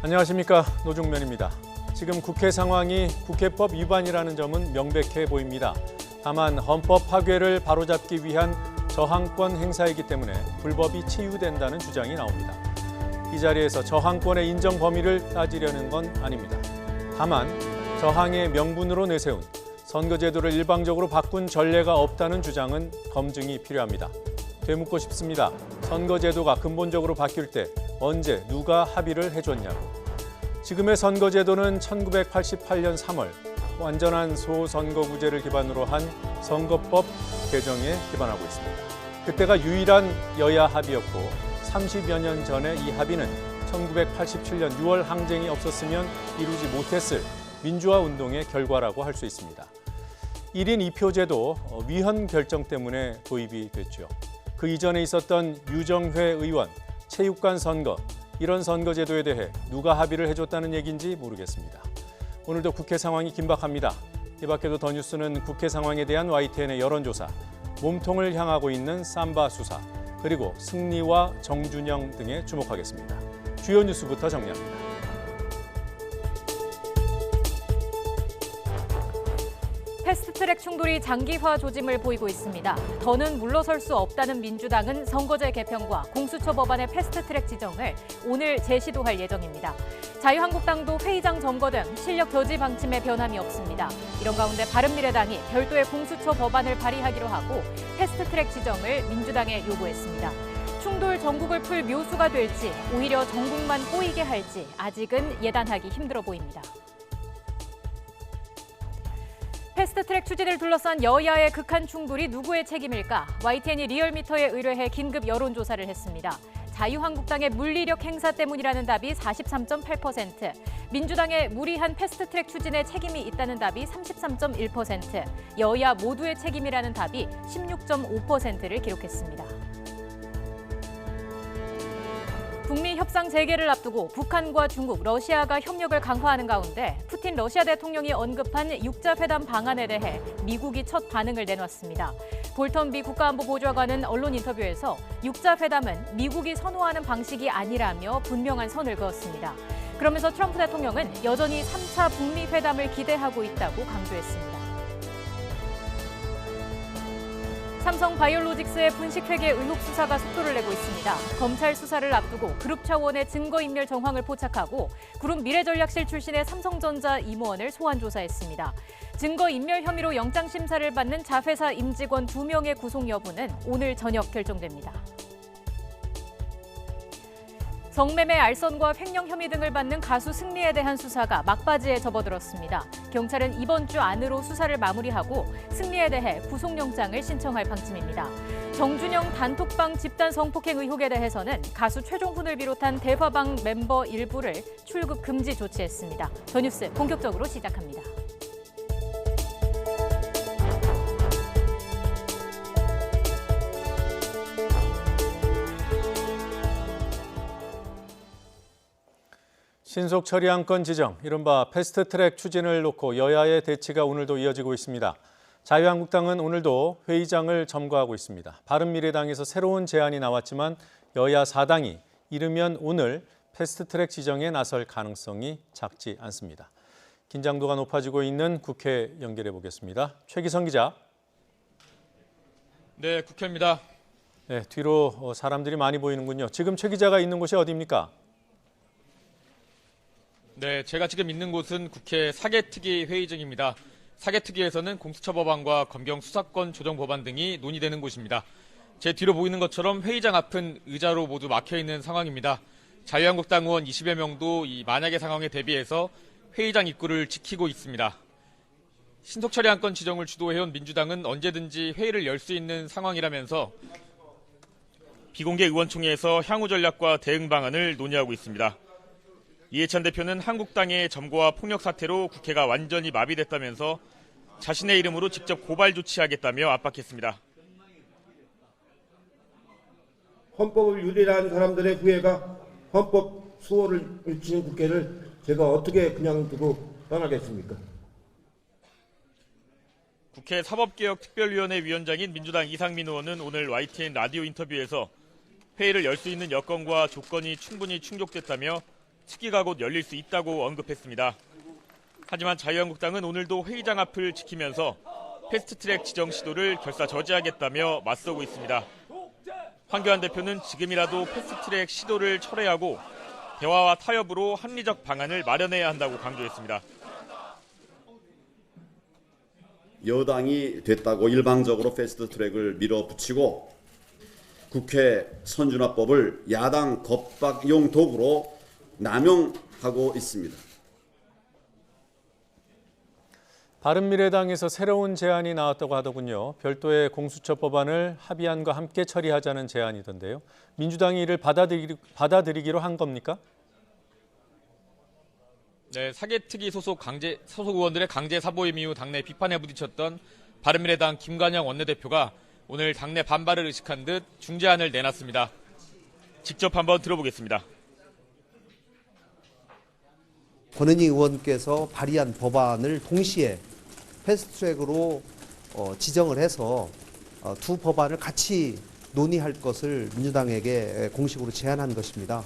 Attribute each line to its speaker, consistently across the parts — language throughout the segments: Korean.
Speaker 1: 안녕하십니까, 노중면입니다. 지금 국회 상황이 국회법 위반이라는 점은 명백해 보입니다. 다만 헌법 파괴를 바로잡기 위한 저항권 행사이기 때문에 불법이 치유된다는 주장이 나옵니다. 이 자리에서 저항권의 인정 범위를 따지려는 건 아닙니다. 다만 저항의 명분으로 내세운 선거제도를 일방적으로 바꾼 전례가 없다는 주장은 검증이 필요합니다. 되묻고 싶습니다. 선거제도가 근본적으로 바뀔 때 언제 누가 합의를 해줬냐고. 지금의 선거제도는 1988년 3월 완전한 소선거구제를 기반으로 한 선거법 개정에 기반하고 있습니다. 그때가 유일한 여야 합의였고 30여 년 전에 이 합의는 1987년 6월 항쟁이 없었으면 이루지 못했을 민주화 운동의 결과라고 할 수 있습니다. 1인 2표제도 위헌 결정 때문에 도입이 됐죠. 그 이전에 있었던 유정회 의원, 체육관 선거, 이런 선거제도에 대해 누가 합의를 해줬다는 얘기인지 모르겠습니다. 오늘도 국회 상황이 긴박합니다. 이 밖에도 더 뉴스는 국회 상황에 대한 YTN의 여론조사, 몸통을 향하고 있는 삼바 수사, 그리고 승리와 정준영 등에 주목하겠습니다. 주요 뉴스부터 정리합니다.
Speaker 2: 패스트트랙 충돌이 장기화 조짐을 보이고 있습니다. 더는 물러설 수 없다는 민주당은 선거제 개편과 공수처 법안의 패스트트랙 지정을 오늘 재시도할 예정입니다. 자유한국당도 회의장 점거 등 실력 저지 방침에 변함이 없습니다. 이런 가운데 바른미래당이 별도의 공수처 법안을 발의하기로 하고 패스트트랙 지정을 민주당에 요구했습니다. 충돌 전국을 풀 묘수가 될지 오히려 전국만 꼬이게 할지 아직은 예단하기 힘들어 보입니다. 패스트트랙 추진을 둘러싼 여야의 극한 충돌이 누구의 책임일까? YTN이 리얼미터에 의뢰해 긴급 여론조사를 했습니다. 자유한국당의 물리력 행사 때문이라는 답이 43.8%, 민주당의 무리한 패스트트랙 추진에 책임이 있다는 답이 33.1%, 여야 모두의 책임이라는 답이 16.5%를 기록했습니다. 북미 협상 재개를 앞두고 북한과 중국, 러시아가 협력을 강화하는 가운데 푸틴 러시아 대통령이 언급한 육자회담 방안에 대해 미국이 첫 반응을 내놨습니다. 볼턴 미 국가안보보좌관은 언론 인터뷰에서 육자회담은 미국이 선호하는 방식이 아니라며 분명한 선을 그었습니다. 그러면서 트럼프 대통령은 여전히 3차 북미 회담을 기대하고 있다고 강조했습니다. 삼성 바이오로직스의 분식회계 의혹 수사가 속도를 내고 있습니다. 검찰 수사를 앞두고 그룹 차원의 증거인멸 정황을 포착하고 그룹 미래전략실 출신의 삼성전자 임원을 소환 조사했습니다. 증거인멸 혐의로 영장심사를 받는 자회사 임직원 2명의 구속 여부는 오늘 저녁 결정됩니다. 성매매, 알선과 횡령 혐의 등을 받는 가수 승리에 대한 수사가 막바지에 접어들었습니다. 경찰은 이번 주 안으로 수사를 마무리하고 승리에 대해 구속영장을 신청할 방침입니다. 정준영 단톡방 집단 성폭행 의혹에 대해서는 가수 최종훈을 비롯한 대화방 멤버 일부를 출국 금지 조치했습니다. 더 뉴스 본격적으로 시작합니다.
Speaker 1: 신속 처리안건 지정, 이른바 패스트트랙 추진을 놓고 여야의 대치가 오늘도 이어지고 있습니다. 자유한국당은 오늘도 회의장을 점거하고 있습니다. 바른미래당에서 새로운 제안이 나왔지만 여야 4당이 이르면 오늘 패스트트랙 지정에 나설 가능성이 작지 않습니다. 긴장도가 높아지고 있는 국회 연결해 보겠습니다. 최기성 기자.
Speaker 3: 네, 국회입니다.
Speaker 1: 네, 뒤로 사람들이 많이 보이는군요. 지금 최 기자가 있는 곳이 어디입니까?
Speaker 3: 네, 제가 지금 있는 곳은 국회 사개특위 회의장입니다. 사개특위에서는 공수처 법안과 검경 수사권 조정 법안 등이 논의되는 곳입니다. 제 뒤로 보이는 것처럼 회의장 앞은 의자로 모두 막혀있는 상황입니다. 자유한국당 의원 20여 명도 이 만약의 상황에 대비해서 회의장 입구를 지키고 있습니다. 신속처리안건 지정을 주도해온 민주당은 언제든지 회의를 열 수 있는 상황이라면서 비공개 의원총회에서 향후 전략과 대응 방안을 논의하고 있습니다. 이해찬 대표는 한국당의 점거와 폭력 사태로 국회가 완전히 마비됐다면서 자신의 이름으로 직접 고발 조치하겠다며 압박했습니다.
Speaker 4: 헌법을 유린한 사람들의 후예가 헌법 수호를 외치는 국회를 제가 어떻게 그냥 두고 떠나겠습니까?
Speaker 3: 국회 사법개혁특별위원회 위원장인 민주당 이상민 의원은 오늘 YTN 라디오 인터뷰에서 회의를 열 수 있는 여건과 조건이 충분히 충족됐다며 특위가 곧 열릴 수 있다고 언급했습니다. 하지만 자유한국당은 오늘도 회의장 앞을 지키면서 패스트트랙 지정 시도를 결사 저지하겠다며 맞서고 있습니다. 황교안 대표는 지금이라도 패스트트랙 시도를 철회하고 대화와 타협으로 합리적 방안을 마련해야 한다고 강조했습니다.
Speaker 5: 여당이 됐다고 일방적으로 패스트트랙을 밀어붙이고 국회 선진화법을 야당 겁박용 도구로 남용하고 있습니다.
Speaker 1: 바른미래당에서 새로운 제안이 나왔다고 하더군요. 별도의 공수처 법안을 합의안과 함께 처리하자는 제안이던데요. 민주당이 이를 받아들이기로 한 겁니까?
Speaker 3: 네, 사개특위 소속 의원들의 강제 사보임 이후 당내 비판에 부딪혔던 바른미래당 김관영 원내대표가 오늘 당내 반발을 의식한 듯 중재안을 내놨습니다. 직접 한번 들어보겠습니다.
Speaker 6: 권은희 의원께서 발의한 법안을 동시에 패스트트랙으로 지정을 해서 두 법안을 같이 논의할 것을 민주당에게 공식으로 제안한 것입니다.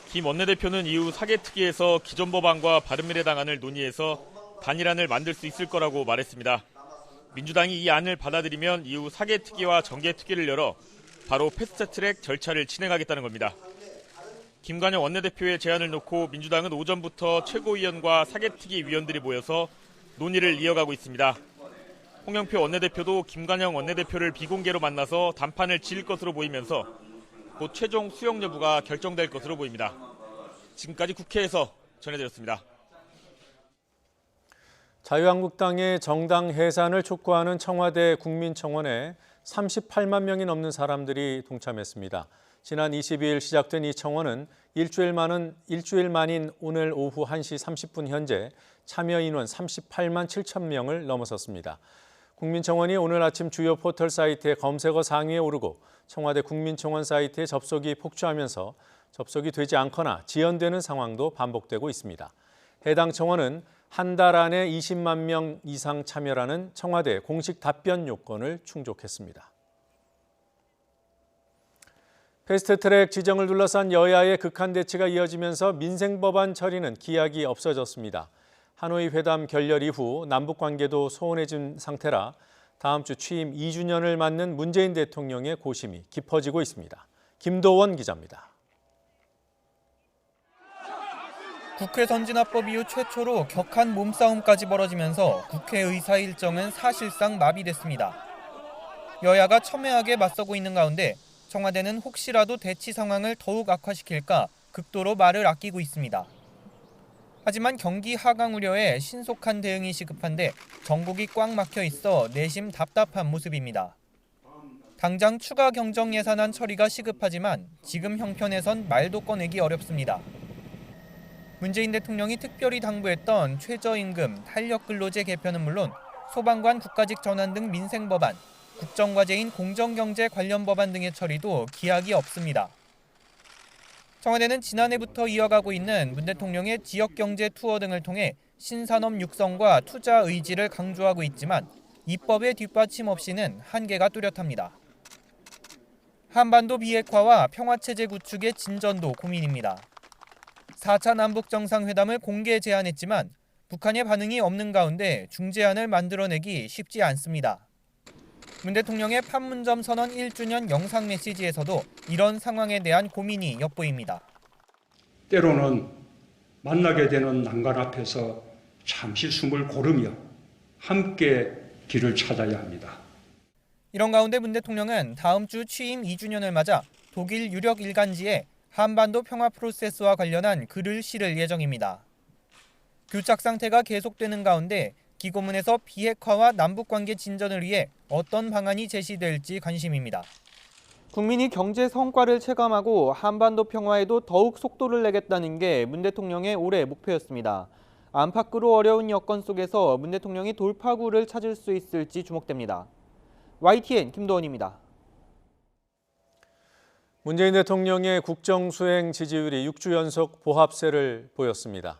Speaker 3: 김 원내대표는 이후 사개특위에서 기존 법안과 바른미래당 안을 논의해서 단일안을 만들 수 있을 거라고 말했습니다. 민주당이 이 안을 받아들이면 이후 사개특위와 정개특위를 열어 바로 패스트트랙 절차를 진행하겠다는 겁니다. 김관영 원내대표의 제안을 놓고 민주당은 오전부터 최고위원과 사개특위 위원들이 모여서 논의를 이어가고 있습니다. 홍영표 원내대표도 김관영 원내대표를 비공개로 만나서 담판을 지을 것으로 보이면서 곧 최종 수용 여부가 결정될 것으로 보입니다. 지금까지 국회에서 전해드렸습니다.
Speaker 1: 자유한국당의 정당 해산을 촉구하는 청와대 국민청원에 38만 명이 넘는 사람들이 동참했습니다. 지난 22일 시작된 이 청원은 일주일 만인 오늘 오후 1시 30분 현재 참여 인원 38만 7천 명을 넘어섰습니다. 국민청원이 오늘 아침 주요 포털 사이트의 검색어 상위에 오르고 청와대 국민청원 사이트에 접속이 폭주하면서 접속이 되지 않거나 지연되는 상황도 반복되고 있습니다. 해당 청원은 한 달 안에 20만 명 이상 참여라는 청와대 공식 답변 요건을 충족했습니다. 패스트트랙 지정을 둘러싼 여야의 극한 대치가 이어지면서 민생법안 처리는 기약이 없어졌습니다. 하노이 회담 결렬 이후 남북관계도 소원해진 상태라 다음 주 취임 2주년을 맞는 문재인 대통령의 고심이 깊어지고 있습니다. 김도원 기자입니다.
Speaker 7: 국회 선진화법 이후 최초로 격한 몸싸움까지 벌어지면서 국회 의사 일정은 사실상 마비됐습니다. 여야가 첨예하게 맞서고 있는 가운데 청와대는 혹시라도 대치 상황을 더욱 악화시킬까 극도로 말을 아끼고 있습니다. 하지만 경기 하강 우려에 신속한 대응이 시급한데 전국이 꽉 막혀 있어 내심 답답한 모습입니다. 당장 추가 경정 예산안 처리가 시급하지만 지금 형편에선 말도 꺼내기 어렵습니다. 문재인 대통령이 특별히 당부했던 최저임금, 탄력근로제 개편은 물론 소방관 국가직 전환 등 민생법안, 국정과제인 공정경제 관련 법안 등의 처리도 기약이 없습니다. 청와대는 지난해부터 이어가고 있는 문 대통령의 지역경제 투어 등을 통해 신산업 육성과 투자 의지를 강조하고 있지만 입법의 뒷받침 없이는 한계가 뚜렷합니다. 한반도 비핵화와 평화체제 구축의 진전도 고민입니다. 4차 남북정상회담을 공개 제안했지만 북한의 반응이 없는 가운데 중재안을 만들어내기 쉽지 않습니다. 문 대통령의 판문점 선언 1주년 영상 메시지에서도 이런 상황에 대한 고민이 엿보입니다.
Speaker 8: 때로는 만나게 되는 난관 앞에서 잠시 숨을 고르며 함께 길을 찾아야 합니다.
Speaker 7: 이런 가운데 문 대통령은 다음 주 취임 2주년을 맞아 독일 유력 일간지에 한반도 평화 프로세스와 관련한 글을 실을 예정입니다. 교착 상태가 계속되는 가운데 기고문에서 비핵화와 남북관계 진전을 위해 어떤 방안이 제시될지 관심입니다. 국민이 경제 성과를 체감하고 한반도 평화에도 더욱 속도를 내겠다는 게 문 대통령의 올해 목표였습니다. 안팎으로 어려운 여건 속에서 문 대통령이 돌파구를 찾을 수 있을지 주목됩니다. YTN 김도원입니다.
Speaker 1: 문재인 대통령의 국정수행 지지율이 6주 연속 보합세를 보였습니다.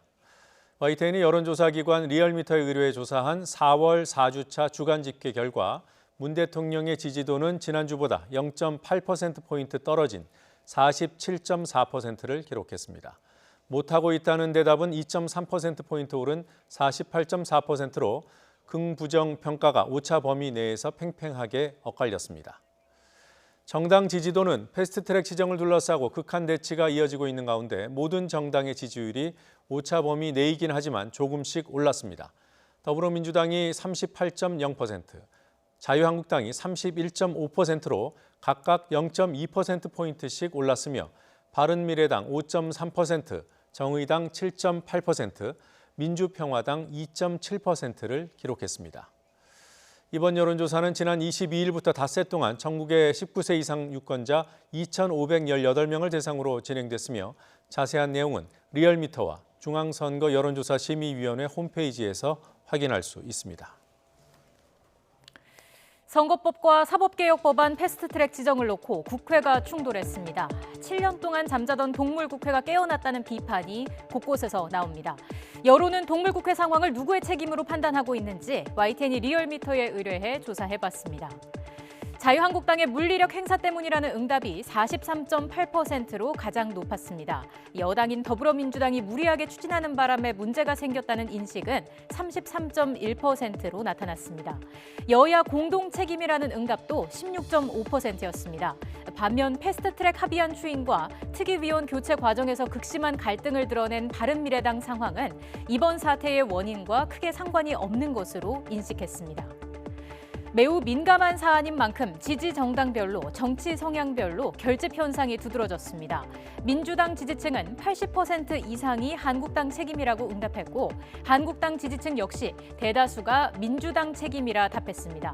Speaker 1: YTN이 여론조사기관 리얼미터에 의뢰해 조사한 4월 4주차 주간 집계 결과 문 대통령의 지지도는 지난주보다 0.8%포인트 떨어진 47.4%를 기록했습니다. 못하고 있다는 대답은 2.3%포인트 오른 48.4%로 긍부정 평가가 오차 범위 내에서 팽팽하게 엇갈렸습니다. 정당 지지도는 패스트트랙 지정을 둘러싸고 극한 대치가 이어지고 있는 가운데 모든 정당의 지지율이 오차 범위 내이긴 하지만 조금씩 올랐습니다. 더불어민주당이 38.0%, 자유한국당이 31.5%로 각각 0.2%포인트씩 올랐으며 바른미래당 5.3%, 정의당 7.8%, 민주평화당 2.7%를 기록했습니다. 이번 여론조사는 지난 22일부터 닷새 동안 전국의 19세 이상 유권자 2,518명을 대상으로 진행됐으며 자세한 내용은 리얼미터와 중앙선거 여론조사 심의위원회 홈페이지에서 확인할 수 있습니다.
Speaker 2: 선거법과 사법개혁 법안 패스트트랙 지정을 놓고 국회가 충돌했습니다. 7년 동안 잠자던 동물국회가 깨어났다는 비판이 곳곳에서 나옵니다. 여론은 동물국회 상황을 누구의 책임으로 판단하고 있는지 YTN이 리얼미터에 의뢰해 조사해봤습니다. 자유한국당의 물리력 행사 때문이라는 응답이 43.8%로 가장 높았습니다. 여당인 더불어민주당이 무리하게 추진하는 바람에 문제가 생겼다는 인식은 33.1%로 나타났습니다. 여야 공동 책임이라는 응답도 16.5%였습니다. 반면 패스트트랙 합의안 추인과 특위위원 교체 과정에서 극심한 갈등을 드러낸 바른미래당 상황은 이번 사태의 원인과 크게 상관이 없는 것으로 인식했습니다. 매우 민감한 사안인 만큼 지지 정당별로, 정치 성향별로 결집 현상이 두드러졌습니다. 민주당 지지층은 80% 이상이 한국당 책임이라고 응답했고 한국당 지지층 역시 대다수가 민주당 책임이라 답했습니다.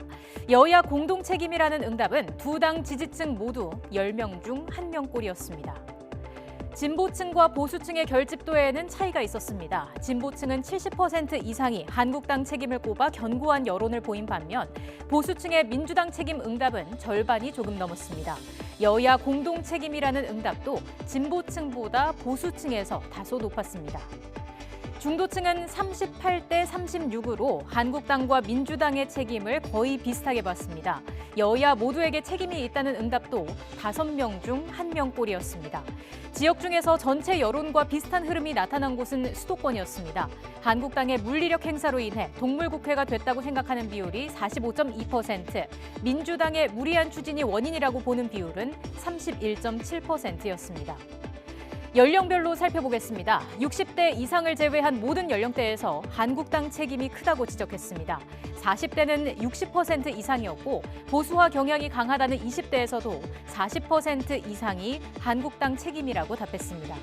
Speaker 2: 여야 공동 책임이라는 응답은 두 당 지지층 모두 10명 중 1명꼴이었습니다. 진보층과 보수층의 결집도에는 차이가 있었습니다. 진보층은 70% 이상이 한국당 책임을 꼽아 견고한 여론을 보인 반면 보수층의 민주당 책임 응답은 절반이 조금 넘었습니다. 여야 공동 책임이라는 응답도 진보층보다 보수층에서 다소 높았습니다. 중도층은 38대 36으로 한국당과 민주당의 책임을 거의 비슷하게 봤습니다. 여야 모두에게 책임이 있다는 응답도 5명 중 1명꼴이었습니다. 지역 중에서 전체 여론과 비슷한 흐름이 나타난 곳은 수도권이었습니다. 한국당의 물리력 행사로 인해 동물국회가 됐다고 생각하는 비율이 45.2%, 민주당의 무리한 추진이 원인이라고 보는 비율은 31.7%였습니다. 연령별로 살펴보겠습니다. 60대 이상을 제외한 모든 연령대에서 한국당 책임이 크다고 지적했습니다. 40대는 60% 이상이었고 보수화 경향이 강하다는 20대에서도 40% 이상이 한국당 책임이라고 답했습니다.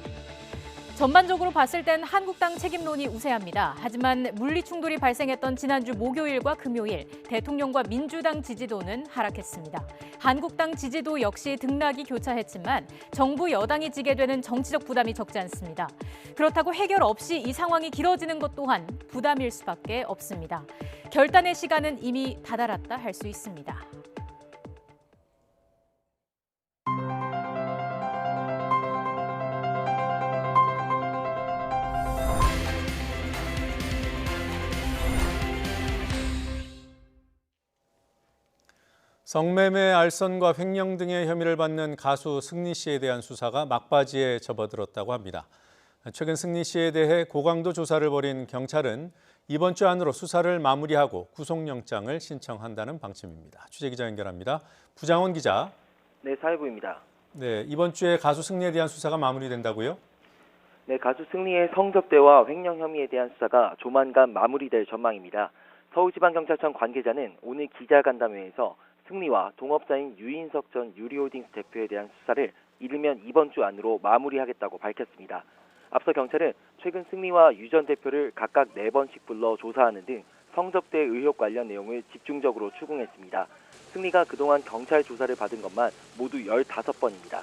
Speaker 2: 전반적으로 봤을 땐 한국당 책임론이 우세합니다. 하지만 물리 충돌이 발생했던 지난주 목요일과 금요일 대통령과 민주당 지지도는 하락했습니다. 한국당 지지도 역시 등락이 교차했지만 정부 여당이 지게 되는 정치적 부담이 적지 않습니다. 그렇다고 해결 없이 이 상황이 길어지는 것 또한 부담일 수밖에 없습니다. 결단의 시간은 이미 다다랐다 할 수 있습니다.
Speaker 1: 성매매, 알선과 횡령 등의 혐의를 받는 가수 승리 씨에 대한 수사가 막바지에 접어들었다고 합니다. 최근 승리 씨에 대해 고강도 조사를 벌인 경찰은 이번 주 안으로 수사를 마무리하고 구속영장을 신청한다는 방침입니다. 취재기자 연결합니다. 부장원 기자.
Speaker 9: 네, 사회부입니다.
Speaker 1: 네, 이번 주에 가수 승리에 대한 수사가 마무리된다고요?
Speaker 9: 네, 가수 승리의 성접대와 횡령 혐의에 대한 수사가 조만간 마무리될 전망입니다. 서울지방경찰청 관계자는 오늘 기자간담회에서 승리와 동업자인 유인석 전 유리홀딩스 대표에 대한 수사를 이르면 이번 주 안으로 마무리하겠다고 밝혔습니다. 앞서 경찰은 최근 승리와 유 전 대표를 각각 4번씩 불러 조사하는 등 성접대 의혹 관련 내용을 집중적으로 추궁했습니다. 승리가 그동안 경찰 조사를 받은 것만 모두 15번입니다.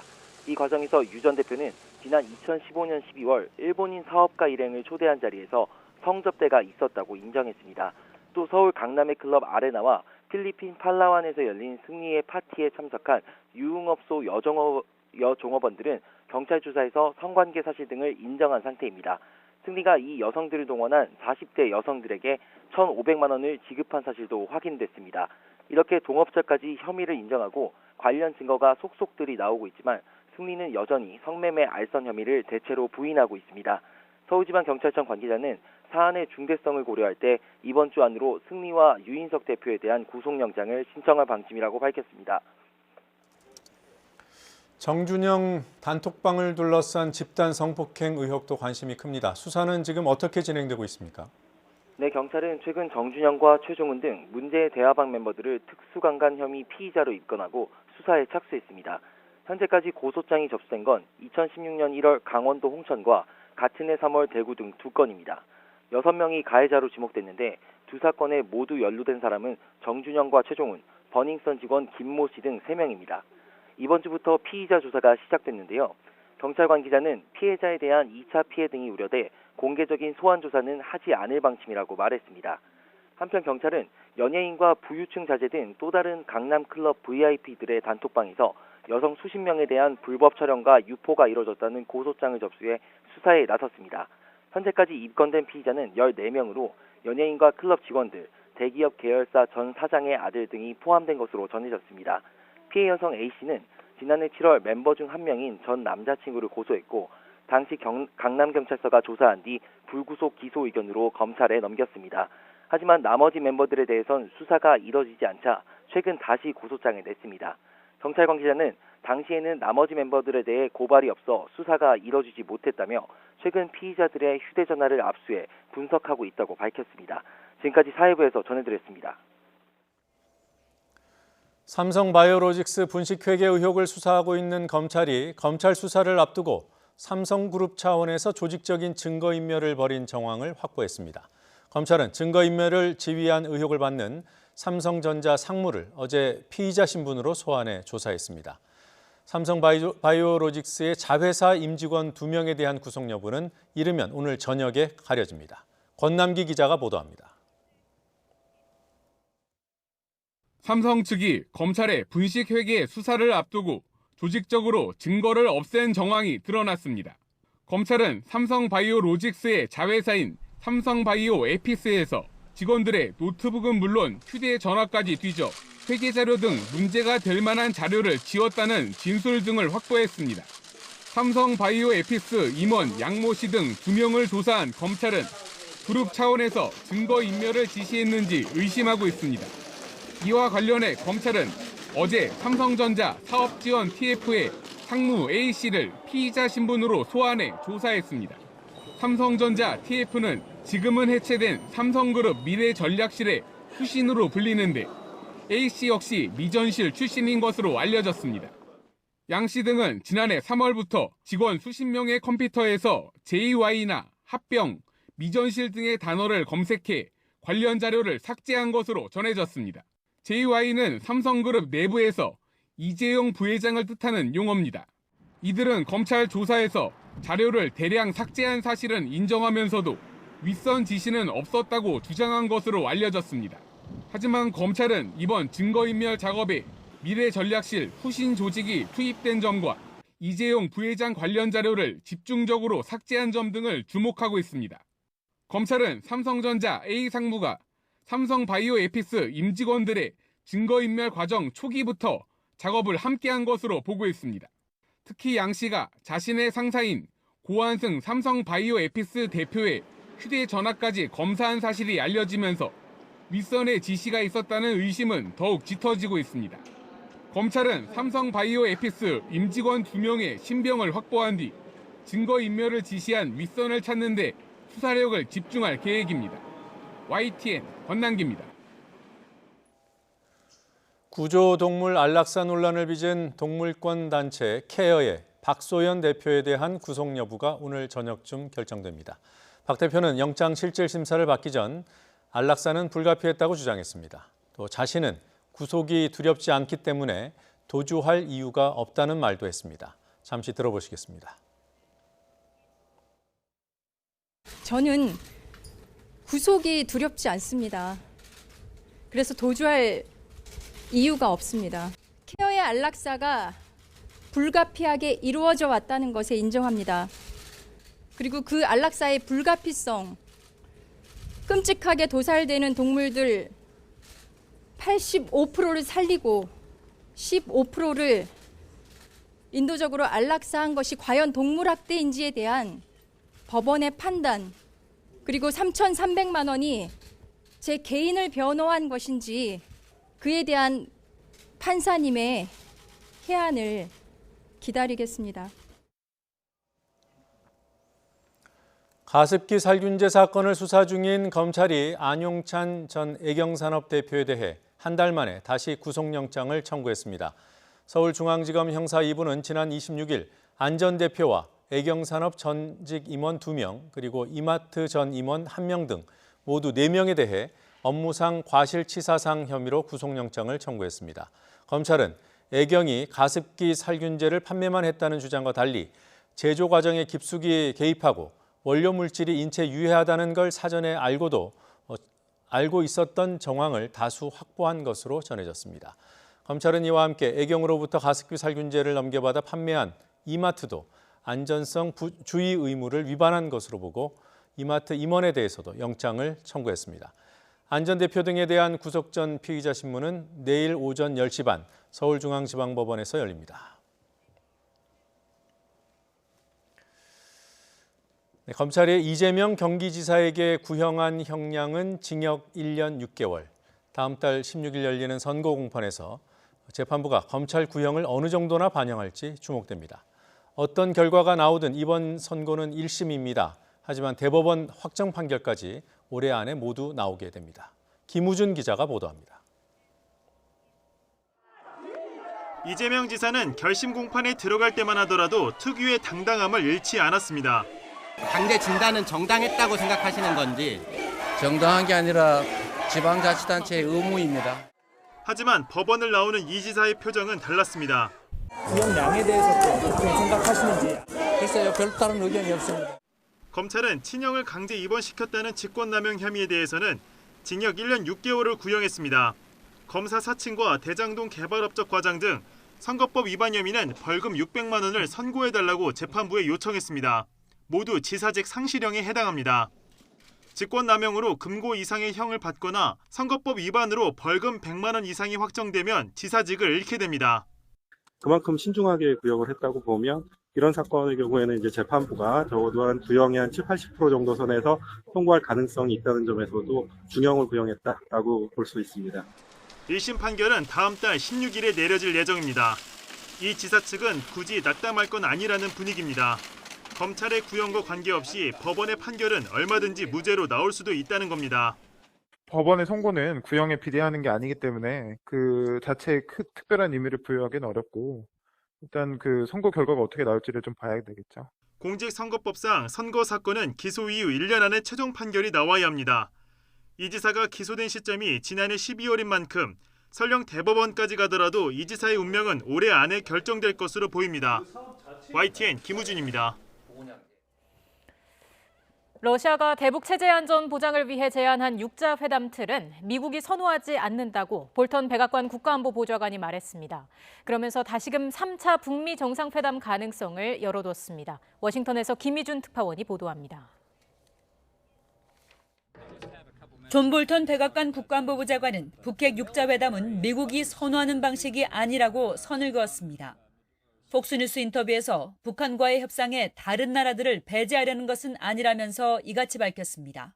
Speaker 9: 이 과정에서 유 전 대표는 지난 2015년 12월 일본인 사업가 일행을 초대한 자리에서 성접대가 있었다고 인정했습니다. 또 서울 강남의 클럽 아레나와 필리핀 팔라완에서 열린 승리의 파티에 참석한 유흥업소 여종업원들은 경찰 조사에서 성관계 사실 등을 인정한 상태입니다. 승리가 이 여성들을 동원한 40대 여성들에게 1,500만 원을 지급한 사실도 확인됐습니다. 이렇게 동업자까지 혐의를 인정하고 관련 증거가 속속들이 나오고 있지만 승리는 여전히 성매매 알선 혐의를 대체로 부인하고 있습니다. 서울지방경찰청 관계자는 사안의 중대성을 고려할 때 이번 주 안으로 승리와 유인석 대표에 대한 구속영장을 신청할 방침이라고 밝혔습니다.
Speaker 1: 정준영 단톡방을 둘러싼 집단 성폭행 의혹도 관심이 큽니다. 수사는 지금 어떻게 진행되고 있습니까?
Speaker 9: 네, 경찰은 최근 정준영과 최종훈 등 문제의 대화방 멤버들을 특수강간 혐의 피의자로 입건하고 수사에 착수했습니다. 현재까지 고소장이 접수된 건 2016년 1월 강원도 홍천과 같은 해 3월 대구 등 2건입니다. 6명이 가해자로 지목됐는데 두 사건에 모두 연루된 사람은 정준영과 최종훈, 버닝썬 직원 김모 씨 등 3명입니다. 이번 주부터 피의자 조사가 시작됐는데요. 경찰 관계자는 피해자에 대한 2차 피해 등이 우려돼 공개적인 소환 조사는 하지 않을 방침이라고 말했습니다. 한편 경찰은 연예인과 부유층 자제된 또 다른 강남 클럽 VIP들의 단톡방에서 여성 수십 명에 대한 불법 촬영과 유포가 이뤄졌다는 고소장을 접수해 수사에 나섰습니다. 현재까지 입건된 피의자는 14명으로 연예인과 클럽 직원들, 대기업 계열사 전 사장의 아들 등이 포함된 것으로 전해졌습니다. 피해 여성 A씨는 지난해 7월 멤버 중 한 명인 전 남자친구를 고소했고 당시 강남경찰서가 조사한 뒤 불구속 기소 의견으로 검찰에 넘겼습니다. 하지만 나머지 멤버들에 대해선 수사가 이뤄지지 않자 최근 다시 고소장을 냈습니다. 경찰 관계자는 당시에는 나머지 멤버들에 대해 고발이 없어 수사가 이뤄지지 못했다며 최근 피의자들의 휴대전화를 압수해 분석하고 있다고 밝혔습니다. 지금까지 사회부에서 전해드렸습니다.
Speaker 1: 삼성바이오로직스 분식회계 의혹을 수사하고 있는 검찰이 검찰 수사를 앞두고 삼성그룹 차원에서 조직적인 증거인멸을 벌인 정황을 확보했습니다. 검찰은 증거인멸을 지휘한 의혹을 받는 삼성전자 상무를 어제 피의자 신분으로 소환해 조사했습니다. 삼성바이오로직스의 자회사 임직원 2명에 대한 구속 여부는 이르면 오늘 저녁에 가려집니다. 권남기 기자가 보도합니다.
Speaker 10: 삼성 측이 검찰의 분식회계 수사를 앞두고 조직적으로 증거를 없앤 정황이 드러났습니다. 검찰은 삼성바이오로직스의 자회사인 삼성바이오에피스에서 직원들의 노트북은 물론 휴대전화까지 뒤져 회계자료 등 문제가 될 만한 자료를 지웠다는 진술 등을 확보했습니다. 삼성바이오에피스 임원 양모 씨 등 2명을 조사한 검찰은 그룹 차원에서 증거인멸을 지시했는지 의심하고 있습니다. 이와 관련해 검찰은 어제 삼성전자 사업지원 TF의 상무 A씨를 피의자 신분으로 소환해 조사했습니다. 삼성전자 TF는 지금은 해체된 삼성그룹 미래전략실의 후신으로 불리는데 A씨 역시 미전실 출신인 것으로 알려졌습니다. 양씨 등은 지난해 3월부터 직원 수십 명의 컴퓨터에서 JY나 합병, 미전실 등의 단어를 검색해 관련 자료를 삭제한 것으로 전해졌습니다. JY는 삼성그룹 내부에서 이재용 부회장을 뜻하는 용어입니다. 이들은 검찰 조사에서 자료를 대량 삭제한 사실은 인정하면서도 윗선 지시는 없었다고 주장한 것으로 알려졌습니다. 하지만 검찰은 이번 증거인멸 작업에 미래전략실 후신 조직이 투입된 점과 이재용 부회장 관련 자료를 집중적으로 삭제한 점 등을 주목하고 있습니다. 검찰은 삼성전자 A 상무가 삼성바이오에피스 임직원들의 증거인멸 과정 초기부터 작업을 함께한 것으로 보고 있습니다. 특히 양 씨가 자신의 상사인 고한승 삼성바이오에피스 대표의 휴대전화까지 검사한 사실이 알려지면서 윗선의 지시가 있었다는 의심은 더욱 짙어지고 있습니다. 검찰은 삼성바이오에피스 임직원 2명의 신병을 확보한 뒤 증거인멸을 지시한 윗선을 찾는 데 수사력을 집중할 계획입니다. YTN 권남기입니다.
Speaker 1: 구조동물 안락사 논란을 빚은 동물권 단체 케어의 박소연 대표에 대한 구속 여부가 오늘 저녁쯤 결정됩니다. 박 대표는 영장 실질 심사를 받기 전 안락사는 불가피했다고 주장했습니다. 또 자신은 구속이 두렵지 않기 때문에 도주할 이유가 없다는 말도 했습니다. 잠시 들어보시겠습니다.
Speaker 11: 저는 구속이 두렵지 않습니다. 그래서 도주할 이유가 없습니다. 케어의 안락사가 불가피하게 이루어져 왔다는 것에 인정합니다. 그리고 그 안락사의 불가피성, 끔찍하게 도살되는 동물들 85%를 살리고 15%를 인도적으로 안락사한 것이 과연 동물학대인지에 대한 법원의 판단, 그리고 3,300만 원이 제 개인을 변호한 것인지 그에 대한 판사님의 해안을 기다리겠습니다.
Speaker 1: 가습기 살균제 사건을 수사 중인 검찰이 안용찬 전 애경산업 대표에 대해 한 달 만에 다시 구속영장을 청구했습니다. 서울중앙지검 형사 2부는 지난 26일 안 전 대표와 애경산업 전직 임원 2명 그리고 이마트 전 임원 1명 등 모두 4명에 대해 업무상 과실치사상 혐의로 구속영장을 청구했습니다. 검찰은 애경이 가습기 살균제를 판매만 했다는 주장과 달리 제조 과정에 깊숙이 개입하고 원료 물질이 인체에 유해하다는 걸 사전에 알고 있었던 정황을 다수 확보한 것으로 전해졌습니다. 검찰은 이와 함께 애경으로부터 가습기 살균제를 넘겨받아 판매한 이마트도 안전성 주의 의무를 위반한 것으로 보고 이마트 임원에 대해서도 영장을 청구했습니다. 안 전 대표 등에 대한 구속 전 피의자 신문은 내일 오전 10시 반 서울중앙지방법원에서 열립니다. 검찰이 이재명 경기지사에게 구형한 형량은 징역 1년 6개월. 다음 달 16일 열리는 선고 공판에서 재판부가 검찰 구형을 어느 정도나 반영할지 주목됩니다. 어떤 결과가 나오든 이번 선고는 1심입니다. 하지만 대법원 확정 판결까지 올해 안에 모두 나오게 됩니다. 김우준 기자가 보도합니다.
Speaker 12: 이재명 지사는 결심 공판에 들어갈 때만 하더라도 특유의 당당함을 잃지 않았습니다.
Speaker 13: 강제 진단은 정당했다고 생각하시는 건지?
Speaker 14: 정당한 게 아니라 지방자치단체의 의무입니다.
Speaker 12: 하지만 법원을 나오는 이 지사의 표정은 달랐습니다.
Speaker 15: 구형량에 대해서 어떻게 생각하시는지?
Speaker 14: 글쎄요, 별다른 의견이 없습니다.
Speaker 12: 검찰은 친형을 강제 입원시켰다는 직권남용 혐의에 대해서는 징역 1년 6개월을 구형했습니다. 검사 사칭과 대장동 개발업적 과장 등 선거법 위반 혐의는 벌금 600만 원을 선고해달라고 재판부에 요청했습니다. 모두 지사직 상실형에 해당합니다. 직권남용으로 금고 이상의 형을 받거나 선거법 위반으로 벌금 100만 원 이상이 확정되면 지사직을 잃게 됩니다.
Speaker 16: 그만큼 신중하게 구형을 했다고 보면 이런 사건의 경우에는 이제 재판부가 적어도 한 구형의 한 70-80% 정도 선에서 통과할 가능성이 있다는 점에서도 중형을 구형했다라고 볼 수 있습니다.
Speaker 12: 1심 판결은 다음 달 16일에 내려질 예정입니다. 이 지사 측은 굳이 낙담할 건 아니라는 분위기입니다. 검찰의 구형과 관계없이 법원의 판결은 얼마든지 무죄로 나올 수도 있다는 겁니다.
Speaker 17: 법원의 선고는 구형에 비례하는 게 아니기 때문에 그 자체에 특별한 의미를 부여하기는 어렵고 일단 그 선고 결과가 어떻게 나올지를 좀 봐야 되겠죠.
Speaker 12: 공직선거법상 선거 사건은 기소 이후 1년 안에 최종 판결이 나와야 합니다. 이 지사가 기소된 시점이 지난해 12월인 만큼 설령 대법원까지 가더라도 이 지사의 운명은 올해 안에 결정될 것으로 보입니다. YTN 김우준입니다.
Speaker 2: 러시아가 대북 체제 안전 보장을 위해 제안한 육자 회담 틀은 미국이 선호하지 않는다고 볼턴 백악관 국가안보보좌관이 말했습니다. 그러면서 다시금 3차 북미 정상회담 가능성을 열어뒀습니다. 워싱턴에서 김희준 특파원이 보도합니다.
Speaker 18: 존 볼턴 백악관 국가안보보좌관은 북핵 육자회담은 미국이 선호하는 방식이 아니라고 선을 그었습니다. 폭스뉴스 인터뷰에서 북한과의 협상에 다른 나라들을 배제하려는 것은 아니라면서 이같이 밝혔습니다.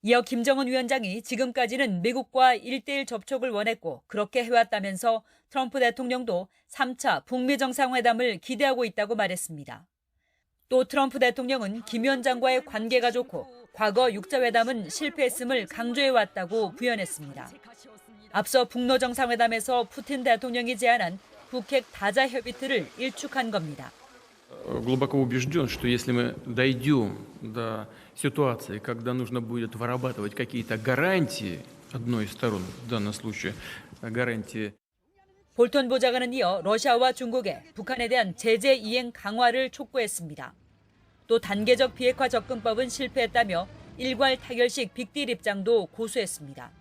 Speaker 18: 이어 김정은 위원장이 지금까지는 미국과 1대1 접촉을 원했고 그렇게 해왔다면서 트럼프 대통령도 3차 북미 정상회담을 기대하고 있다고 말했습니다. 또 트럼프 대통령은 김 위원장과의 관계가 좋고 과거 육자회담은 실패했음을 강조해왔다고 부연했습니다. 앞서 북러 정상회담에서 푸틴 대통령이 제안한 북핵 다자 협의틀을 일축한 겁니다.
Speaker 19: Глубоко убежден, что если мы дойдем до ситуации, когда нужно будет вырабатывать какие-то гарантии одной из сторон, в данном случае гарантии.
Speaker 18: 볼턴 보좌관은 이어 러시아와 중국에 북한에 대한 제재 이행 강화를 촉구했습니다. 또 단계적 비핵화 접근법은 실패했다며 일괄 타결식 빅딜 입장도 고수했습니다.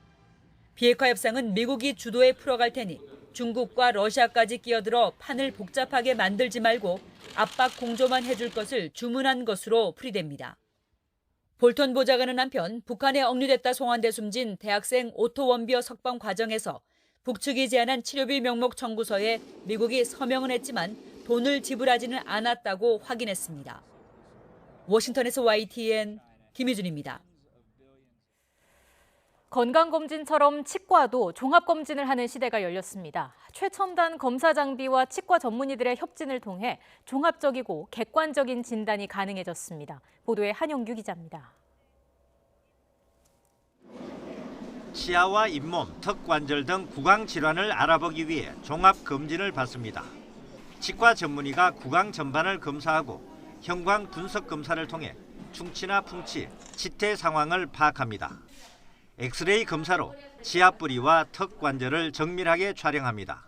Speaker 18: 비핵화 협상은 미국이 주도해 풀어갈 테니 중국과 러시아까지 끼어들어 판을 복잡하게 만들지 말고 압박 공조만 해줄 것을 주문한 것으로 풀이됩니다. 볼턴 보좌관은 한편 북한에 억류됐다 송환돼 숨진 대학생 오토 원비어 석방 과정에서 북측이 제안한 치료비 명목 청구서에 미국이 서명은 했지만 돈을 지불하지는 않았다고 확인했습니다. 워싱턴에서 YTN 김희준입니다.
Speaker 2: 건강검진처럼 치과도 종합검진을 하는 시대가 열렸습니다. 최첨단 검사 장비와 치과 전문의들의 협진을 통해 종합적이고 객관적인 진단이 가능해졌습니다. 보도에 한영규 기자입니다.
Speaker 20: 치아와 잇몸, 턱 관절 등 구강 질환을 알아보기 위해 종합검진을 받습니다. 치과 전문의가 구강 전반을 검사하고 형광 분석 검사를 통해 충치나 풍치, 치태 상황을 파악합니다. 엑스레이 검사로 치아 뿌리와 턱 관절을 정밀하게 촬영합니다.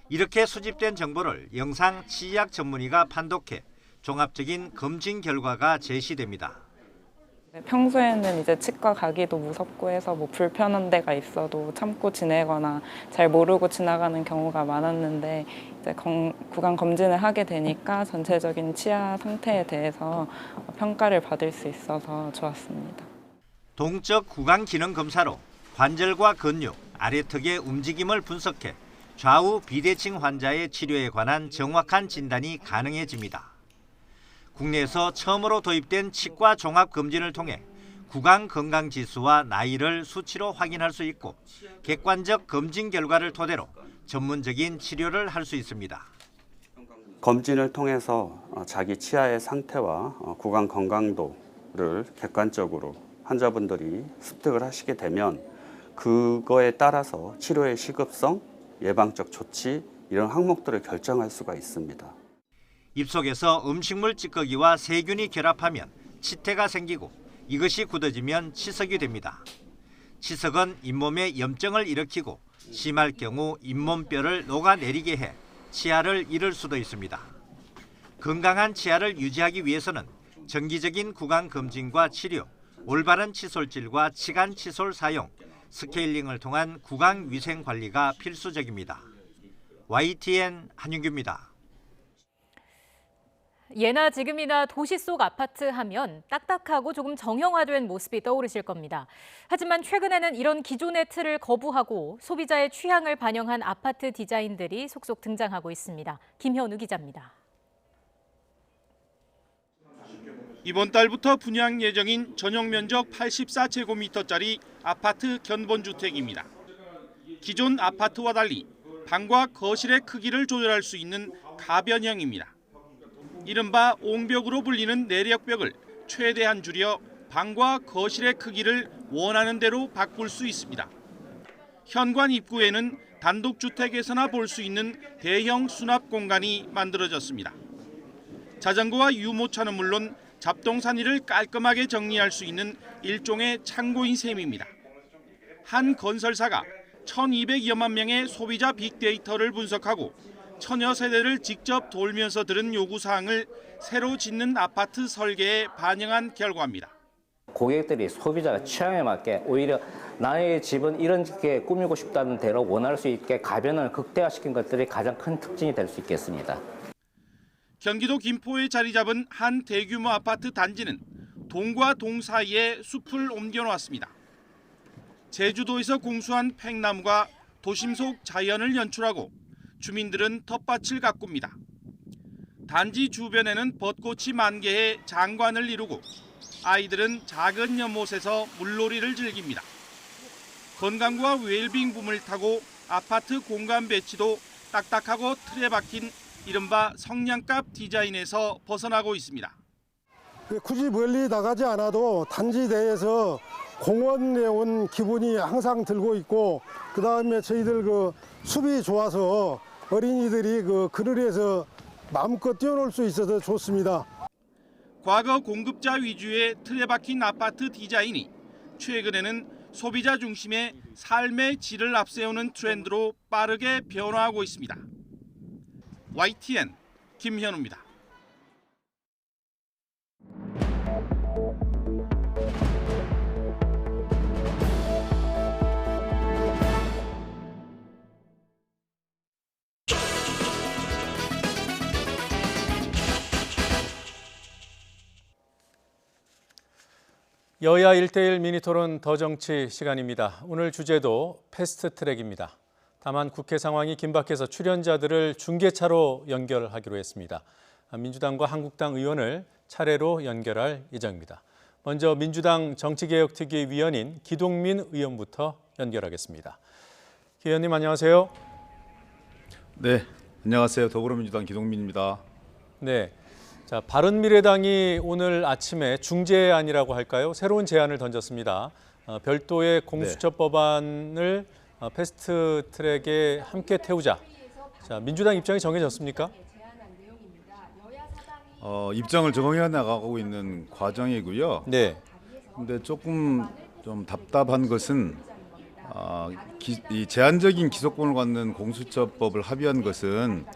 Speaker 20: 이렇게 수집된 정보를 영상 치의학 전문의가 판독해 종합적인 검진 결과가 제시됩니다.
Speaker 21: 평소에는 이제 치과 가기도 무섭고 해서 뭐 불편한 데가 있어도 참고 지내거나 잘 모르고 지나가는 경우가 많았는데 이제 구강 검진을 하게 되니까 전체적인 치아 상태에 대해서 평가를 받을 수 있어서 좋았습니다.
Speaker 20: 동적 구강 기능 검사로 관절과 근육, 아래턱의 움직임을 분석해 좌우 비대칭 환자의 치료에 관한 정확한 진단이 가능해집니다. 국내에서 처음으로 도입된 치과 종합검진을 통해 구강 건강 지수와 나이를 수치로 확인할 수 있고 객관적 검진 결과를 토대로 전문적인 치료를 할 수 있습니다.
Speaker 22: 검진을 통해서 자기 치아의 상태와 구강 건강도를 객관적으로 환자분들이 습득을 하시게 되면 그거에 따라서 치료의 시급성, 예방적 조치 이런 항목들을 결정할 수가 있습니다.
Speaker 20: 입속에서 음식물 찌꺼기와 세균이 결합하면 치태가 생기고 이것이 굳어지면 치석이 됩니다. 치석은 잇몸에 염증을 일으키고 심할 경우 잇몸뼈를 녹아내리게 해 치아를 잃을 수도 있습니다. 건강한 치아를 유지하기 위해서는 정기적인 구강 검진과 치료, 올바른 칫솔질과 치간 칫솔 사용, 스케일링을 통한 구강 위생 관리가 필수적입니다. YTN 한윤규입니다.
Speaker 2: 예나 지금이나 도시 속 아파트 하면 딱딱하고 조금 정형화된 모습이 떠오르실 겁니다. 하지만 최근에는 이런 기존의 틀을 거부하고 소비자의 취향을 반영한 아파트 디자인들이 속속 등장하고 있습니다. 김현우 기자입니다.
Speaker 12: 이번 달부터 분양 예정인 전용 면적 84제곱미터짜리 아파트 견본주택입니다. 기존 아파트와 달리 방과 거실의 크기를 조절할 수 있는 가변형입니다. 이른바 옹벽으로 불리는 내력벽을 최대한 줄여 방과 거실의 크기를 원하는 대로 바꿀 수 있습니다. 현관 입구에는 단독주택에서나 볼 수 있는 대형 수납 공간이 만들어졌습니다. 자전거와 유모차는 물론 잡동사니를 깔끔하게 정리할 수 있는 일종의 창고인 셈입니다. 한 건설사가 1200여만 명의 소비자 빅데이터를 분석하고 천여 세대를 직접 돌면서 들은 요구사항을 새로 짓는 아파트 설계에 반영한 결과입니다.
Speaker 23: 고객들이 소비자가 취향에 맞게 오히려 나의 집은 이렇게 꾸미고 싶다는 대로 원할 수 있게 가변을 극대화시킨 것들이 가장 큰 특징이 될 수 있겠습니다.
Speaker 12: 경기도 김포에 자리 잡은 한 대규모 아파트 단지는 동과 동 사이에 숲을 옮겨놓았습니다. 제주도에서 공수한 팽나무가 도심 속 자연을 연출하고 주민들은 텃밭을 가꿉니다. 단지 주변에는 벚꽃이 만개해 장관을 이루고 아이들은 작은 연못에서 물놀이를 즐깁니다. 건강과 웰빙 붐을 타고 아파트 공간 배치도 딱딱하고 틀에 박힌 이른바 성냥갑 디자인에서 벗어나고 있습니다.
Speaker 24: 굳이 멀리 나가지 않아도 단지 내에서 공원에 온 기분이 항상 들고 있고 그다음에 저희들 숲이 좋아서 어린이들이 그늘에서 마음껏 뛰어놀 수 있어서 좋습니다.
Speaker 12: 과거 공급자 위주의 틀에 박힌 아파트 디자인이 최근에는 소비자 중심의 삶의 질을 앞세우는 트렌드로 빠르게 변화하고 있습니다. YTN 김현우입니다.
Speaker 1: 여야 1:1 미니토론 더 정치 시간입니다. 오늘 주제도 패스트트랙입니다. 다만 국회 상황이 긴박해서 출연자들을 중계차로 연결하기로 했습니다. 민주당과 한국당 의원을 차례로 연결할 예정입니다. 먼저 민주당 정치개혁특위 위원인 기동민 의원부터 연결하겠습니다. 기 의원님 안녕하세요.
Speaker 3: 네, 안녕하세요. 더불어민주당 기동민입니다.
Speaker 1: 네, 자 바른미래당이 오늘 아침에 중재안이라고 할까요? 새로운 제안을 던졌습니다. 별도의 공수처 법안을 패스트트랙에 함께 태우자. 자, 민주당 입장이 정해졌습니까?
Speaker 3: 입장을 정해 나가고 있는 과정이고요.
Speaker 1: 네.
Speaker 3: 근데 조금 좀 답답한 것은 이 제한적인 기소권을 갖는 공수처법을 합의한 것은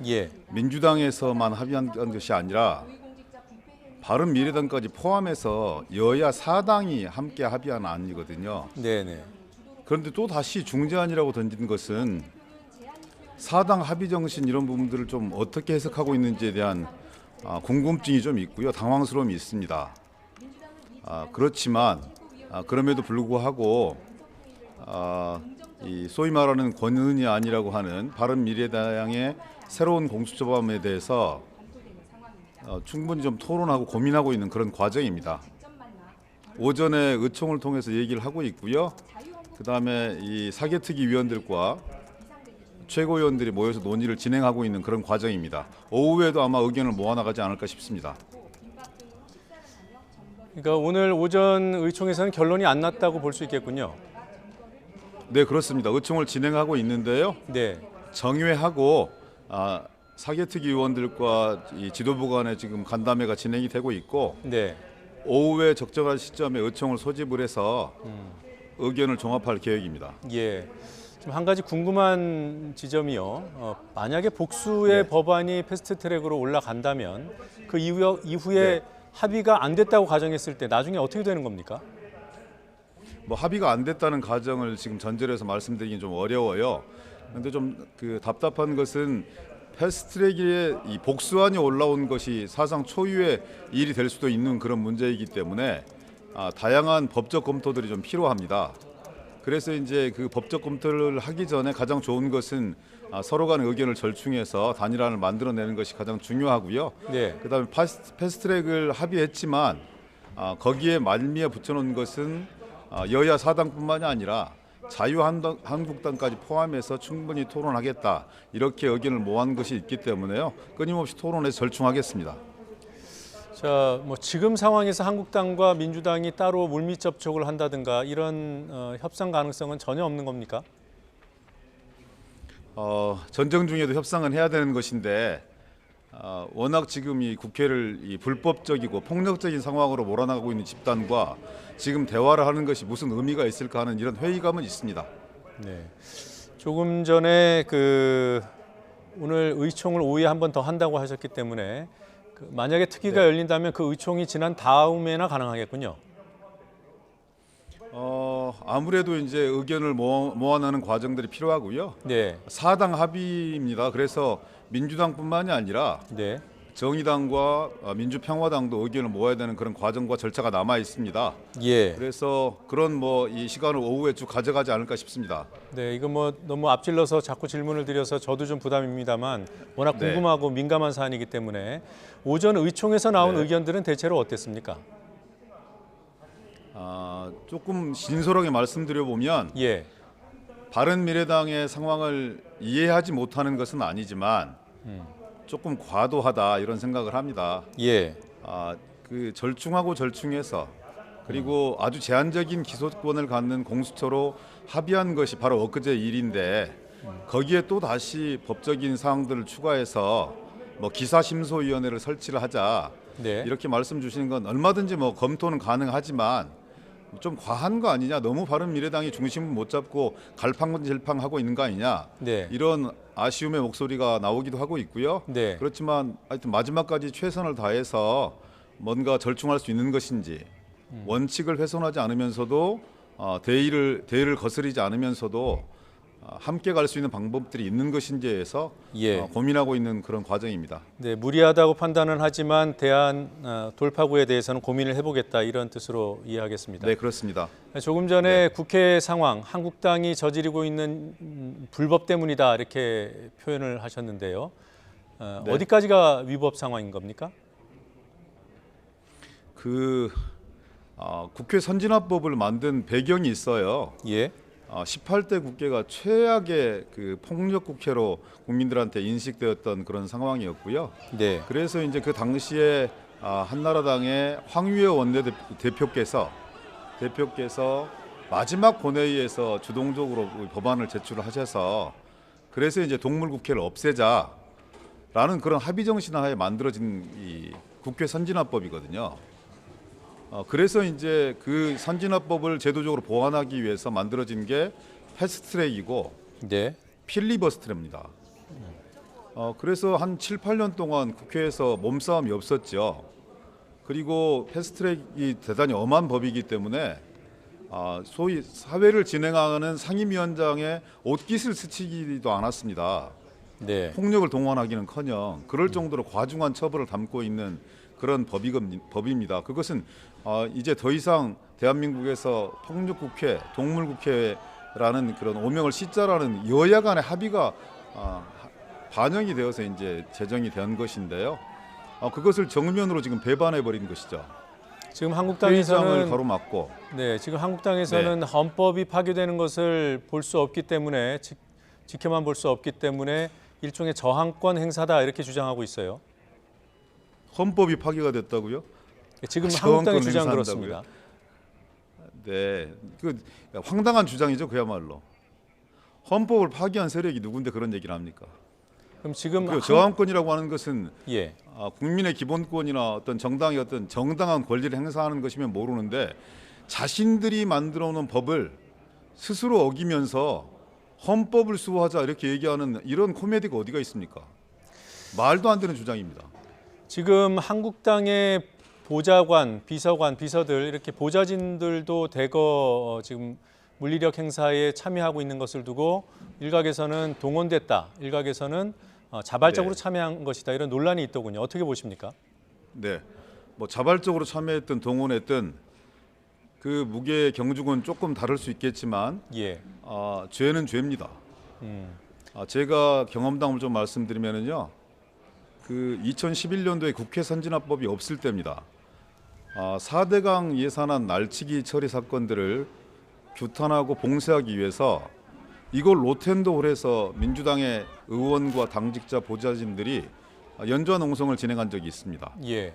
Speaker 3: 민주당에서만 합의한 것이 아니라 바른미래당까지 포함해서 여야 4당이 함께 합의한 안이거든요.
Speaker 1: 네네.
Speaker 3: 그런데 또 다시 중재안이라고 던진 것은 4당 합의 정신 이런 부분들을 좀 어떻게 해석하고 있는지에 대한 궁금증이 좀 있고요. 당황스러움이 있습니다. 그렇지만 그럼에도 불구하고 이 소위 말하는 권은희 안이라고 하는 바른미래당의 새로운 공수처법에 대해서 충분히 좀 토론하고 고민하고 있는 그런 과정입니다. 오전에 의총을 통해서 얘기를 하고 있고요. 그다음에 이 사개특위 위원들과 최고위원들이 모여서 논의를 진행하고 있는 그런 과정입니다. 오후에도 아마 의견을 모아나가지 않을까 싶습니다.
Speaker 1: 그러니까 오늘 오전 의총에서는 결론이 안 났다고 볼 수 있겠군요.
Speaker 3: 네, 그렇습니다. 의총을 진행하고 있는데요.
Speaker 1: 네.
Speaker 3: 정회하고 사개특위 의원들과 이 지도부 간에 지금 간담회가 진행이 되고 있고
Speaker 1: 네.
Speaker 3: 오후에 적정한 시점에 의총을 소집을 해서 의견을 종합할 계획입니다.
Speaker 1: 예. 지금 한 가지 궁금한 지점이요. 만약에 복수의 법안이 패스트트랙으로 올라간다면 그 이후에 합의가 안 됐다고 가정했을 때 나중에 어떻게 되는 겁니까?
Speaker 3: 뭐 합의가 안 됐다는 가정을 지금 전제로 해서 말씀드리긴 좀 어려워요. 그런데 좀 그 답답한 것은 패스트트랙에 이 복수안이 올라온 것이 사상 초유의 일이 될 수도 있는 그런 문제이기 때문에 다양한 법적 검토들이 좀 필요합니다. 그래서 이제 그 법적 검토를 하기 전에 가장 좋은 것은 서로 간의 의견을 절충해서 단일안을 만들어내는 것이 가장 중요하고요.
Speaker 1: 네.
Speaker 3: 그다음에 패스트트랙을 합의했지만 거기에 말미에 붙여놓은 것은 여야 4당뿐만이 아니라 자유한국당까지 포함해서 충분히 토론하겠다 이렇게 의견을 모은 것이 있기 때문에요. 끊임없이 토론해서 절충하겠습니다.
Speaker 1: 자, 뭐 지금 상황에서 한국당과 민주당이 따로 물밑 접촉을 한다든가 이런 협상 가능성은 전혀 없는 겁니까?
Speaker 3: 전쟁 중에도 협상은 해야 되는 것인데 워낙 지금 이 국회를 이 불법적이고 폭력적인 상황으로 몰아나가고 있는 집단과 지금 대화를 하는 것이 무슨 의미가 있을까 하는 이런 회의감은 있습니다.
Speaker 1: 네. 조금 전에 오늘 의총을 오후에 한 번 더 한다고 하셨기 때문에 만약에 특위가 열린다면 그 의총이 지난 다음에나 가능하겠군요.
Speaker 3: 아무래도 이제 의견을 모아내는 과정들이 필요하고요.
Speaker 1: 네.
Speaker 3: 4당 합의입니다. 그래서 민주당뿐만이 아니라 정의당과 민주평화당도 의견을 모아야 되는 그런 과정과 절차가 남아 있습니다.
Speaker 1: 예.
Speaker 3: 그래서 그런 이 시간을 오후에 쭉 가져가지 않을까 싶습니다.
Speaker 1: 네, 이거 너무 앞질러서 자꾸 질문을 드려서 저도 좀 부담입니다만 워낙 궁금하고 민감한 사안이기 때문에 오전 의총에서 나온 의견들은 대체로 어땠습니까?
Speaker 3: 조금 진솔하게 말씀드려보면 바른미래당의 상황을 이해하지 못하는 것은 아니지만 조금 과도하다 이런 생각을 합니다. 그 절충하고 절충해서 그리고 아주 제한적인 기소권을 갖는 공수처로 합의한 것이 바로 엊그제 일인데 거기에 또 다시 법적인 사항들을 추가해서 기사심소위원회를 설치를 하자 이렇게 말씀 주시는 건 얼마든지 검토는 가능하지만 좀 과한 거 아니냐, 너무 바른미래당이 중심을 못 잡고 갈팡질팡하고 있는 거 아니냐 이런 아쉬움의 목소리가 나오기도 하고 있고요. 그렇지만 하여튼 마지막까지 최선을 다해서 뭔가 절충할 수 있는 것인지 원칙을 훼손하지 않으면서도 대의를 거스르지 않으면서도 함께 갈 수 있는 방법들이 있는 것인지에서
Speaker 1: 예.
Speaker 3: 고민하고 있는 그런 과정입니다.
Speaker 1: 네, 무리하다고 판단은 하지만 대안 돌파구에 대해서는 고민을 해보겠다 이런 뜻으로 이해하겠습니다.
Speaker 3: 네, 그렇습니다.
Speaker 1: 조금 전에 국회 상황, 한국당이 저지르고 있는 불법 때문이다 이렇게 표현을 하셨는데요.
Speaker 3: 네.
Speaker 1: 어디까지가 위법 상황인 겁니까?
Speaker 3: 국회 선진화법을 만든 배경이 있어요.
Speaker 1: 예.
Speaker 3: 18대 국회가 최악의 폭력 국회로 국민들한테 인식되었던 그런 상황이었고요.
Speaker 1: 네.
Speaker 3: 그래서 이제 그 당시에 한나라당의 황유여 원내대표께서 마지막 본회의에서 주동적으로 법안을 제출을 하셔서 그래서 이제 동물국회를 없애자라는 그런 합의 정신 하에 만들어진 이 국회 선진화법이거든요. 그래서 이제 그 선진화법을 제도적으로 보완하기 위해서 만들어진 게 패스트트랙이고
Speaker 1: 네.
Speaker 3: 필리버스터입니다. 그래서 한 7, 8년 동안 국회에서 몸싸움이 없었죠. 그리고 패스트트랙이 대단히 엄한 법이기 때문에 소위 사회를 진행하는 상임위원장의 옷깃을 스치기도 않았습니다.
Speaker 1: 네.
Speaker 3: 폭력을 동원하기는커녕 그럴 정도로 과중한 처벌을 담고 있는 그런 법입니다. 그것은 이제 더 이상 대한민국에서 폭력국회, 동물국회라는 그런 오명을 씻자라는 여야 간의 합의가 반영이 되어서 이제 제정이 된 것인데요. 그것을 정면으로 지금 배반해 버린 것이죠.
Speaker 1: 지금 한국당에서는
Speaker 3: 가로막고.
Speaker 1: 네, 지금 한국당에서는 헌법이 파괴되는 것을 볼 수 없기 때문에 지켜만 볼 수 없기 때문에 일종의 저항권 행사다 이렇게 주장하고 있어요.
Speaker 3: 헌법이 파괴가 됐다고요?
Speaker 1: 지금 한국당의 주장 그렇습니다.
Speaker 3: 네, 황당한 주장이죠, 그야말로. 헌법을 파괴한 세력이 누군데 그런 얘기를 합니까?
Speaker 1: 그럼 지금
Speaker 3: 저항권이라고 하는 것은
Speaker 1: 예.
Speaker 3: 국민의 기본권이나 어떤 정당의 어떤 정당한 권리를 행사하는 것이면 모르는데 자신들이 만들어 놓은 법을 스스로 어기면서 헌법을 수호하자 이렇게 얘기하는 이런 코미디가 어디가 있습니까? 말도 안 되는 주장입니다.
Speaker 1: 지금 한국당의 보좌관, 비서관, 비서들 이렇게 보좌진들도 대거 지금 물리력 행사에 참여하고 있는 것을 두고 일각에서는 동원됐다, 일각에서는 자발적으로 참여한 것이다 이런 논란이 있더군요. 어떻게 보십니까?
Speaker 3: 네, 뭐 자발적으로 참여했든 동원했든 그 무게의 경중은 조금 다를 수 있겠지만
Speaker 1: 예.
Speaker 3: 죄는 죄입니다. 제가 경험담을 좀 말씀드리면은요. 2011년도에 국회 선진화법이 없을 때입니다. 4대강 예산안 날치기 처리 사건들을 규탄하고 봉쇄하기 위해서 이걸 로텐도홀에서 민주당의 의원과 당직자 보좌진들이 연좌 농성을 진행한 적이 있습니다.
Speaker 1: 예.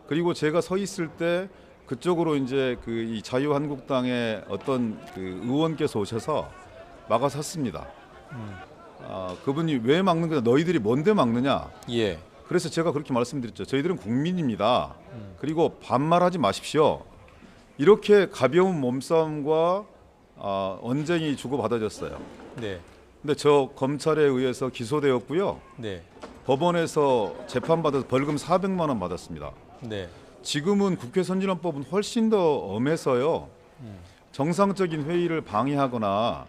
Speaker 3: 그리고 제가 서 있을 때 그쪽으로 이제 이 자유한국당의 어떤 의원께서 오셔서 막아섰습니다. 그분이 왜 막는 거냐, 너희들이 뭔데 막느냐.
Speaker 1: 예.
Speaker 3: 그래서 제가 그렇게 말씀드렸죠. 저희들은 국민입니다. 그리고 반말하지 마십시오. 이렇게 가벼운 몸싸움과 언쟁이 주고받아졌어요.
Speaker 1: 네.
Speaker 3: 근데 저 검찰에 의해서 기소되었고요.
Speaker 1: 네.
Speaker 3: 법원에서 재판받아서 벌금 400만 원 받았습니다.
Speaker 1: 네.
Speaker 3: 지금은 국회 선진화법은 훨씬 더 엄해서요. 정상적인 회의를 방해하거나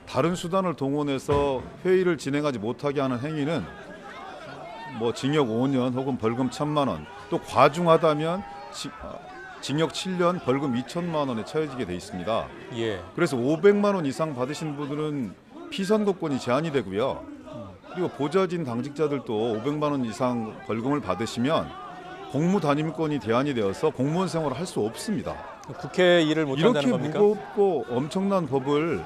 Speaker 3: 다른 수단을 동원해서 회의를 진행하지 못하게 하는 행위는 뭐 징역 5년 혹은 벌금 1,000만 원, 또 과중하다면 징역 7년, 벌금 2천만 원에 처해지게 돼 있습니다.
Speaker 1: 예.
Speaker 3: 그래서 500만 원 이상 받으신 분들은 피선거권이 제한이 되고요. 그리고 보좌진 당직자들도 500만 원 이상 벌금을 받으시면 공무 담임권이 제한이 되어서 공무원 생활을 할 수 없습니다.
Speaker 1: 국회 일을 못한다는 겁니까?
Speaker 3: 이렇게 무겁고 엄청난 법을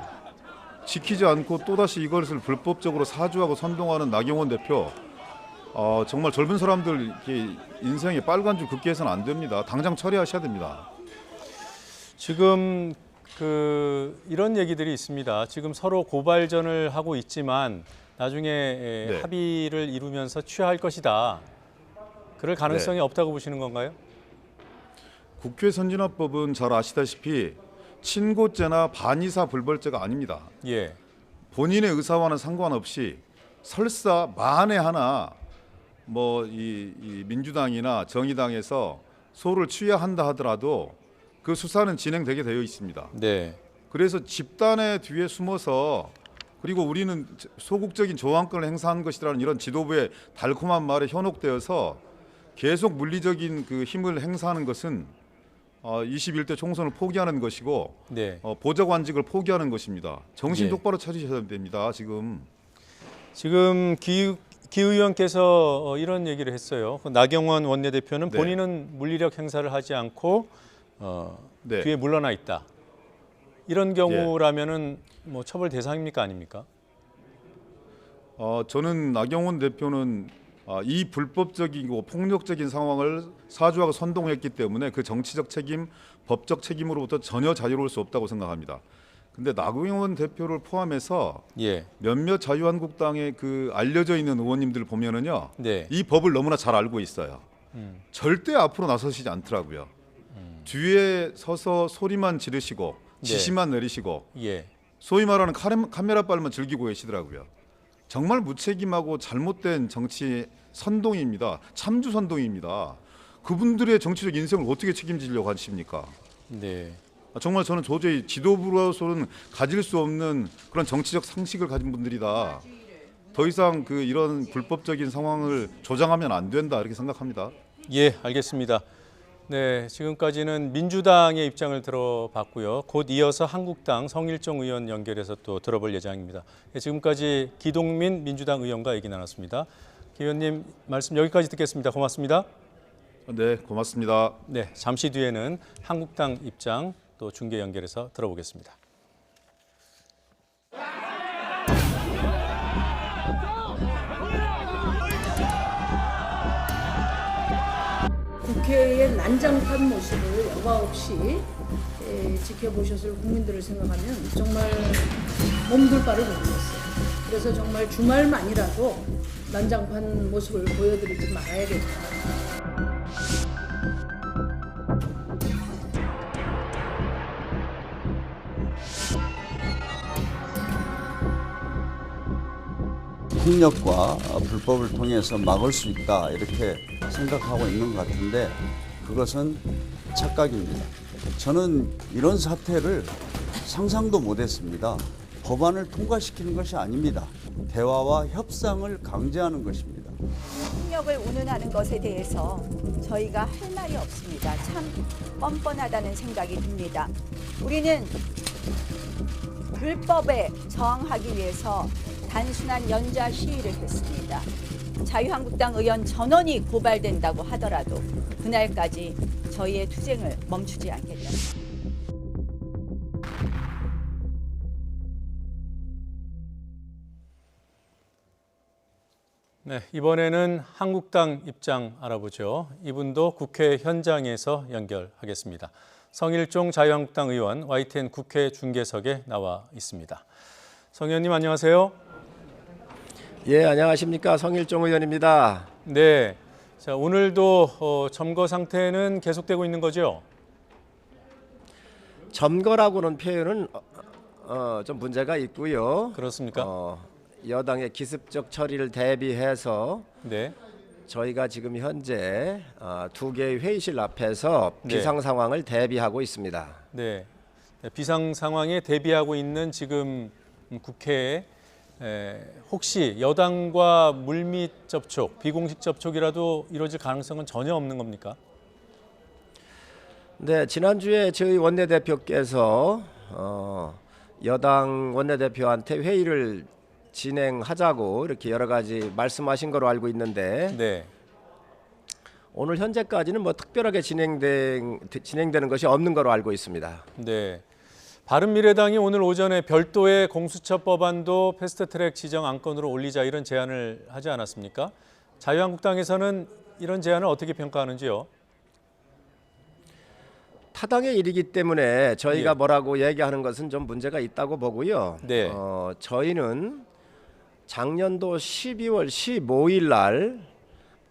Speaker 3: 지키지 않고 또다시 이것을 불법적으로 사주하고 선동하는 나경원 대표, 정말 젊은 사람들 이렇게 인생에 빨간 줄 긋게 해서는 안 됩니다. 당장 처리하셔야 됩니다.
Speaker 1: 지금 이런 얘기들이 있습니다. 지금 서로 고발전을 하고 있지만 나중에
Speaker 3: 네.
Speaker 1: 합의를 이루면서 취하할 것이다. 그럴 가능성이 없다고 보시는 건가요?
Speaker 3: 국회 선진화법은 잘 아시다시피 친고죄나 반의사 불벌죄가 아닙니다.
Speaker 1: 예.
Speaker 3: 본인의 의사와는 상관없이 설사 만에 하나 뭐 이 민주당이나 정의당에서 소를 취하한다 하더라도 그 수사는 진행되게 되어 있습니다.
Speaker 1: 네.
Speaker 3: 그래서 집단의 뒤에 숨어서 그리고 우리는 소극적인 저항권을 행사한 것이라는 이런 지도부의 달콤한 말에 현혹되어서 계속 물리적인 그 힘을 행사하는 것은 21대 총선을 포기하는 것이고
Speaker 1: 네.
Speaker 3: 보좌관직을 포기하는 것입니다. 정신
Speaker 1: 예.
Speaker 3: 똑바로 차리셔야 됩니다. 지금
Speaker 1: 기 의원께서 이런 얘기를 했어요. 나경원 원내대표는
Speaker 3: 네.
Speaker 1: 본인은 물리력 행사를 하지 않고
Speaker 3: 네.
Speaker 1: 뒤에 물러나 있다. 이런 경우라면은 뭐 처벌 대상입니까 아닙니까?
Speaker 3: 저는 나경원 대표는 이 불법적이고 폭력적인 상황을 사주하고 선동했기 때문에 그 정치적 책임, 법적 책임으로부터 전혀 자유로울 수 없다고 생각합니다. 근데 나경원 대표를 포함해서 몇몇 자유한국당의 그 알려져 있는 의원님들 보면은요, 이 법을 너무나 잘 알고 있어요. 절대 앞으로 나서시지 않더라고요. 뒤에 서서 소리만 지르시고 지시만 내리시고 소위 말하는 카메라빨만 즐기고 계시더라고요. 정말 무책임하고 잘못된 정치 선동입니다. 참주 선동입니다. 그분들의 정치적 인생을 어떻게 책임지려고 하십니까?
Speaker 1: 네.
Speaker 3: 정말 저는 도저히 지도부로서는 가질 수 없는 그런 정치적 상식을 가진 분들이다. 더 이상 이런 불법적인 상황을 조장하면 안 된다 이렇게 생각합니다.
Speaker 1: 예, 알겠습니다. 네, 지금까지는 민주당의 입장을 들어봤고요. 곧 이어서 한국당 성일종 의원 연결해서 또 들어볼 예정입니다. 네, 지금까지 기동민 민주당 의원과 얘기 나눴습니다. 기 의원님 말씀 여기까지 듣겠습니다. 고맙습니다.
Speaker 3: 네, 고맙습니다.
Speaker 1: 네, 잠시 뒤에는 한국당 입장 또 중계 연결해서 들어보겠습니다.
Speaker 4: 국회의 난장판 모습을 여과 없이 지켜보셨을 국민들을 생각하면 정말 몸둘 바를 모르겠어요. 그래서 정말 주말만이라도 난장판 모습을 보여드리지 말아야겠다.
Speaker 5: 폭력과 불법을 통해서 막을 수 있다 이렇게 생각하고 있는 것 같은데 그것은 착각입니다. 저는 이런 사태를 상상도 못했습니다. 법안을 통과시키는 것이 아닙니다. 대화와 협상을 강제하는 것입니다.
Speaker 6: 폭력을 운운하는 것에 대해서 저희가 할 말이 없습니다. 참 뻔뻔하다는 생각이 듭니다. 우리는 불법에 저항하기 위해서 단순한 연좌 시위를 했습니다. 자유한국당 의원 전원이 고발된다고 하더라도 그날까지 저희의 투쟁을 멈추지 않겠습니다.
Speaker 1: 네, 이번에는 한국당 입장 알아보죠. 이분도 국회 현장에서 연결하겠습니다. 성일종 자유한국당 의원 YTN 국회 중계석에 나와 있습니다. 성 의원님 안녕하세요.
Speaker 8: 예, 안녕하십니까. 성일종 의원입니다.
Speaker 1: 네, 자 오늘도 점거 상태는 계속되고 있는 거죠?
Speaker 8: 점거라고는 표현은 좀 문제가 있고요.
Speaker 1: 그렇습니까?
Speaker 8: 여당의 기습적 처리를 대비해서
Speaker 1: 네.
Speaker 8: 저희가 지금 현재 두 개의 회의실 앞에서 비상 상황을 대비하고 있습니다.
Speaker 1: 네, 비상 상황에 대비하고 있는 지금 국회에 혹시 여당과 물밑 접촉, 비공식 접촉이라도 이루어질 가능성은 전혀 없는 겁니까?
Speaker 8: 네, 지난주에 저희 원내대표께서 여당 원내대표한테 회의를 진행하자고 이렇게 여러 가지 말씀하신 거로 알고 있는데 오늘 현재까지는 뭐 특별하게 진행되는 것이 없는 거로 알고 있습니다.
Speaker 1: 네. 바른미래당이 오늘 오전에 별도의 공수처 법안도 패스트트랙 지정 안건으로 올리자 이런 제안을 하지 않았습니까? 자유한국당에서는 이런 제안을 어떻게 평가하는지요?
Speaker 8: 타당의 일이기 때문에 저희가 뭐라고 얘기하는 것은 좀 문제가 있다고 보고요.
Speaker 1: 네.
Speaker 8: 저희는 작년도 12월 15일 날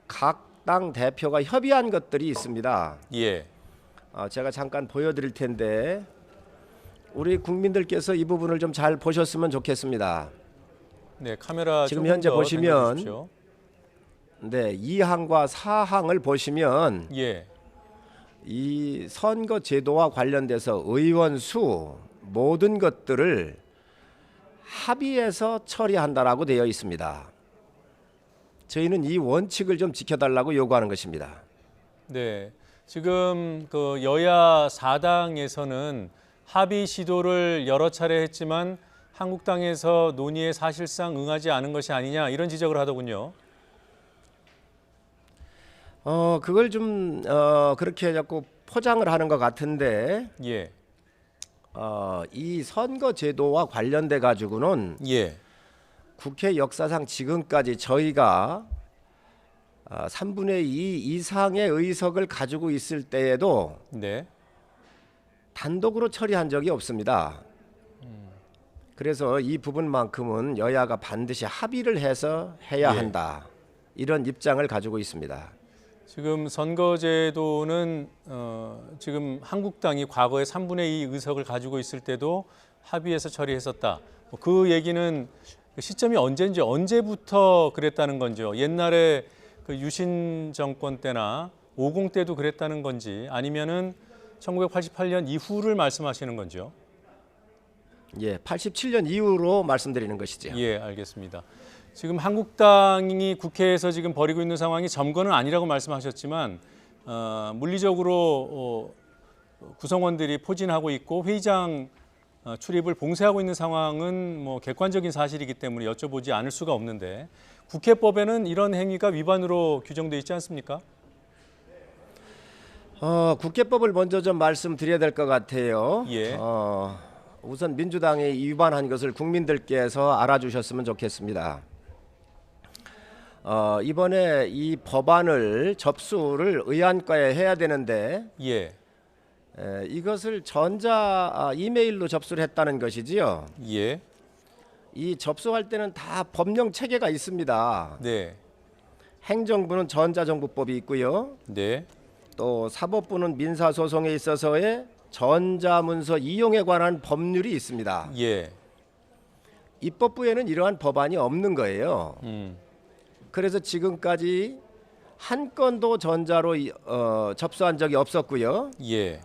Speaker 8: 각 당 대표가 협의한 것들이 있습니다.
Speaker 1: 예.
Speaker 8: 제가 잠깐 보여드릴 텐데 우리 국민들께서 이 부분을 좀 잘 보셨으면 좋겠습니다.
Speaker 1: 네, 카메라
Speaker 8: 지금 현재 보시면 2항과 4항을 보시면 이 선거 제도와 관련돼서 의원 수 모든 것들을 합의해서 처리한다라고 되어 있습니다. 저희는 이 원칙을 좀 지켜달라고 요구하는 것입니다.
Speaker 1: 네, 지금 그 여야 4당에서는 합의 시도를 여러 차례 했지만 한국당에서 논의에 사실상 응하지 않은 것이 아니냐 이런 지적을 하더군요.
Speaker 8: 그걸 좀 그렇게 자꾸 포장을 하는 것 같은데,
Speaker 1: 예,
Speaker 8: 이 선거 제도와 관련돼 가지고는
Speaker 1: 예,
Speaker 8: 국회 역사상 지금까지 저희가 3분의 2 이상의 의석을 가지고 있을 때에도
Speaker 1: 네,
Speaker 8: 단독으로 처리한 적이 없습니다. 그래서 이 부분만큼은 여야가 반드시 합의를 해서 해야
Speaker 1: 예.
Speaker 8: 한다. 이런 입장을 가지고 있습니다.
Speaker 1: 지금 선거제도는 지금 한국당이 과거에 3분의 2 의석을 가지고 있을 때도 합의해서 처리했었다. 그 얘기는 시점이 언제인지 언제부터 그랬다는 건지요. 옛날에 그 유신 정권 때나 50 때도 그랬다는 건지 아니면은 1988년 이후를 말씀하시는 건지요.
Speaker 8: 예, 87년 이후로 말씀드리는 것이죠.
Speaker 1: 예, 알겠습니다. 지금 한국당이 국회에서 지금 벌이고 있는 상황이 점거는 아니라고 말씀하셨지만 물리적으로 구성원들이 포진하고 있고 회의장 출입을 봉쇄하고 있는 상황은 뭐 객관적인 사실이기 때문에 여쭤보지 않을 수가 없는데 국회법에는 이런 행위가 위반으로 규정돼 있지 않습니까?
Speaker 8: 국회법을 먼저 좀 말씀드려야 될 것 같아요.
Speaker 1: 예.
Speaker 8: 우선 민주당이 위반한 것을 국민들께서 알아주셨으면 좋겠습니다. 이번에 이 법안을 접수를 의안과에 해야 되는데
Speaker 1: 예.
Speaker 8: 이것을 이메일로 접수를 했다는 것이지요.
Speaker 1: 예.
Speaker 8: 이 접수할 때는 다 법령 체계가 있습니다.
Speaker 1: 네.
Speaker 8: 행정부는 전자정부법이 있고요.
Speaker 1: 네.
Speaker 8: 또 사법부는 민사소송에 있어서의 전자문서 이용에 관한 법률이 있습니다.
Speaker 1: 예.
Speaker 8: 입법부에는 이러한 법안이 없는 거예요. 그래서 지금까지 한 건도 전자로 접수한 적이 없었고요.
Speaker 1: 예.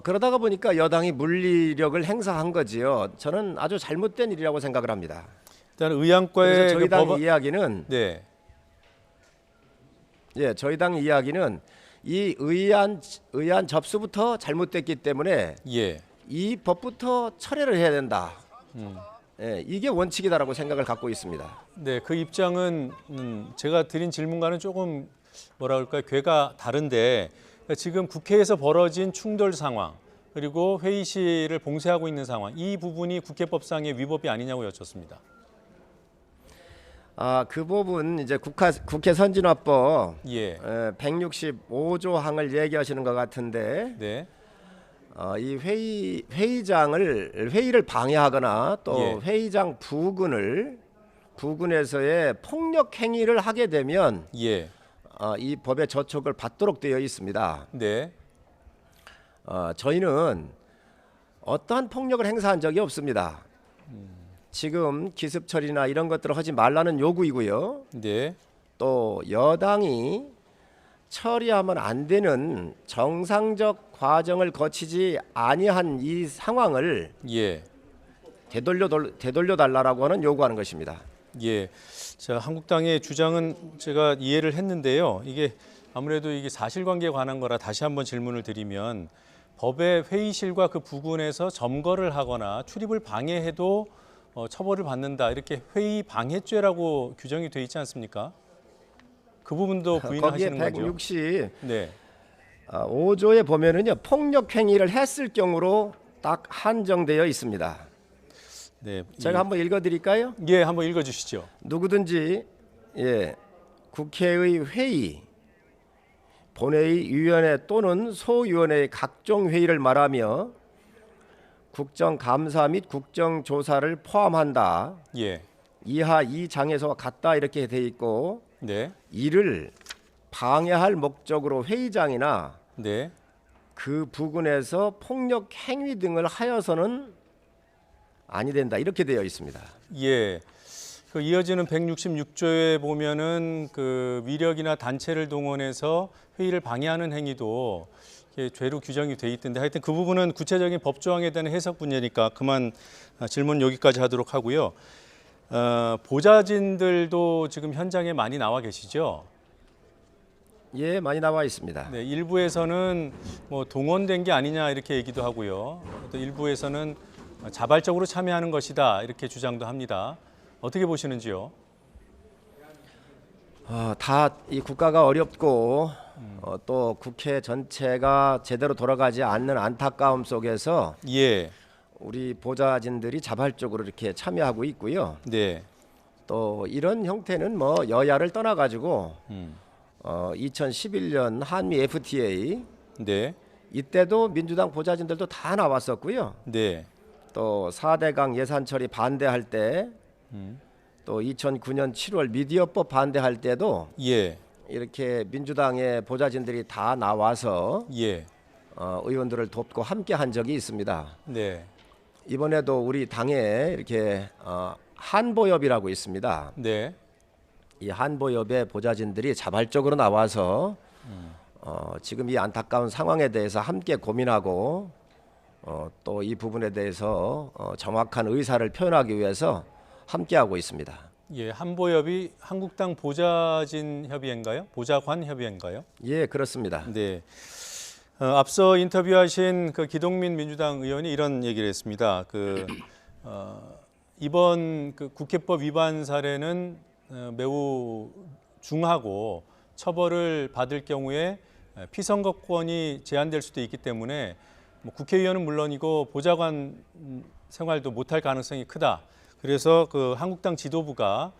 Speaker 8: 그러다가 보니까 여당이 물리력을 행사한 거지요. 저는 아주 잘못된 일이라고 생각을 합니다.
Speaker 1: 일단 의안과의
Speaker 8: 저희 당 이야기는
Speaker 1: 네.
Speaker 8: 예, 저희 당 이야기는 이 의안 접수부터 잘못됐기 때문에
Speaker 1: 예.
Speaker 8: 이 법부터 철회를 해야 된다. 예, 이게 원칙이다라고 생각을 갖고 있습니다.
Speaker 1: 네, 그 입장은 제가 드린 질문과는 조금 뭐라 그럴까요? 궤가 다른데 지금 국회에서 벌어진 충돌 상황 그리고 회의실을 봉쇄하고 있는 상황 이 부분이 국회법상의 위법이 아니냐고 여쭙습니다.
Speaker 8: 그 부분 이제 국회 선진화법
Speaker 1: 예.
Speaker 8: 165조 항을 얘기하시는 것 같은데
Speaker 1: 네.
Speaker 8: 이 회의를 방해하거나 또
Speaker 1: 예.
Speaker 8: 회의장 부근에서의 폭력 행위를 하게 되면
Speaker 1: 예.
Speaker 8: 이 법의 저촉을 받도록 되어 있습니다.
Speaker 1: 네.
Speaker 8: 저희는 어떠한 폭력을 행사한 적이 없습니다. 지금 기습 처리나 이런 것들을 하지 말라는 요구이고요.
Speaker 1: 네.
Speaker 8: 또 여당이 처리하면 안 되는 정상적 과정을 거치지 아니한 이 상황을
Speaker 1: 예.
Speaker 8: 되돌려 달라라고 하는 요구하는 것입니다.
Speaker 1: 예. 자, 한국당의 주장은 제가 이해를 했는데요. 이게 아무래도 이게 사실관계에 관한 거라 다시 한번 질문을 드리면 법의 회의실과 그 부근에서 점거를 하거나 출입을 방해해도 처벌을 받는다. 이렇게 회의 방해죄라고 규정이 돼 있지 않습니까? 그 부분도 부인하시는 거죠?
Speaker 8: 거기에 160
Speaker 1: 네.
Speaker 8: 5조에 보면은요. 폭력 행위를 했을 경우로 딱 한정되어 있습니다.
Speaker 1: 네.
Speaker 8: 제가 한번 읽어 드릴까요?
Speaker 1: 예, 한번 읽어 주시죠.
Speaker 8: 누구든지 국회의 회의, 본회의, 위원회 또는 소위원회의 각종 회의를 말하며 국정감사 및 국정조사를 포함한다.
Speaker 1: 예.
Speaker 8: 이하 이 장에서 같다 이렇게 돼 있고
Speaker 1: 네.
Speaker 8: 이를 방해할 목적으로 회의장이나
Speaker 1: 네.
Speaker 8: 그 부근에서 폭력 행위 등을 하여서는 아니 된다 이렇게 되어 있습니다.
Speaker 1: 예. 그 이어지는 166조에 보면은 그 위력이나 단체를 동원해서 회의를 방해하는 행위도 이렇게 죄로 규정이 돼 있던데 하여튼 그 부분은 구체적인 법 조항에 대한 해석 분야니까 그만 질문 여기까지 하도록 하고요. 보좌진들도 지금 현장에 많이 나와 계시죠?
Speaker 8: 예, 많이 나와 있습니다.
Speaker 1: 네, 일부에서는 뭐 동원된 게 아니냐 이렇게 얘기도 하고요. 또 일부에서는 자발적으로 참여하는 것이다 이렇게 주장도 합니다. 어떻게 보시는지요?
Speaker 8: 다 이 국가가 어렵고 또 국회 전체가 제대로 돌아가지 않는 안타까움 속에서
Speaker 1: 예.
Speaker 8: 우리 보좌진들이 자발적으로 이렇게 참여하고 있고요.
Speaker 1: 네.
Speaker 8: 또 이런 형태는 뭐 여야를 떠나가지고 2011년 한미 FTA
Speaker 1: 네.
Speaker 8: 이때도 민주당 보좌진들도 다 나왔었고요.
Speaker 1: 네.
Speaker 8: 또 4대강 예산 처리 반대할 때 또 2009년 7월 미디어법 반대할 때도
Speaker 1: 예.
Speaker 8: 이렇게 민주당의 보좌진들이 다 나와서
Speaker 1: 예.
Speaker 8: 의원들을 돕고 함께 한 적이 있습니다.
Speaker 1: 네.
Speaker 8: 이번에도 우리 당에 이렇게 한보협이라고 있습니다.
Speaker 1: 네.
Speaker 8: 이 한보협의 보좌진들이 자발적으로 나와서 지금 이 안타까운 상황에 대해서 함께 고민하고 또 이 부분에 대해서 정확한 의사를 표현하기 위해서 함께하고 있습니다.
Speaker 1: 예, 한보협이 한국당 보좌진 협의회인가요? 보좌관 협의회인가요?
Speaker 8: 예, 그렇습니다.
Speaker 1: 네. 앞서 인터뷰하신 그 기동민 민주당 의원이 이런 얘기를 했습니다. 이번 그 국회법 위반 사례는 매우 중하고 처벌을 받을 경우에 피선거권이 제한될 수도 있기 때문에 뭐 국회의원은 물론이고 보좌관 생활도 못할 가능성이 크다. 그래서 그 한국당 지도부가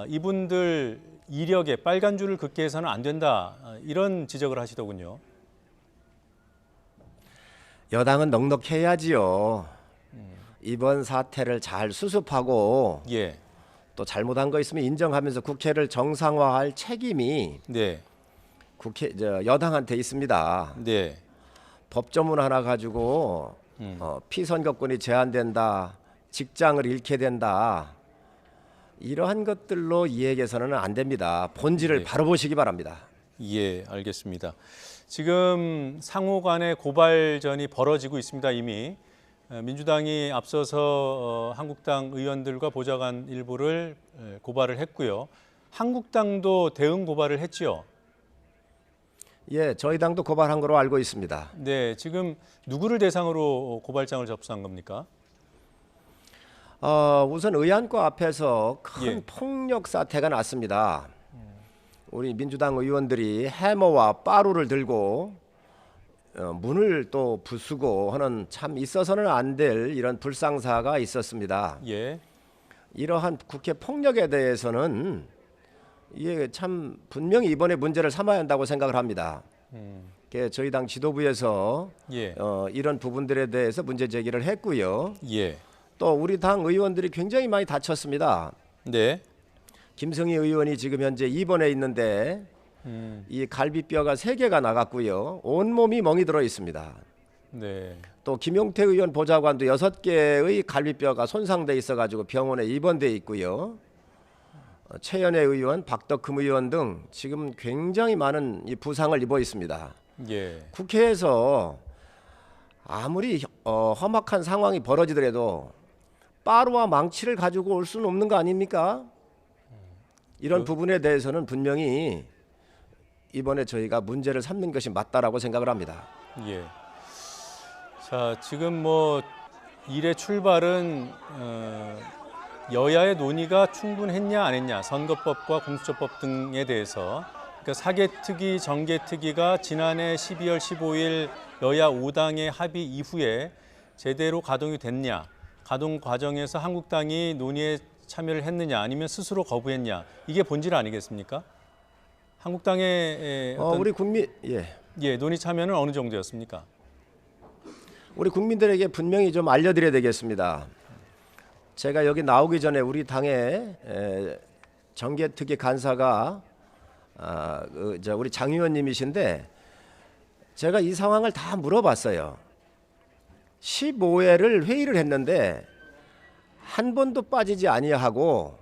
Speaker 1: 이분들 이력에 빨간 줄을 긋게 해서는 안 된다. 이런 지적을 하시더군요.
Speaker 8: 여당은 넉넉해야지요. 이번 사태를 잘 수습하고
Speaker 1: 예.
Speaker 8: 또 잘못한 거 있으면 인정하면서 국회를 정상화할 책임이
Speaker 1: 네.
Speaker 8: 여당한테 있습니다.
Speaker 1: 네.
Speaker 8: 법조문 하나 가지고 피선거권이 제한된다, 직장을 잃게 된다, 이러한 것들로 이해해서는 안 됩니다. 본질을
Speaker 1: 네.
Speaker 8: 바로 보시기 바랍니다.
Speaker 1: 예, 알겠습니다. 지금 상호 간의 고발전이 벌어지고 있습니다. 이미 민주당이 앞서서 한국당 의원들과 보좌관 일부를 고발을 했고요. 한국당도 대응 고발을 했지요.
Speaker 8: 예, 저희 당도 고발한 거로 알고 있습니다.
Speaker 1: 네, 지금 누구를 대상으로 고발장을 접수한 겁니까?
Speaker 8: 우선 의안과 앞에서 큰
Speaker 1: 예.
Speaker 8: 폭력 사태가 났습니다. 우리 민주당 의원들이 해머와 빠루를 들고 문을 또 부수고 하는 참 있어서는 안 될 이런 불상사가 있었습니다.
Speaker 1: 예.
Speaker 8: 이러한 국회 폭력에 대해서는 이게 참 분명히 이번에 문제를 삼아야 한다고 생각을 합니다. 저희 당 지도부에서
Speaker 1: 예.
Speaker 8: 이런 부분들에 대해서 문제 제기를 했고요.
Speaker 1: 예.
Speaker 8: 또 우리 당 의원들이 굉장히 많이 다쳤습니다.
Speaker 1: 네.
Speaker 8: 김성희 의원이 지금 현재 입원해 있는데 이 갈비뼈가 3개가 나갔고요. 온몸이 멍이 들어 있습니다.
Speaker 1: 네.
Speaker 8: 또 김용태 의원 보좌관도 6개의 갈비뼈가 손상돼 있어가지고 병원에 입원돼 있고요. 최연애 의원, 박덕흠 의원 등 지금 굉장히 많은 이 부상을 입어 있습니다.
Speaker 1: 예.
Speaker 8: 국회에서 아무리 험악한 상황이 벌어지더라도 빠루와 망치를 가지고 올 수는 없는 거 아닙니까? 이런 부분에 대해서는 분명히 이번에 저희가 문제를 삼는 것이 맞다라고 생각을 합니다.
Speaker 1: 예. 자, 지금 뭐 일의 출발은 여야의 논의가 충분했냐 안 했냐, 선거법과 공수처법 등에 대해서. 그러니까 사개특위, 정개특위가 지난해 12월 15일 여야 5당의 합의 이후에 제대로 가동이 됐냐, 가동 과정에서 한국당이 논의에 참여를 했느냐, 아니면 스스로 거부했냐, 이게 본질 아니겠습니까? 한국당의
Speaker 8: 우리 국민
Speaker 1: 논의 참여는 어느 정도였습니까?
Speaker 8: 우리 국민들에게 분명히 좀 알려드려야 되겠습니다. 제가 여기 나오기 전에 우리 당의 정개특위 간사가 우리 장 의원님이신데 제가 이 상황을 다 물어봤어요. 15회를 회의를 했는데 한 번도 빠지지 아니하고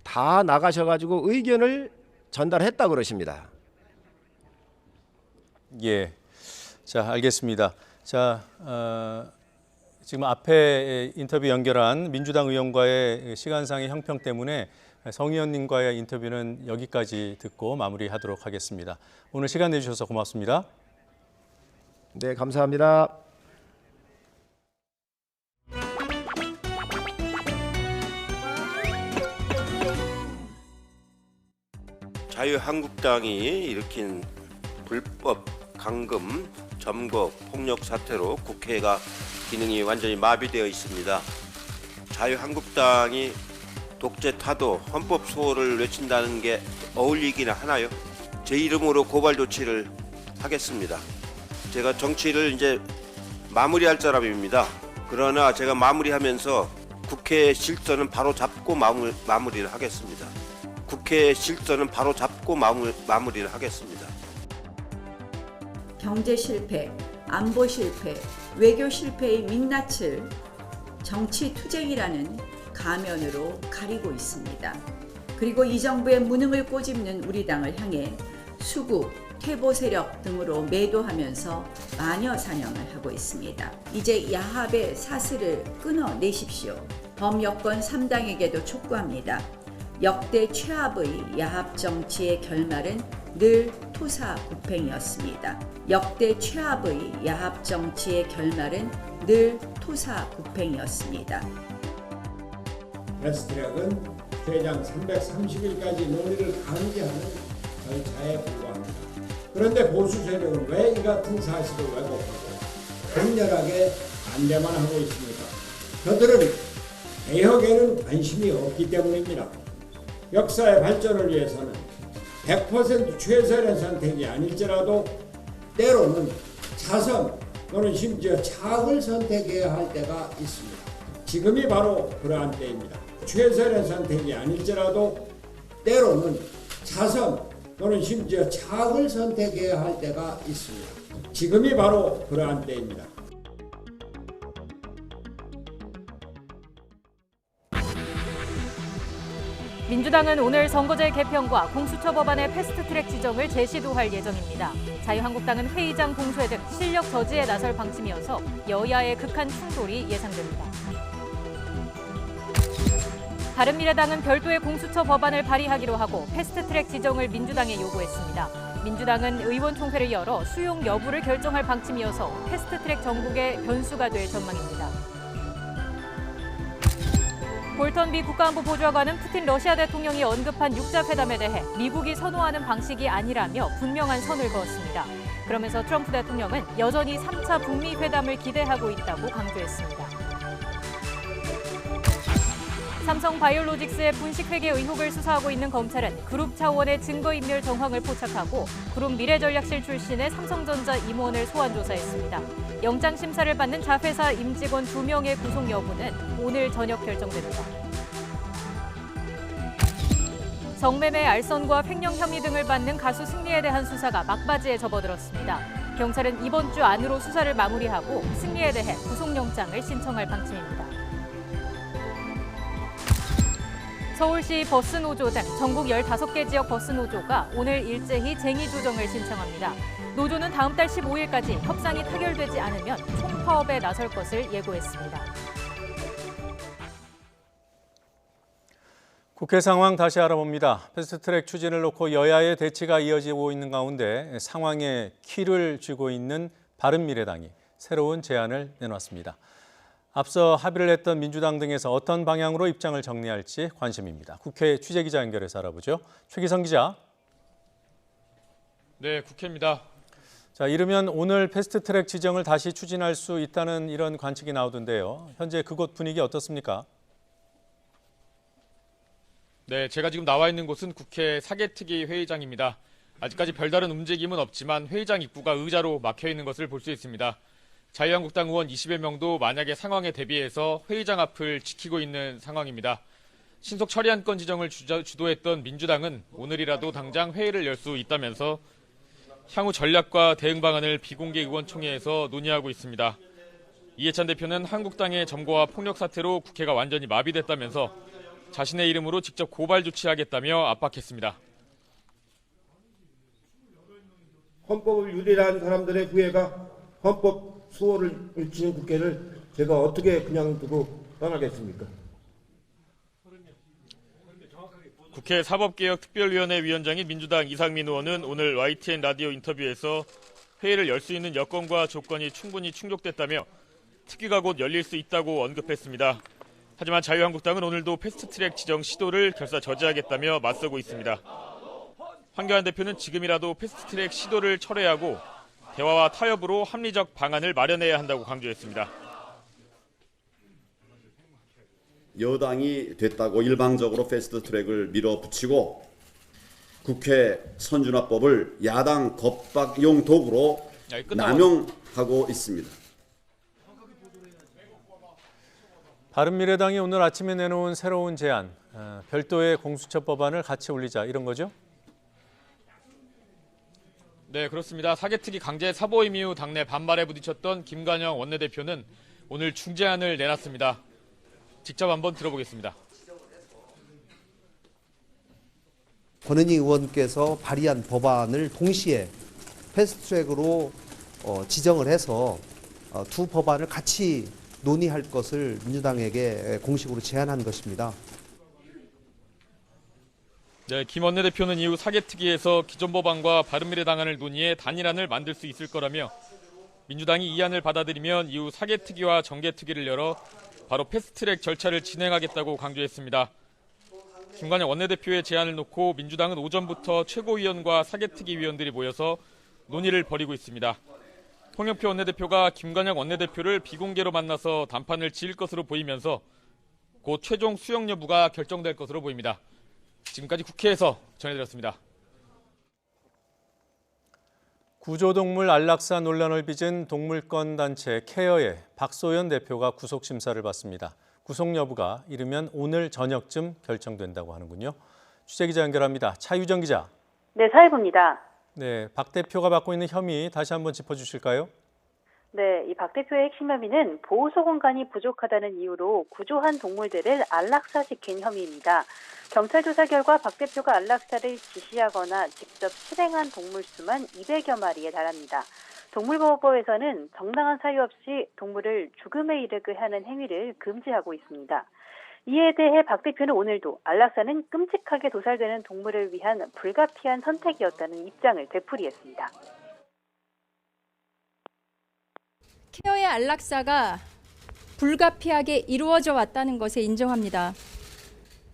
Speaker 8: 다 나가셔가지고 의견을 전달했다 그러십니다.
Speaker 1: 예. 자, 알겠습니다. 자, 지금 앞에 인터뷰 연결한 민주당 의원과의 시간상의 형평 때문에 성 의원님과의 인터뷰는 여기까지 듣고 마무리하도록 하겠습니다. 오늘 시간 내주셔서 고맙습니다.
Speaker 8: 네, 감사합니다.
Speaker 7: 자유한국당이 일으킨 불법 감금, 점거, 폭력 사태로 국회가 기능이 완전히 마비되어 있습니다. 자유한국당이 독재 타도 헌법 소홀을 외친다는 게 어울리기는 하나요? 제 이름으로 고발 조치를 하겠습니다. 제가 정치를 이제 마무리할 사람입니다. 그러나 제가 마무리하면서 국회의 실선은 바로 잡고 마무리를 하겠습니다. 국회의 실선은 바로 잡고 마무리를 하겠습니다.
Speaker 6: 경제 실패, 안보 실패, 외교 실패의 민낯을 정치 투쟁이라는 가면으로 가리고 있습니다. 그리고 이 정부의 무능을 꼬집는 우리 당을 향해 수구, 퇴보 세력 등으로 매도하면서 마녀 사냥을 하고 있습니다. 이제 야합의 사슬을 끊어내십시오. 범여권 3당에게도 촉구합니다. 역대 최압의 야합 정치의 결말은 늘 토사구팽이었습니다. 역대 최압의 야합 정치의 결말은 늘 토사구팽이었습니다.
Speaker 9: 패스트트랙은 최장 330일까지 논의를 강제하는 절차에 불과합니다. 그런데 보수 세력은 왜 이 같은 사실을 왜곡하고 격렬하게 반대만 하고 있습니까? 그들은 개혁에는 관심이 없기 때문입니다. 역사의 발전을 위해서는 100% 최선의 선택이 아닐지라도 때로는 자선 또는 심지어 착을 선택해야 할 때가 있습니다. 지금이 바로 그러한 때입니다. 최선의 선택이 아닐지라도 때로는 자선 또는 심지어 착을 선택해야 할 때가 있습니다. 지금이 바로 그러한 때입니다.
Speaker 2: 민주당은 오늘 선거제 개편과 공수처 법안의 패스트트랙 지정을 재시도할 예정입니다. 자유한국당은 회의장 공수회 등 실력 저지에 나설 방침이어서 여야의 극한 충돌이 예상됩니다. 바른미래당은 별도의 공수처 법안을 발의하기로 하고 패스트트랙 지정을 민주당에 요구했습니다. 민주당은 의원총회를 열어 수용 여부를 결정할 방침이어서 패스트트랙 정국의 변수가 될 전망입니다. 볼턴 미 국가안보 보좌관은 푸틴 러시아 대통령이 언급한 육자회담에 대해 미국이 선호하는 방식이 아니라며 분명한 선을 그었습니다. 그러면서 트럼프 대통령은 여전히 3차 북미 회담을 기대하고 있다고 강조했습니다. 삼성 바이오로직스의 분식회계 의혹을 수사하고 있는 검찰은 그룹 차원의 증거인멸 정황을 포착하고 그룹 미래전략실 출신의 삼성전자 임원을 소환 조사했습니다. 영장 심사를 받는 자회사 임직원 2명의 구속 여부는 오늘 저녁 결정됩니다. 성매매, 알선과 횡령 혐의 등을 받는 가수 승리에 대한 수사가 막바지에 접어들었습니다. 경찰은 이번 주 안으로 수사를 마무리하고 승리에 대해 구속영장을 신청할 방침입니다. 서울시 버스노조 등 전국 15개 지역 버스노조가 오늘 일제히 쟁의 조정을 신청합니다. 노조는 다음 달 15일까지 협상이 타결되지 않으면 총파업에 나설 것을 예고했습니다.
Speaker 1: 국회 상황 다시 알아봅니다. 패스트트랙 추진을 놓고 여야의 대치가 이어지고 있는 가운데 상황에 키를 쥐고 있는 바른미래당이 새로운 제안을 내놨습니다. 앞서 합의를 했던 민주당 등에서 어떤 방향으로 입장을 정리할지 관심입니다. 국회 취재기자 연결해서 알아보죠. 최기성 기자.
Speaker 10: 네, 국회입니다.
Speaker 1: 자, 이르면 오늘 패스트트랙 지정을 다시 추진할 수 있다는 이런 관측이 나오던데요. 현재 그곳 분위기 어떻습니까?
Speaker 10: 네, 제가 지금 나와 있는 곳은 국회 사개특위 회의장입니다. 아직까지 별다른 움직임은 없지만 회의장 입구가 의자로 막혀 있는 것을 볼 수 있습니다. 자유한국당 의원 20여 명도 만약에 상황에 대비해서 회의장 앞을 지키고 있는 상황입니다. 신속 처리안건 지정을 주도했던 민주당은 오늘이라도 당장 회의를 열 수 있다면서 향후 전략과 대응 방안을 비공개 의원총회에서 논의하고 있습니다. 이해찬 대표는 한국당의 점거와 폭력 사태로 국회가 완전히 마비됐다면서 자신의 이름으로 직접 고발 조치하겠다며 압박했습니다.
Speaker 9: 헌법을 유린한 사람들의 구애가 헌법 수호를 외치는 국회를 제가 어떻게 그냥 두고 떠나겠습니까?
Speaker 10: 국회 사법개혁특별위원회 위원장인 민주당 이상민 의원은 오늘 YTN 라디오 인터뷰에서 회의를 열 수 있는 여건과 조건이 충분히 충족됐다며 특위가 곧 열릴 수 있다고 언급했습니다. 하지만 자유한국당은 오늘도 패스트트랙 지정 시도를 결사 저지하겠다며 맞서고 있습니다. 황교안 대표는 지금이라도 패스트트랙 시도를 철회하고 대화와 타협으로 합리적 방안을 마련해야 한다고 강조했습니다.
Speaker 11: 여당이 됐다고 일방적으로 패스트트랙을 밀어붙이고 국회 선진화법을 야당 겁박용 도구로 남용하고 있습니다.
Speaker 1: 바른미래당이 오늘 아침에 내놓은 새로운 제안, 별도의 공수처 법안을 같이 올리자 이런 거죠?
Speaker 10: 네, 그렇습니다. 사개특위 강제 사보임 이후 당내 반발에 부딪혔던 김관영 원내대표는 오늘 중재안을 내놨습니다. 직접 한번 들어보겠습니다.
Speaker 13: 권은희 의원께서 발의한 법안을 동시에 패스트트랙으로 지정을 해서 두 법안을 같이 논의할 것을 민주당에게 공식으로 제안한 것입니다.
Speaker 10: 네, 김 원내대표는 이후 사개특위에서 기존 법안과 바른미래당안을 논의해 단일안을 만들 수 있을 거라며 민주당이 이 안을 받아들이면 이후 사개특위와 정개특위를 열어 바로 패스트트랙 절차를 진행하겠다고 강조했습니다. 김관영 원내대표의 제안을 놓고 민주당은 오전부터 최고위원과 사개특위 위원들이 모여서 논의를 벌이고 있습니다. 홍영표 원내대표가 김관영 원내대표를 비공개로 만나서 담판을 지을 것으로 보이면서 곧 최종 수용 여부가 결정될 것으로 보입니다. 지금까지 국회에서 전해드렸습니다.
Speaker 1: 구조동물 안락사 논란을 빚은 동물권 단체 케어의 박소연 대표가 구속심사를 받습니다. 구속 여부가 이르면 오늘 저녁쯤 결정된다고 하는군요. 취재기자 연결합니다. 차유정 기자.
Speaker 14: 네, 사회부입니다.
Speaker 1: 네, 박 대표가 받고 있는 혐의 다시 한번 짚어주실까요?
Speaker 14: 네, 이 박 대표의 핵심 혐의는 보호소 공간이 부족하다는 이유로 구조한 동물들을 안락사시킨 혐의입니다. 경찰 조사 결과 박 대표가 안락사를 지시하거나 직접 실행한 동물 수만 200여 마리에 달합니다. 동물보호법에서는 정당한 사유 없이 동물을 죽음에 이르게 하는 행위를 금지하고 있습니다. 이에 대해 박 대표는 오늘도 안락사는 끔찍하게 도살되는 동물을 위한 불가피한 선택이었다는 입장을 되풀이했습니다.
Speaker 15: 케어의 안락사가 불가피하게 이루어져 왔다는 것에 인정합니다.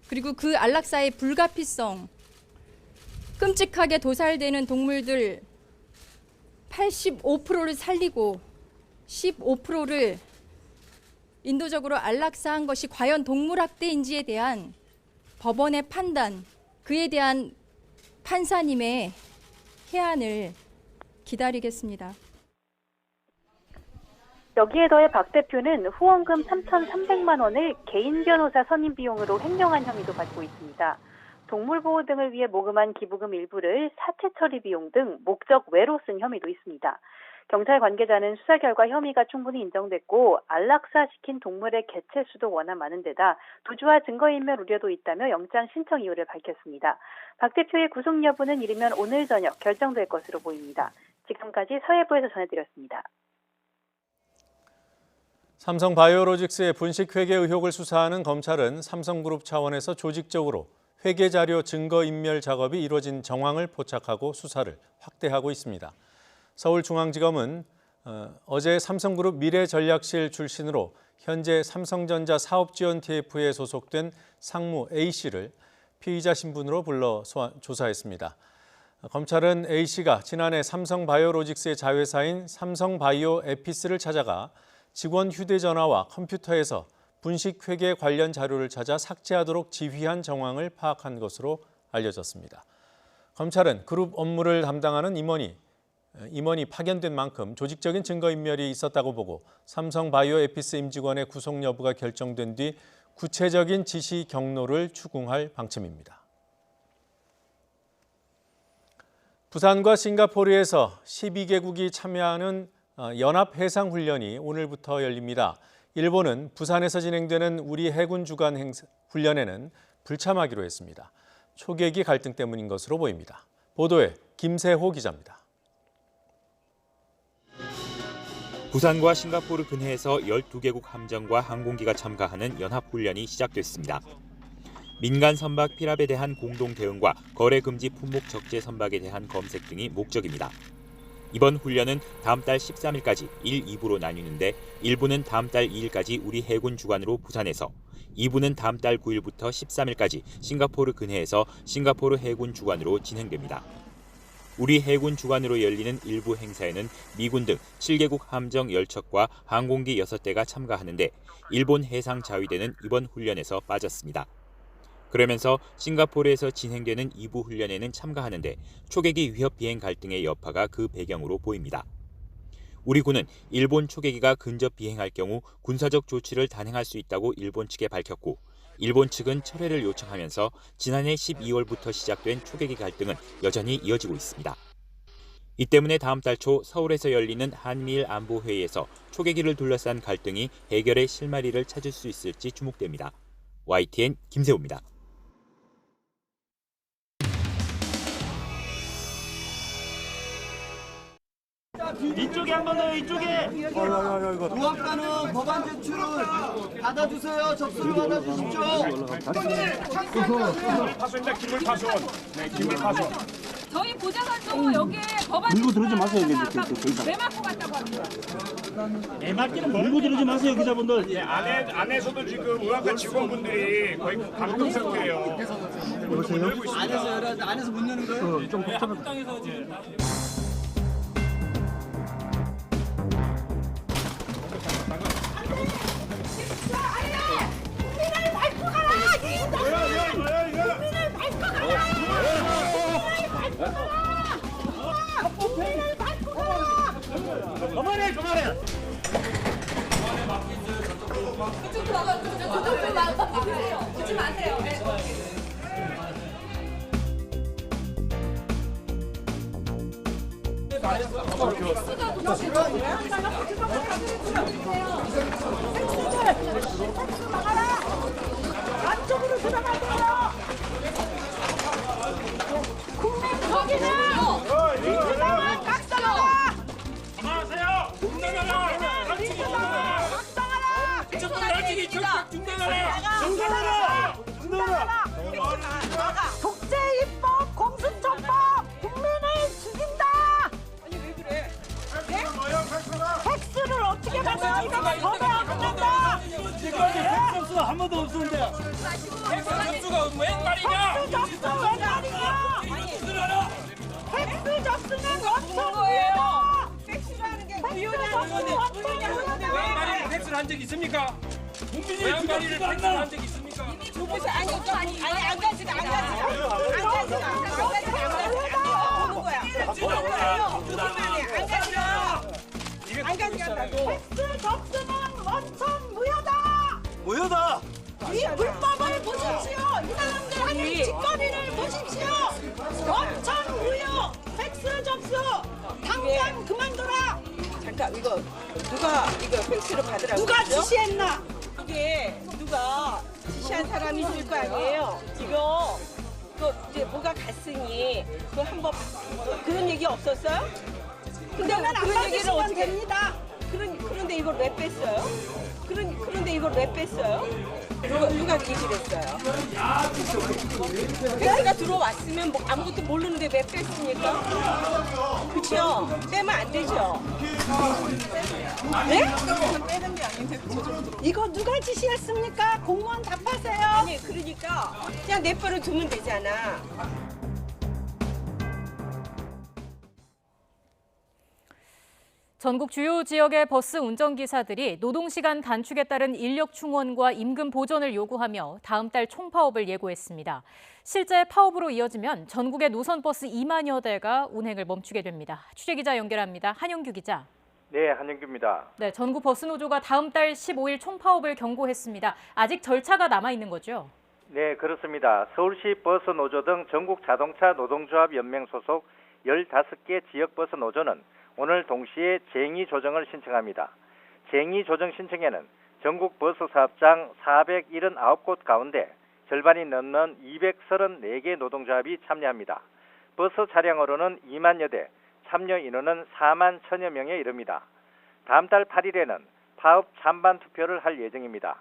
Speaker 15: 그리고 그 안락사의 불가피성, 끔찍하게 도살되는 동물들 85%를 살리고 15%를 인도적으로 안락사한 것이 과연 동물학대인지에 대한 법원의 판단, 그에 대한 판사님의 해안을 기다리겠습니다.
Speaker 14: 여기에 더해 박 대표는 후원금 3,300만 원을 개인 변호사 선임 비용으로 횡령한 혐의도 받고 있습니다. 동물보호 등을 위해 모금한 기부금 일부를 사채 처리 비용 등 목적 외로 쓴 혐의도 있습니다. 경찰 관계자는 수사 결과 혐의가 충분히 인정됐고 안락사시킨 동물의 개체 수도 워낙 많은 데다 도주와 증거인멸 우려도 있다며 영장 신청 이유를 밝혔습니다. 박 대표의 구속 여부는 이르면 오늘 저녁 결정될 것으로 보입니다. 지금까지 사회부에서 전해드렸습니다.
Speaker 1: 삼성바이오로직스의 분식회계 의혹을 수사하는 검찰은 삼성그룹 차원에서 조직적으로 회계 자료 증거인멸 작업이 이루어진 정황을 포착하고 수사를 확대하고 있습니다. 서울중앙지검은 어제 삼성그룹 미래전략실 출신으로 현재 삼성전자 사업지원 TF에 소속된 상무 A씨를 피의자 신분으로 불러 조사했습니다. 검찰은 A씨가 지난해 삼성바이오로직스의 자회사인 삼성바이오에피스를 찾아가 직원 휴대전화와 컴퓨터에서 분식회계 관련 자료를 찾아 삭제하도록 지휘한 정황을 파악한 것으로 알려졌습니다. 검찰은 그룹 업무를 담당하는 임원이 파견된 만큼 조직적인 증거인멸이 있었다고 보고 삼성바이오에피스 임직원의 구속 여부가 결정된 뒤 구체적인 지시 경로를 추궁할 방침입니다. 부산과 싱가포르에서 12개국이 참여하는 연합해상훈련이 오늘부터 열립니다. 일본은 부산에서 진행되는 우리 해군 주간 훈련에는 불참하기로 했습니다. 초계기 갈등 때문인 것으로 보입니다. 보도에 김세호 기자입니다.
Speaker 16: 부산과 싱가포르 근해에서 12개국 함정과 항공기가 참가하는 연합훈련이 시작됐습니다. 민간 선박 피랍에 대한 공동 대응과 거래 금지 품목 적재 선박에 대한 검색 등이 목적입니다. 이번 훈련은 다음 달 13일까지 1, 2부로 나뉘는데 1부는 다음 달 2일까지 우리 해군 주관으로 부산에서, 2부는 다음 달 9일부터 13일까지 싱가포르 근해에서 싱가포르 해군 주관으로 진행됩니다. 우리 해군 주관으로 열리는 일부 행사에는 미군 등 7개국 함정 10척과 항공기 6대가 참가하는데 일본 해상 자위대는 이번 훈련에서 빠졌습니다. 그러면서 싱가포르에서 진행되는 2부 훈련에는 참가하는데 초계기 위협 비행 갈등의 여파가 그 배경으로 보입니다. 우리 군은 일본 초계기가 근접 비행할 경우 군사적 조치를 단행할 수 있다고 일본 측에 밝혔고, 일본 측은 철회를 요청하면서 지난해 12월부터 시작된 초계기 갈등은 여전히 이어지고 있습니다. 이 때문에 다음 달 초 서울에서 열리는 한미일 안보회의에서 초계기를 둘러싼 갈등이 해결의 실마리를 찾을 수 있을지 주목됩니다. YTN 김세호입니다.
Speaker 17: 이쪽에 한 번 더, 이쪽에. 무학과는 법안 제출을 받아주세요. 접수를 받아주십시오.
Speaker 18: 파손입니다. 기물 파손. 네, 기물 파손.
Speaker 19: 저희 보좌관도 여기에 법안
Speaker 17: 밀고 들어오지 마세요.
Speaker 19: 매 맞고 갔다고 합니다.
Speaker 17: 애 맞기는 밀고 들어오지 마세요, 기자분들.
Speaker 18: 네, 안에서도 지금 의학과 직원분들이 거의 감금 상태예요.
Speaker 17: 여보세요? 안에서 문 여는 거예요? 좀 복잡해서 지금.
Speaker 19: 국민을 밟고 가라! 국민을 밟고 가라! 국민을 밟고 가라!
Speaker 17: 그만해!
Speaker 19: 그쪽 마세요. 안쪽으로 들어가세요. 국민 거기는 민주당은 각성하라.
Speaker 18: 그만하세요. 중단하라.
Speaker 19: 독재 입법 공수처법 국민을 죽인다. 아니 왜 그래? 네? 팩스를 어떻게 받아? 이거는 법에 없는다.
Speaker 17: 지금까지 팩스 접수가 한 번도 없었는데.
Speaker 18: 팩스 접수가 웬 말이냐?
Speaker 19: 팩스 접수 웬 말이냐? 팩스 접수는 원천이에요. 팩스라는 게 무효냐는 건데
Speaker 18: 웬 말이를 팩스를 한 적 있습니까? 국민이 웬 말이를 팩스를 한 적 있습니까?
Speaker 19: 아니 안 가지가 팩스 접수는 원천 무효다. 이 불법을 보십시오. 이 사람들 하는 짓거리를 보십시오. 원천 무효. 팩스 접수. 당장 그만둬라.
Speaker 25: 잠깐 이거 누가 이거 팩스를 받으라고
Speaker 19: 누가
Speaker 25: 했죠?
Speaker 19: 지시했나?
Speaker 25: 이게 누가 지시한 사람이 있을 거 아니에요. 이거 이제 뭐가 갔으니 그 한번 그런 얘기 없었어요? 근데
Speaker 19: 그러면 안 받으시면 됩니다.
Speaker 25: 그런데 이걸 왜 뺐어요? 그런데 이걸 왜 뺐어요? 누가 얘기를 했어요? 팩스가 들어왔으면 뭐 아무것도 모르는데 왜 뺐습니까? 그렇죠? 빼면 안 되죠.
Speaker 19: 네? 이거 누가 지시했습니까? 공무원 답하세요.
Speaker 25: 아니 그러니까 그냥 내버려 두면 되잖아.
Speaker 2: 전국 주요 지역의 버스 운전기사들이 노동시간 단축에 따른 인력 충원과 임금 보전을 요구하며 다음 달 총파업을 예고했습니다. 실제 파업으로 이어지면 전국의 노선버스 2만여 대가 운행을 멈추게 됩니다. 취재기자 연결합니다. 한영규 기자.
Speaker 26: 네, 한영규입니다.
Speaker 2: 네, 전국 버스노조가 다음 달 15일 총파업을 경고했습니다. 아직 절차가 남아있는 거죠?
Speaker 26: 네, 그렇습니다. 서울시 버스노조 등 전국 자동차 노동조합 연맹 소속 15개 지역버스 노조는 오늘 동시에 쟁의 조정을 신청합니다. 쟁의 조정 신청에는 전국 버스 사업장 479곳 가운데 절반이 넘는 234개 노동조합이 참여합니다. 버스 차량으로는 2만여 대, 참여 인원은 4만 1천여 명에 이릅니다. 다음 달 8일에는 파업 찬반 투표를 할 예정입니다.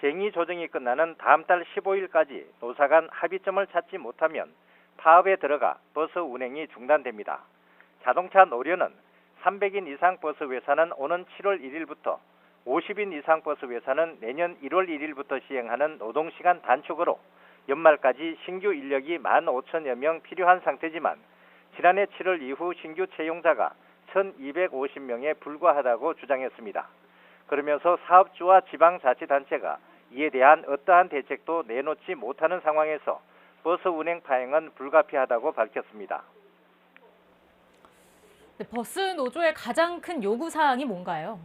Speaker 26: 쟁의 조정이 끝나는 다음 달 15일까지 노사 간 합의점을 찾지 못하면 파업에 들어가 버스 운행이 중단됩니다. 자동차 노련은 300인 이상 버스 회사는 오는 7월 1일부터 50인 이상 버스 회사는 내년 1월 1일부터 시행하는 노동시간 단축으로 연말까지 신규 인력이 15,000여 명 필요한 상태지만 지난해 7월 이후 신규 채용자가 1,250명에 불과하다고 주장했습니다. 그러면서 사업주와 지방자치단체가 이에 대한 어떠한 대책도 내놓지 못하는 상황에서 버스 운행 파행은 불가피하다고 밝혔습니다.
Speaker 2: 네, 버스 노조의 가장 큰 요구사항이 뭔가요?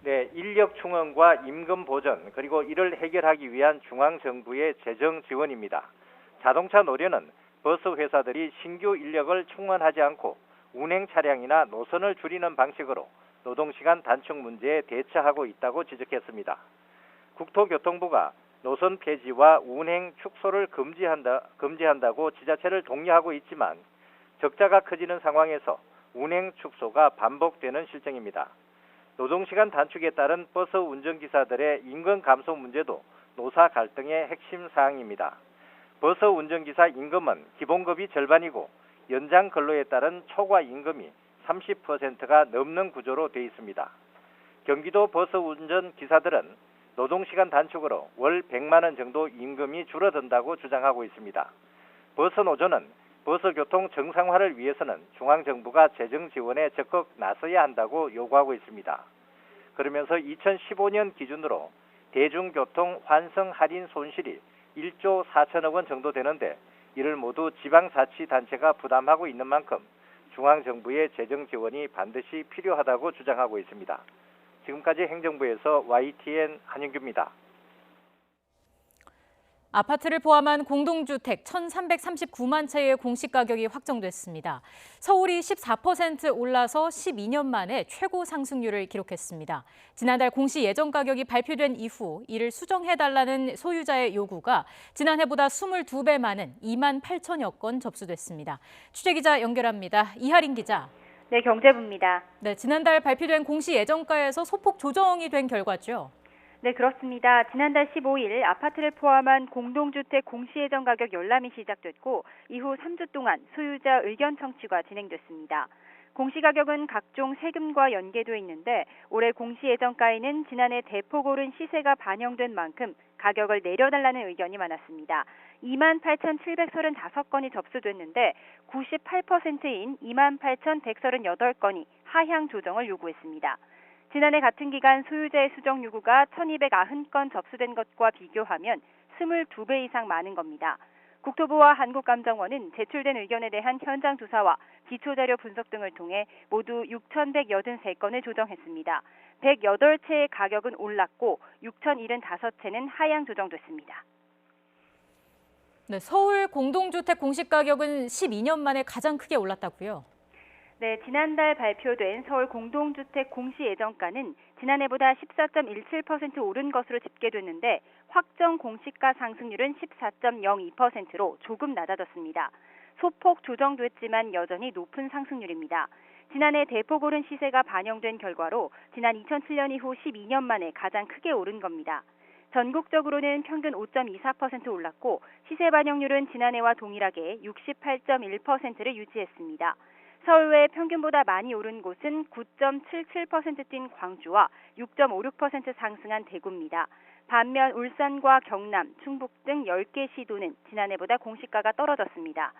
Speaker 26: 네, 인력 충원과 임금 보전 그리고 이를 해결하기 위한 중앙정부의 재정 지원입니다. 자동차 노련은 버스 회사들이 신규 인력을 충원하지 않고 운행 차량이나 노선을 줄이는 방식으로 노동시간 단축 문제에 대처하고 있다고 지적했습니다. 국토교통부가 노선 폐지와 운행 축소를 금지한다고 지자체를 독려하고 있지만 적자가 커지는 상황에서 운행 축소가 반복되는 실정입니다. 노동시간 단축에 따른 버스 운전기사들의 임금 감소 문제도 노사 갈등의 핵심 사항입니다. 버스 운전기사 임금은 기본급이 절반이고 연장 근로에 따른 초과 임금이 30%가 넘는 구조로 되어 있습니다. 경기도 버스 운전기사들은 노동시간 단축으로 월 100만 원 정도 임금이 줄어든다고 주장하고 있습니다. 버스 노조는 버스 교통 정상화를 위해서는 중앙정부가 재정 지원에 적극 나서야 한다고 요구하고 있습니다. 그러면서 2015년 기준으로 대중교통 환승 할인 손실이 1조 4천억 원 정도 되는데 이를 모두 지방자치단체가 부담하고 있는 만큼 중앙정부의 재정 지원이 반드시 필요하다고 주장하고 있습니다. 지금까지 행정부에서 YTN 한윤규입니다.
Speaker 2: 아파트를 포함한 공동주택 1,339만 채의 공시가격이 확정됐습니다. 서울이 14% 올라서 12년 만에 최고 상승률을 기록했습니다. 지난달 공시 예정 가격이 발표된 이후 이를 수정해달라는 소유자의 요구가 지난해보다 22배 많은 2만 8천여 건 접수됐습니다. 취재기자 연결합니다. 이하린 기자.
Speaker 14: 네, 경제부입니다.
Speaker 2: 네, 지난달 발표된 공시 예정가에서 소폭 조정이 된 결과죠.
Speaker 14: 네, 그렇습니다. 지난달 15일 아파트를 포함한 공동주택 공시예정 가격 열람이 시작됐고 이후 3주 동안 소유자 의견 청취가 진행됐습니다. 공시가격은 각종 세금과 연계돼 있는데 올해 공시예정가에는 지난해 대폭 오른 시세가 반영된 만큼 가격을 내려달라는 의견이 많았습니다. 28,735건이 접수됐는데 98%인 28,138건이 하향 조정을 요구했습니다. 지난해 같은 기간 소유자의 수정 요구가 1,290건 접수된 것과 비교하면 22배 이상 많은 겁니다. 국토부와 한국감정원은 제출된 의견에 대한 현장 조사와 기초자료 분석 등을 통해 모두 6,183건을 조정했습니다. 108채의 가격은 올랐고 6,075채는 하향 조정됐습니다.
Speaker 2: 네, 서울 공동주택 공시가격은 12년 만에 가장 크게 올랐다고요?
Speaker 14: 네, 지난달 발표된 서울 공동주택 공시예정가는 지난해보다 14.17% 오른 것으로 집계됐는데 확정 공시가 상승률은 14.02%로 조금 낮아졌습니다. 소폭 조정됐지만 여전히 높은 상승률입니다. 지난해 대폭 오른 시세가 반영된 결과로 지난 2007년 이후 12년 만에 가장 크게 오른 겁니다. 전국적으로는 평균 5.24% 올랐고 시세 반영률은 지난해와 동일하게 68.1%를 유지했습니다. 서울 외 평균보다 많이 오른 곳은 9.77% 뛴 광주와 6.56% 상승한 대구입니다. 반면 울산과 경남, 충북 등 10개 시도는 지난해보다 공시가가 떨어졌습니다.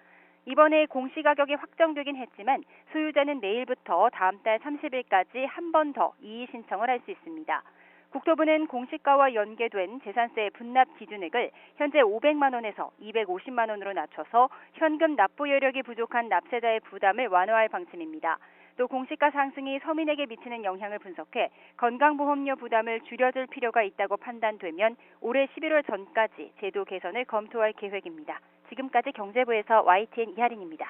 Speaker 14: 이번에 공시가격이 확정되긴 했지만 소유자는 내일부터 다음 달 30일까지 한 번 더 이의 신청을 할 수 있습니다. 국토부는 공시가와 연계된 재산세 분납 기준액을 현재 500만 원에서 250만 원으로 낮춰서 현금 납부 여력이 부족한 납세자의 부담을 완화할 방침입니다. 또 공시가 상승이 서민에게 미치는 영향을 분석해 건강보험료 부담을 줄여줄 필요가 있다고 판단되면 올해 11월 전까지 제도 개선을 검토할 계획입니다. 지금까지 경제부에서 YTN 이하린입니다.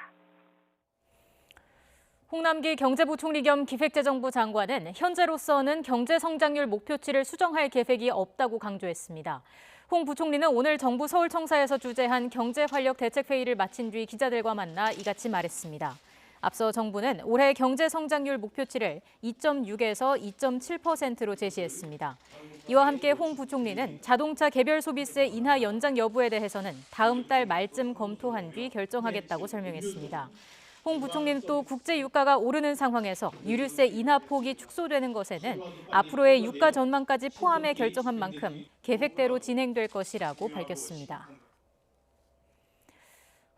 Speaker 2: 홍남기 경제부총리 겸 기획재정부 장관은 현재로서는 경제성장률 목표치를 수정할 계획이 없다고 강조했습니다. 홍 부총리는 오늘 정부 서울청사에서 주재한 경제활력 대책회의를 마친 뒤 기자들과 만나 이같이 말했습니다. 앞서 정부는 올해 경제 성장률 목표치를 2.6에서 2.7%로 제시했습니다. 이와 함께 홍 부총리는 자동차 개별 소비세 인하 연장 여부에 대해서는 다음 달 말쯤 검토한 뒤 결정하겠다고 설명했습니다. 홍 부총리는 또 국제 유가가 오르는 상황에서 유류세 인하 폭이 축소되는 것에는 앞으로의 유가 전망까지 포함해 결정한 만큼 계획대로 진행될 것이라고 밝혔습니다.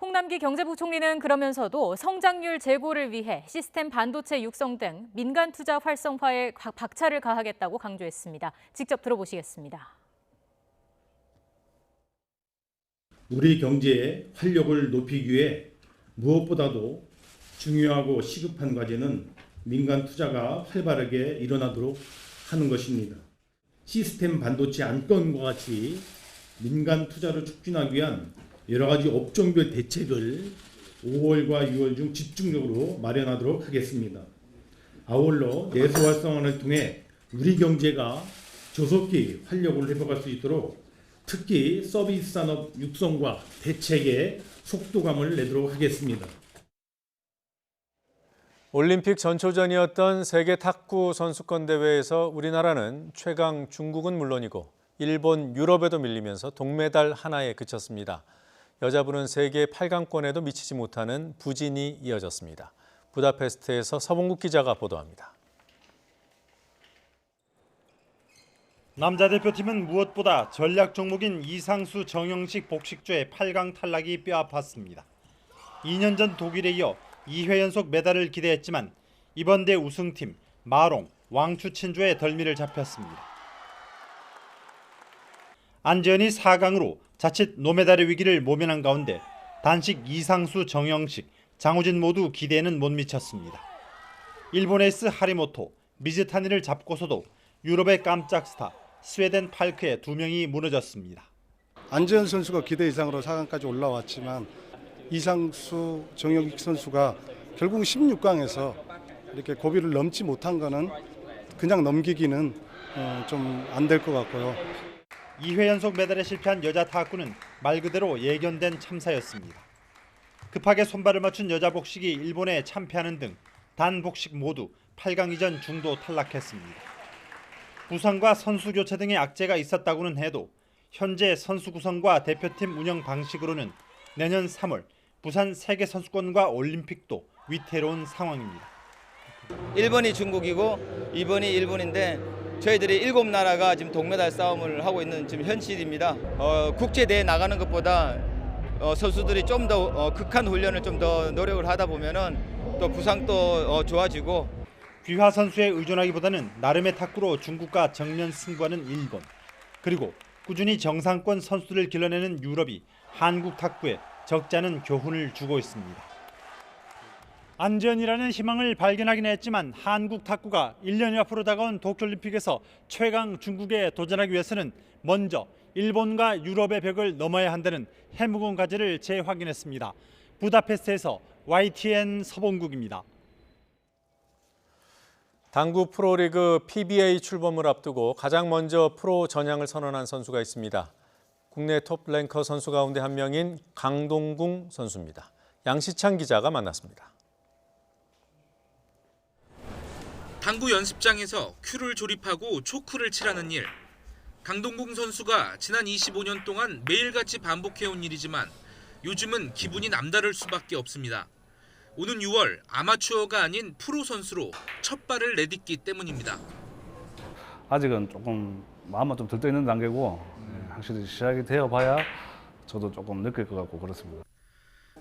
Speaker 2: 홍남기 경제부총리는 그러면서도 성장률 제고를 위해 시스템 반도체 육성 등 민간 투자 활성화에 박차를 가하겠다고 강조했습니다. 직접 들어보시겠습니다.
Speaker 12: 우리 경제의 활력을 높이기 위해 무엇보다도 중요하고 시급한 과제는 민간 투자가 활발하게 일어나도록 하는 것입니다. 시스템 반도체 안건과 같이 민간 투자를 촉진하기 위한 여러 가지 업종별 대책을 5월과 6월 중 집중적으로 마련하도록 하겠습니다. 아울러 내수 활성화를 통해 우리 경제가 조속히 활력을 회복할 수 있도록 특히 서비스 산업 육성과 대책에 속도감을 내도록 하겠습니다.
Speaker 1: 올림픽 전초전이었던 세계 탁구 선수권 대회에서 우리나라는 최강 중국은 물론이고 일본, 유럽에도 밀리면서 동메달 하나에 그쳤습니다. 여자부는 세계 8강권에도 미치지 못하는 부진이 이어졌습니다. 부다페스트에서 서봉국 기자가 보도합니다.
Speaker 20: 남자 대표팀은 무엇보다 전략 종목인 이상수 정영식 복식조의 8강 탈락이 뼈아팠습니다. 2년 전 독일에 이어 2회 연속 메달을 기대했지만 이번 대 우승팀 마롱, 왕추친조의 덜미를 잡혔습니다. 안재현이 4강으로 자칫 노메달의 위기를 모면한 가운데 단식 이상수, 정영식, 장우진 모두 기대에는 못 미쳤습니다. 일본 에이스 하리모토, 미즈타니를 잡고서도 유럽의 깜짝 스타 스웨덴 팔크의 2명이 무너졌습니다.
Speaker 21: 안재현 선수가 기대 이상으로 4강까지 올라왔지만 이상수, 정영식 선수가 결국 16강에서 이렇게 고비를 넘지 못한 거는 그냥 넘기기는 좀 안 될 것 같고요.
Speaker 20: 2회 연속 메달에 실패한 여자 타구는 말 그대로 예견된 참사였습니다. 급하게 손발을 맞춘 여자 복식이 일본에 참패하는 등 단 복식 모두 8강 이전 중도 탈락했습니다. 부상과 선수 교체 등의 악재가 있었다고는 해도 현재 선수 구성과 대표팀 운영 방식으로는 내년 3월 부산 세계선수권과 올림픽도 위태로운 상황입니다.
Speaker 22: 1번이 중국이고 2번이 일본인데 저희들이 7나라가 지금 동메달 싸움을 하고 있는 지금 현실입니다. 국제대회 나가는 것보다 선수들이 좀 더 극한 훈련을 좀 더 노력을 하다 보면은 또 부상도 좋아지고.
Speaker 20: 귀화 선수에 의존하기보다는 나름의 탁구로 중국과 정면 승부하는 일본, 그리고 꾸준히 정상권 선수들을 길러내는 유럽이 한국 탁구에 적지 않은 교훈을 주고 있습니다. 안전이라는 희망을 발견하긴 했지만 한국 탁구가 1년 앞으로 다가온 도쿄올림픽에서 최강 중국에 도전하기 위해서는 먼저 일본과 유럽의 벽을 넘어야 한다는 해묵은 과제를 재확인했습니다. 부다페스트에서 YTN 서봉국입니다.
Speaker 1: 당구 프로리그 PBA 출범을 앞두고 가장 먼저 프로 전향을 선언한 선수가 있습니다. 국내 톱 랭커 선수 가운데 한 명인 강동궁 선수입니다. 양시창 기자가 만났습니다.
Speaker 23: 당구 연습장에서 큐를 조립하고 초크를 칠하는 일. 강동궁 선수가 지난 25년 동안 매일같이 반복해온 일이지만 요즘은 기분이 남다를 수밖에 없습니다. 오는 6월 아마추어가 아닌 프로 선수로 첫 발을 내딛기 때문입니다.
Speaker 24: 아직은 조금 마음은 좀 들떠 있는 단계고 확실히 시작이 되어봐야 저도 조금 느낄 것 같고 그렇습니다.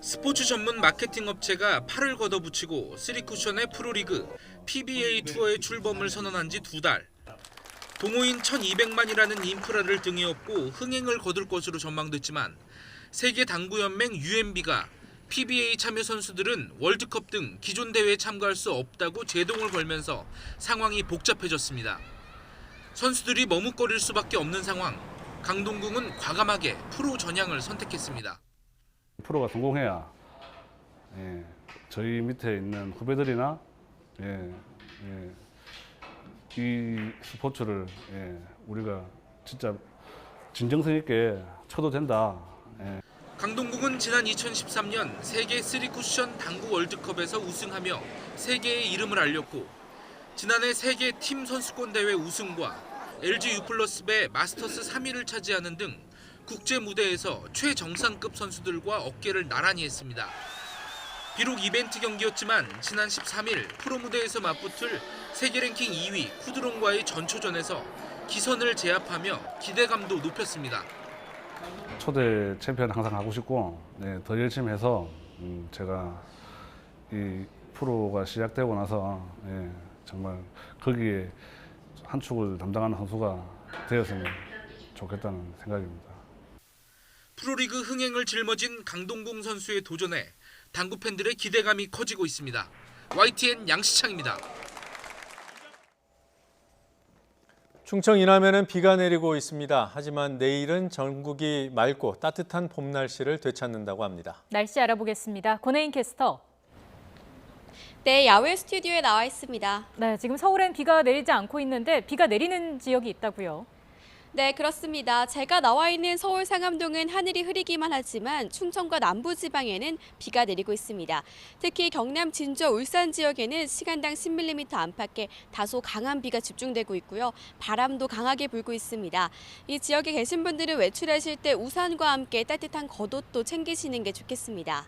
Speaker 23: 스포츠 전문 마케팅 업체가 팔을 걷어붙이고 3쿠션의 프로리그 PBA 투어의 출범을 선언한 지 2달. 동호인 1,200만이라는 인프라를 등에 업고 흥행을 거둘 것으로 전망됐지만 세계 당구연맹 UMB가 PBA 참여 선수들은 월드컵 등 기존 대회에 참가할 수 없다고 제동을 걸면서 상황이 복잡해졌습니다. 선수들이 머뭇거릴 수밖에 없는 상황. 강동궁은 과감하게 프로 전향을 선택했습니다.
Speaker 24: 프로가 성공해야 저희 밑에 있는 후배들이나 이 스포츠를 우리가 진짜 진정성 있게 쳐도 된다.
Speaker 23: 강동국은 지난 2013년 세계 3쿠션 당구 월드컵에서 우승하며 세계의 이름을 알렸고 지난해 세계 팀 선수권 대회 우승과 LG U+배 마스터스 3위를 차지하는 등 국제 무대에서 최정상급 선수들과 어깨를 나란히 했습니다. 비록 이벤트 경기였지만 지난 13일 프로 무대에서 맞붙을 세계 랭킹 2위 쿠드론과의 전초전에서 기선을 제압하며 기대감도 높였습니다.
Speaker 24: 초대 챔피언 항상 하고 싶고 더 열심히 해서 제가 이 프로가 시작되고 나서 정말 거기에 한 축을 담당하는 선수가 되었으면 좋겠다는 생각입니다.
Speaker 23: 프로리그 흥행을 짊어진 강동궁 선수의 도전에 당구 팬들의 기대감이 커지고 있습니다. YTN 양시창입니다.
Speaker 1: 충청 이남에는 비가 내리고 있습니다. 하지만 내일은 전국이 맑고 따뜻한 봄 날씨를 되찾는다고 합니다.
Speaker 2: 날씨 알아보겠습니다. 권혜인 캐스터.
Speaker 3: 네, 야외 스튜디오에 나와 있습니다.
Speaker 2: 네, 지금 서울엔 비가 내리지 않고 있는데 비가 내리는 지역이 있다고요?
Speaker 3: 네, 그렇습니다. 제가 나와 있는 서울 상암동은 하늘이 흐리기만 하지만 충청과 남부지방에는 비가 내리고 있습니다. 특히 경남, 진주, 울산 지역에는 시간당 10mm 안팎의 다소 강한 비가 집중되고 있고요. 바람도 강하게 불고 있습니다. 이 지역에 계신 분들은 외출하실 때 우산과 함께 따뜻한 겉옷도 챙기시는 게 좋겠습니다.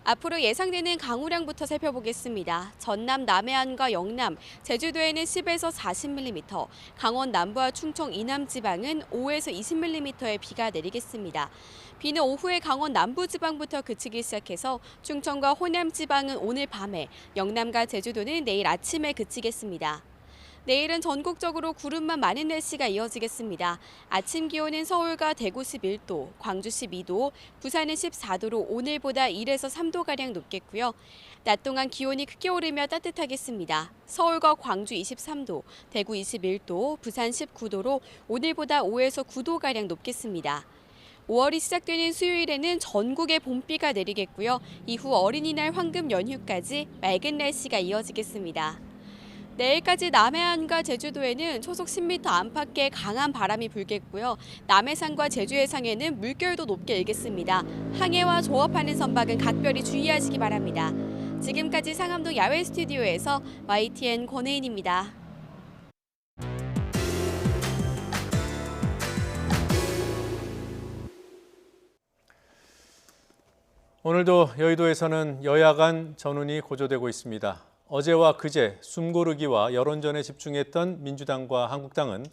Speaker 3: 앞으로 예상되는 강우량부터 살펴보겠습니다. 전남, 남해안과 영남, 제주도에는 10에서 40mm, 강원 남부와 충청 이남 지방은 5에서 20mm의 비가 내리겠습니다. 비는 오후에 강원 남부지방부터 그치기 시작해서 충청과 호남 지방은 오늘 밤에, 영남과 제주도는 내일 아침에 그치겠습니다. 내일은 전국적으로 구름만 많은 날씨가 이어지겠습니다. 아침 기온은 서울과 대구 11도, 광주 12도, 부산은 14도로 오늘보다 1에서 3도가량 높겠고요. 낮 동안 기온이 크게 오르며 따뜻하겠습니다. 서울과 광주 23도, 대구 21도, 부산 19도로 오늘보다 5에서 9도가량 높겠습니다. 5월이 시작되는 수요일에는 전국에 봄비가 내리겠고요. 이후 어린이날 황금 연휴까지 맑은 날씨가 이어지겠습니다. 내일까지 남해안과 제주도에는 초속 10m 안팎의 강한 바람이 불겠고요. 남해상과 제주 해상에는 물결도 높게 일겠습니다. 항해와 조업하는 선박은 각별히 주의하시기 바랍니다. 지금까지 상암동 야외 스튜디오에서 YTN 권혜인입니다.
Speaker 1: 오늘도 여의도에서는 여야 간 전운이 고조되고 있습니다. 어제와 그제 숨고르기와 여론전에 집중했던 민주당과 한국당은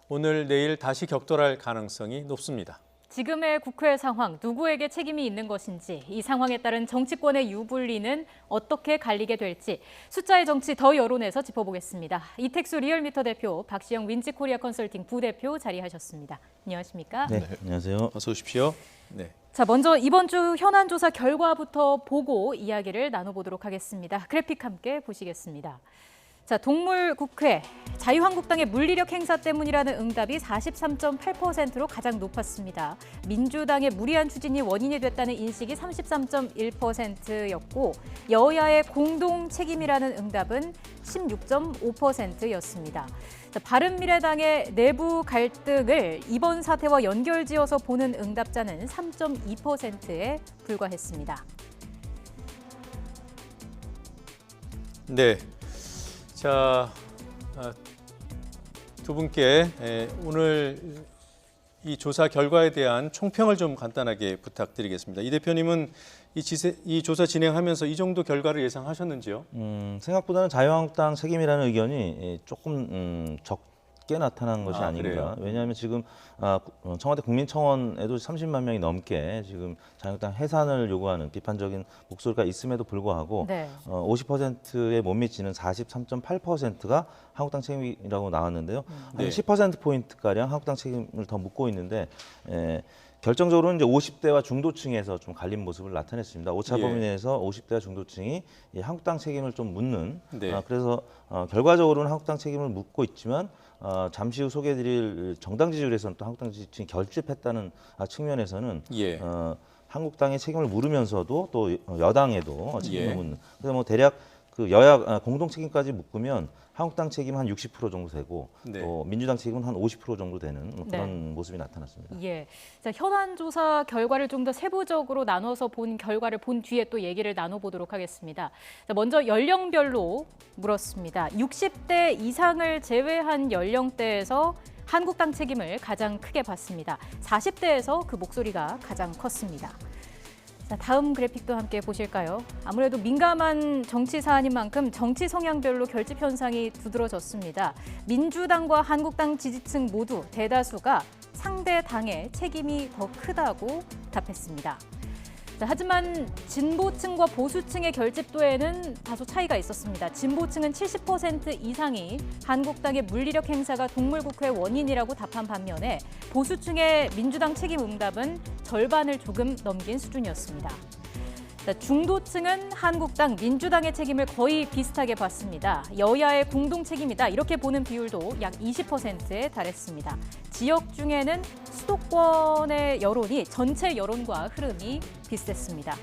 Speaker 1: 오늘 내일 다시 격돌할 가능성이 높습니다.
Speaker 2: 지금의 국회 상황, 누구에게 책임이 있는 것인지, 이 상황에 따른 정치권의 유불리는 어떻게 갈리게 될지 숫자의 정치 더 여론에서 짚어보겠습니다. 이택수 리얼미터 대표, 박시영 윈지코리아 컨설팅 부대표 자리하셨습니다. 안녕하십니까?
Speaker 4: 네, 안녕하세요. 어서 오십시오.
Speaker 1: 네.
Speaker 2: 자, 먼저 이번 주 현안 조사 결과부터 보고 이야기를 나눠보도록 하겠습니다. 그래픽 함께 보시겠습니다. 자, 동물국회, 자유한국당의 물리력 행사 때문이라는 응답이 43.8%로 가장 높았습니다. 민주당의 무리한 추진이 원인이 됐다는 인식이 33.1%였고 여야의 공동 책임이라는 응답은 16.5%였습니다. 자, 바른미래당의 내부 갈등을 이번 사태와 연결지어서 보는 응답자는 3.2%에 불과했습니다.
Speaker 1: 네. 자, 두 분께 오늘 이 조사 결과에 대한 총평을 좀 간단하게 부탁드리겠습니다. 이 대표님은 이 조사 진행하면서 이 정도 결과를 예상하셨는지요?
Speaker 4: 생각보다는 자유한국당 책임이라는 의견이 조금 적게 나타난 것이 아닌가.
Speaker 1: 그래요?
Speaker 4: 왜냐하면 지금 청와대 국민청원에도 30만 명이 넘게 지금 자유한국당 해산을 요구하는 비판적인 목소리가 있음에도 불구하고
Speaker 2: 네.
Speaker 4: 50%에 못 미치는 43.8%가 한국당 책임이라고 나왔는데요.
Speaker 1: 네.
Speaker 4: 한 10%포인트가량 한국당 책임을 더 묻고 있는데 결정적으로는 이제 50대와 중도층에서 좀 갈린 모습을 나타냈습니다. 오차 범위 내에서 50대와 중도층이 한국당 책임을 좀 묻는
Speaker 1: 네.
Speaker 4: 그래서 결과적으로는 한국당 책임을 묻고 있지만 잠시 후 소개해드릴 정당 지지율에서는 또 한국당 지지층이 결집했다는 측면에서는 한국당의 책임을 물으면서도 또 여당에도 책임을 묻는. 그래서 뭐 대략 그 여야 공동 책임까지 묶으면 한국당 책임 한 60% 정도 되고
Speaker 1: 네.
Speaker 4: 또 민주당 책임은 한 50% 정도 되는 그런
Speaker 2: 네.
Speaker 4: 모습이 나타났습니다.
Speaker 2: 예. 자, 현안 조사 결과를 좀 더 세부적으로 나눠서 본 결과를 본 뒤에 또 얘기를 나눠보도록 하겠습니다. 자, 먼저 연령별로 물었습니다. 60대 이상을 제외한 연령대에서 한국당 책임을 가장 크게 봤습니다. 40대에서 그 목소리가 가장 컸습니다. 자, 다음 그래픽도 함께 보실까요? 아무래도 민감한 정치 사안인 만큼 정치 성향별로 결집 현상이 두드러졌습니다. 민주당과 한국당 지지층 모두 대다수가 상대 당의 책임이 더 크다고 답했습니다. 자, 하지만 진보층과 보수층의 결집도에는 다소 차이가 있었습니다. 진보층은 70% 이상이 한국당의 물리력 행사가 동물국회 원인이라고 답한 반면에 보수층의 민주당 책임 응답은 절반을 조금 넘긴 수준이었습니다. 자, 중도층은 한국당, 민주당의 책임을 거의 비슷하게 봤습니다. 여야의 공동 책임이다 이렇게 보는 비율도 약 20%에 달했습니다. 지역 중에는 수도권의 여론이 전체 여론과 흐름이 비슷했습니다.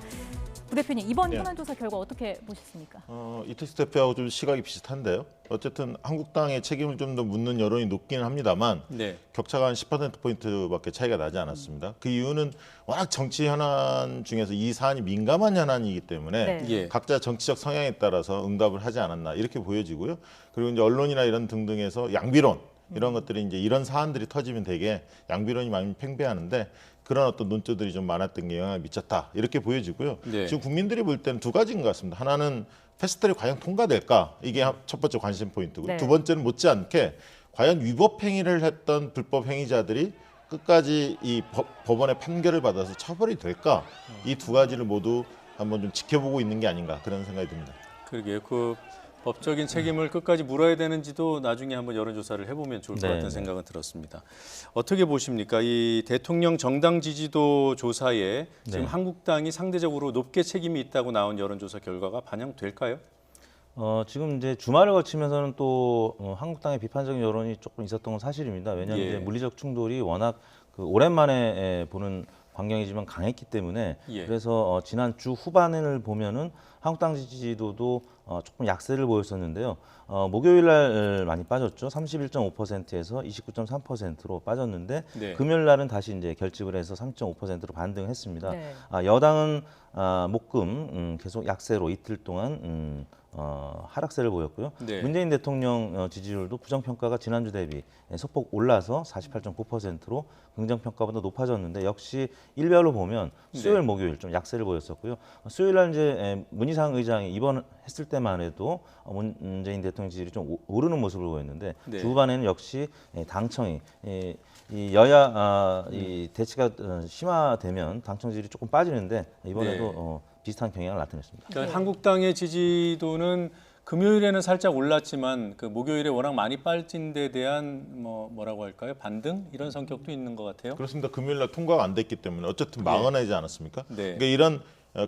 Speaker 2: 부 대표님, 이번 현안조사 결과 어떻게 보셨습니까?
Speaker 5: 이택수 대표하고 좀 시각이 비슷한데요. 어쨌든 한국당의 책임을 좀 더 묻는 여론이 높기는 합니다만 격차가 한 10%포인트밖에 차이가 나지 않았습니다. 그 이유는 워낙 정치 현안 중에서 이 사안이 민감한 현안이기 때문에 각자 정치적 성향에 따라서 응답을 하지 않았나 이렇게 보여지고요. 그리고 이제 언론이나 이런 등등에서 양비론 이런 것들이 이제 이런 사안들이 터지면 되게 양비론이 많이 팽배하는데 그런 어떤 논조들이 좀 많았던 게 영향을 미쳤다 이렇게 보여지고요. 지금 국민들이 볼 때는 두 가지인 것 같습니다. 하나는 패스트트랙 과연 통과될까 이게 첫 번째 관심 포인트고요. 두 번째는 못지않게 과연 위법 행위를 했던 불법 행위자들이 끝까지 이 법원의 판결을 받아서 처벌이 될까 이 두 가지를 모두 한번 좀 지켜보고 있는 게 아닌가 그런 생각이 듭니다.
Speaker 1: 그러게요. 그 법적인 책임을 끝까지 물어야 되는지도 나중에 한번 여론조사를 해보면 좋을 것 같은 생각은 들었습니다. 어떻게 보십니까? 이 대통령 정당 지지도 조사에 지금 한국당이 상대적으로 높게 책임이 있다고 나온 여론조사 결과가 반영될까요?
Speaker 4: 지금 이제 주말을 거치면서는 또 한국당의 비판적인 여론이 조금 있었던 건 사실입니다. 왜냐하면 이제 물리적 충돌이 워낙 그 오랜만에 보는 광경이지만 강했기 때문에 그래서 지난 주 후반을 보면은 한국당 지지도도 조금 약세를 보였었는데요. 목요일 날 많이 빠졌죠. 31.5%에서 29.3%로 빠졌는데 금요일 날은 다시 이제 결집을 해서 3.5%로 반등했습니다. 여당은 목금 계속 약세로 이틀 동안 하락세를 보였고요. 문재인 대통령 지지율도 부정평가가 지난주 대비 소폭 올라서 48.9%로 긍정평가보다 높아졌는데 역시 일별로 보면 수요일, 목요일 좀 약세를 보였었고요. 수요일 날 이제 문희상 의장이 입원했을 때만 해도 문재인 대통령 지지율이 좀 오르는 모습을 보였는데 주 후반에는 역시 당청이 이 여야 이 대치가 심화되면 당청 지지율이 조금 빠지는데 이번에도 비슷한 경향을 나타냈습니다.
Speaker 1: 그러니까 한국당의 지지도는 금요일에는 살짝 올랐지만 그 목요일에 워낙 많이 빠진 데 대한 뭐라고 할까요? 반등 이런 성격도 있는 것 같아요.
Speaker 5: 그렇습니다. 금요일 날 통과가 안 됐기 때문에 어쨌든 막아내지 않았습니까? 그러니까 이런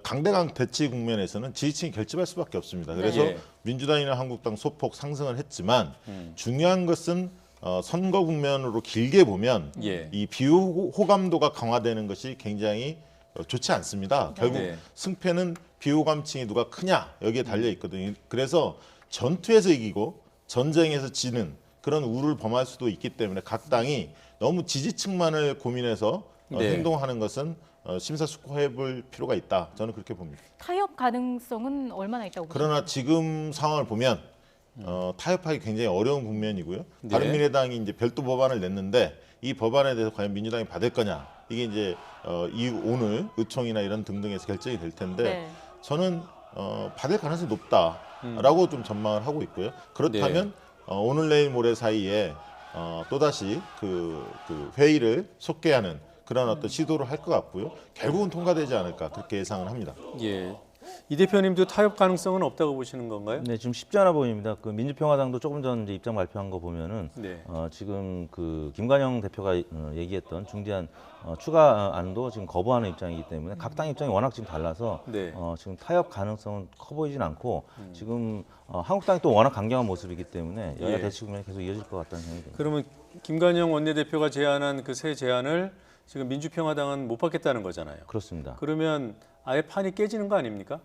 Speaker 5: 강대강 대치 국면에서는 지지층이 결집할 수밖에 없습니다. 그래서 민주당이나 한국당 소폭 상승을 했지만 중요한 것은 선거 국면으로 길게 보면 이 비호감도가 강화되는 것이 굉장히 좋지 않습니다. 결국 승패는 비호감층이 누가 크냐 여기에 달려 있거든요. 그래서 전투에서 이기고 전쟁에서 지는 그런 우를 범할 수도 있기 때문에 각 당이 너무 지지층만을 고민해서 행동하는 것은 심사숙고해볼 필요가 있다. 저는 그렇게 봅니다.
Speaker 2: 타협 가능성은 얼마나 있다고 보십니까?
Speaker 5: 그러나 지금 상황을 보면 타협하기 굉장히 어려운 국면이고요. 바른미래당이 이제 별도 법안을 냈는데 이 법안에 대해서 과연 민주당이 받을 거냐 이게 이제 오늘 의총이나 이런 등등에서 결정이 될 텐데 저는 받을 가능성이 높다라고 좀 전망을 하고 있고요. 그렇다면 오늘 내일 모레 사이에 또다시 그 회의를 속개하는 그런 어떤 시도를 할 것 같고요. 결국은 통과되지 않을까 그렇게 예상을 합니다.
Speaker 1: 이 대표님도 타협 가능성은 없다고 보시는 건가요?
Speaker 4: 네, 지금 쉽지 않아 보입니다. 그 민주평화당도 조금 전 이제 입장 발표한 거 보면은 지금 그 김관영 대표가 얘기했던 중대한 추가 안도 지금 거부하는 입장이기 때문에 각 당 입장이 워낙 지금 달라서 지금 타협 가능성은 커 보이진 않고 지금 한국당이 또 워낙 강경한 모습이기 때문에 여야 대치 국면이 계속 이어질 것 같다는 생각이 듭니다.
Speaker 1: 그러면 김관영 원내대표가 제안한 그 새 제안을 지금 민주평화당은 못 받겠다는 거잖아요.
Speaker 4: 그렇습니다.
Speaker 1: 그러면 아예 판이 깨지는 거 아닙니까?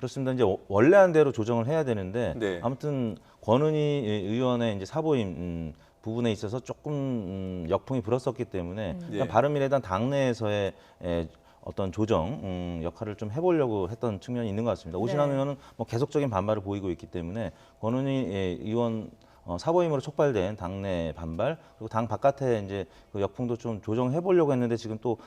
Speaker 4: 그렇습니다. 이제 원래한 대로 조정을 해야 되는데
Speaker 1: 네.
Speaker 4: 아무튼 권은희 의원의 이제 사보임 부분에 있어서 조금 역풍이 불었었기 때문에
Speaker 1: 네.
Speaker 4: 바른미래당 당내에서의 어떤 조정 역할을 좀 해보려고 했던 측면이 있는 것 같습니다. 오신환 의원은 뭐 계속적인 반발을 보이고 있기 때문에 권은희 의원 사보임으로 촉발된 당내 반발 그리고 당 바깥에 이제 그 역풍도 좀 조정해 보려고 했는데 지금 또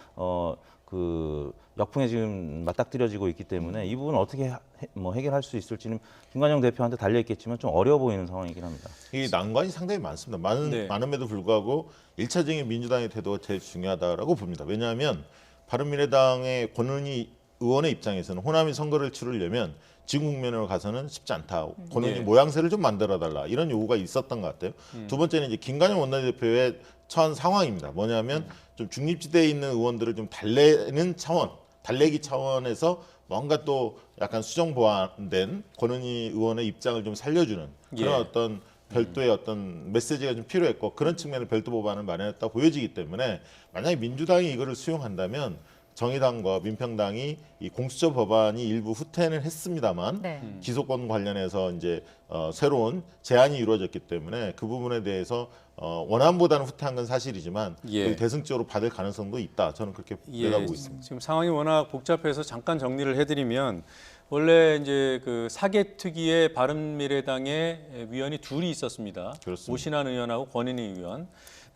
Speaker 4: 그 역풍에 지금 맞닥뜨려지고 있기 때문에 이 부분을 어떻게 해결할 수 있을지는 김관영 대표한테 달려 있겠지만 좀 어려워 보이는 상황이긴 합니다.
Speaker 5: 이 난관이 상당히 많습니다. 많음에도 불구하고 1차적인 민주당의 태도가 제일 중요하다고 봅니다. 왜냐하면 바른미래당의 권은희 의원의 입장에서는 호남이 선거를 치르려면 지금 국면으로 가서는 쉽지 않다. 권은희 모양새를 좀 만들어달라. 이런 요구가 있었던 것 같아요. 두 번째는 이제 김관영 원내대표의 처한 상황입니다. 뭐냐면 좀 중립지대에 있는 의원들을 좀 달래는 차원, 달래기 차원에서 뭔가 또 약간 수정 보완된 권은희 의원의 입장을 좀 살려주는 그런 어떤 별도의 어떤 메시지가 좀 필요했고 그런 측면의 별도 법안을 마련했다 보여지기 때문에 만약에 민주당이 이거를 수용한다면 정의당과 민평당이 이 공수처 법안이 일부 후퇴는 했습니다만 기소권 관련해서 이제 새로운 제안이 이루어졌기 때문에 그 부분에 대해서 원안보다는 후퇴한 건 사실이지만 대승적으로 받을 가능성도 있다. 저는 그렇게 내다보고 있습니다.
Speaker 1: 지금 상황이 워낙 복잡해서 잠깐 정리를 해드리면 원래 이제 그 사개특위의 바른미래당의 위원이 둘이 있었습니다.
Speaker 5: 그렇습니다.
Speaker 1: 오신환 의원하고 권은희 의원.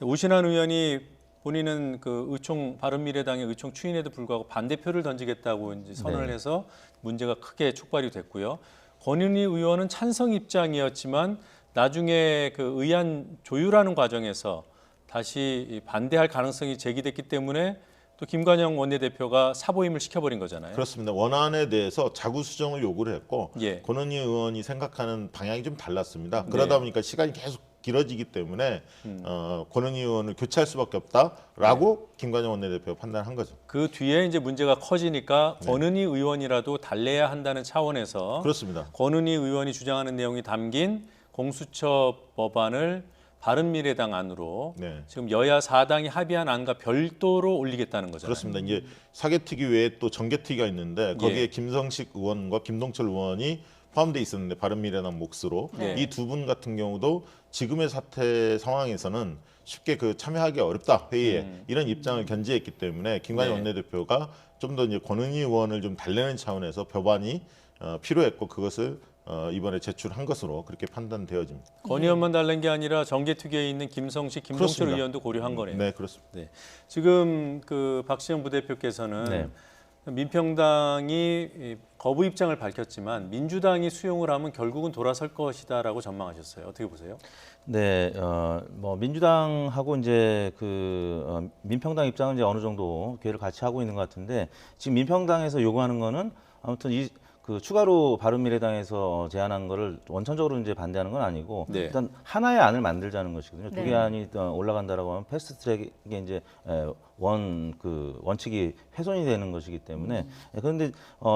Speaker 1: 오신환 의원이 본인은 그 의총 바른미래당의 의총 추인에도 불구하고 반대표를 던지겠다고 이제 선언을 해서 문제가 크게 촉발이 됐고요. 권은희 의원은 찬성 입장이었지만 나중에 그 의안 조율하는 과정에서 다시 반대할 가능성이 제기됐기 때문에 또 김관영 원내대표가 사보임을 시켜버린 거잖아요.
Speaker 5: 그렇습니다. 원안에 대해서 자구 수정을 요구를 했고 권은희 의원이 생각하는 방향이 좀 달랐습니다. 그러다 보니까 시간이 계속 길어지기 때문에 권은희 의원을 교체할 수밖에 없다라고 김관영 원내대표가 판단한 거죠.
Speaker 1: 그 뒤에 이제 문제가 커지니까 권은희 의원이라도 달래야 한다는 차원에서
Speaker 5: 그렇습니다.
Speaker 1: 권은희 의원이 주장하는 내용이 담긴 공수처 법안을 바른미래당 안으로 지금 여야 4당이 합의한 안과 별도로 올리겠다는 거잖아요.
Speaker 5: 그렇습니다. 이제 사개특위 외에 또 정개특위가 있는데 거기에 김성식 의원과 김동철 의원이 포함돼 있었는데 바른미래당 몫으로 이 두 분 같은 경우도 지금의 사태 상황에서는 쉽게 그 참여하기 어렵다 회의에 이런 입장을 견지했기 때문에 김관영 원내대표가 좀 더 이제 권은희 의원을 좀 달래는 차원에서 법안이 필요했고 그것을 이번에 제출한 것으로 그렇게 판단되어집니다.
Speaker 1: 권 의원만 달랜 게 아니라 정개특위에 있는 김성식, 김동철
Speaker 5: 그렇습니다.
Speaker 1: 의원도 고려한 거네요.
Speaker 5: 네, 그렇습니다.
Speaker 1: 지금 그 박시영 부대표께서는 민평당이 거부 입장을 밝혔지만 민주당이 수용을 하면 결국은 돌아설 것이다라고 전망하셨어요. 어떻게 보세요?
Speaker 4: 네, 뭐 민주당하고 이제 민평당 입장은 이제 어느 정도 기회를 같이 하고 있는 것 같은데 지금 민평당에서 요구하는 거는 아무튼 그 추가로 바른미래당에서 제안한 거를 원천적으로 이제 반대하는 건 아니고 일단 하나의 안을 만들자는 것이거든요. 두 개 안이 올라간다라고 하면 패스트트랙에 이제 원칙이 훼손이 되는 것이기 때문에 그런데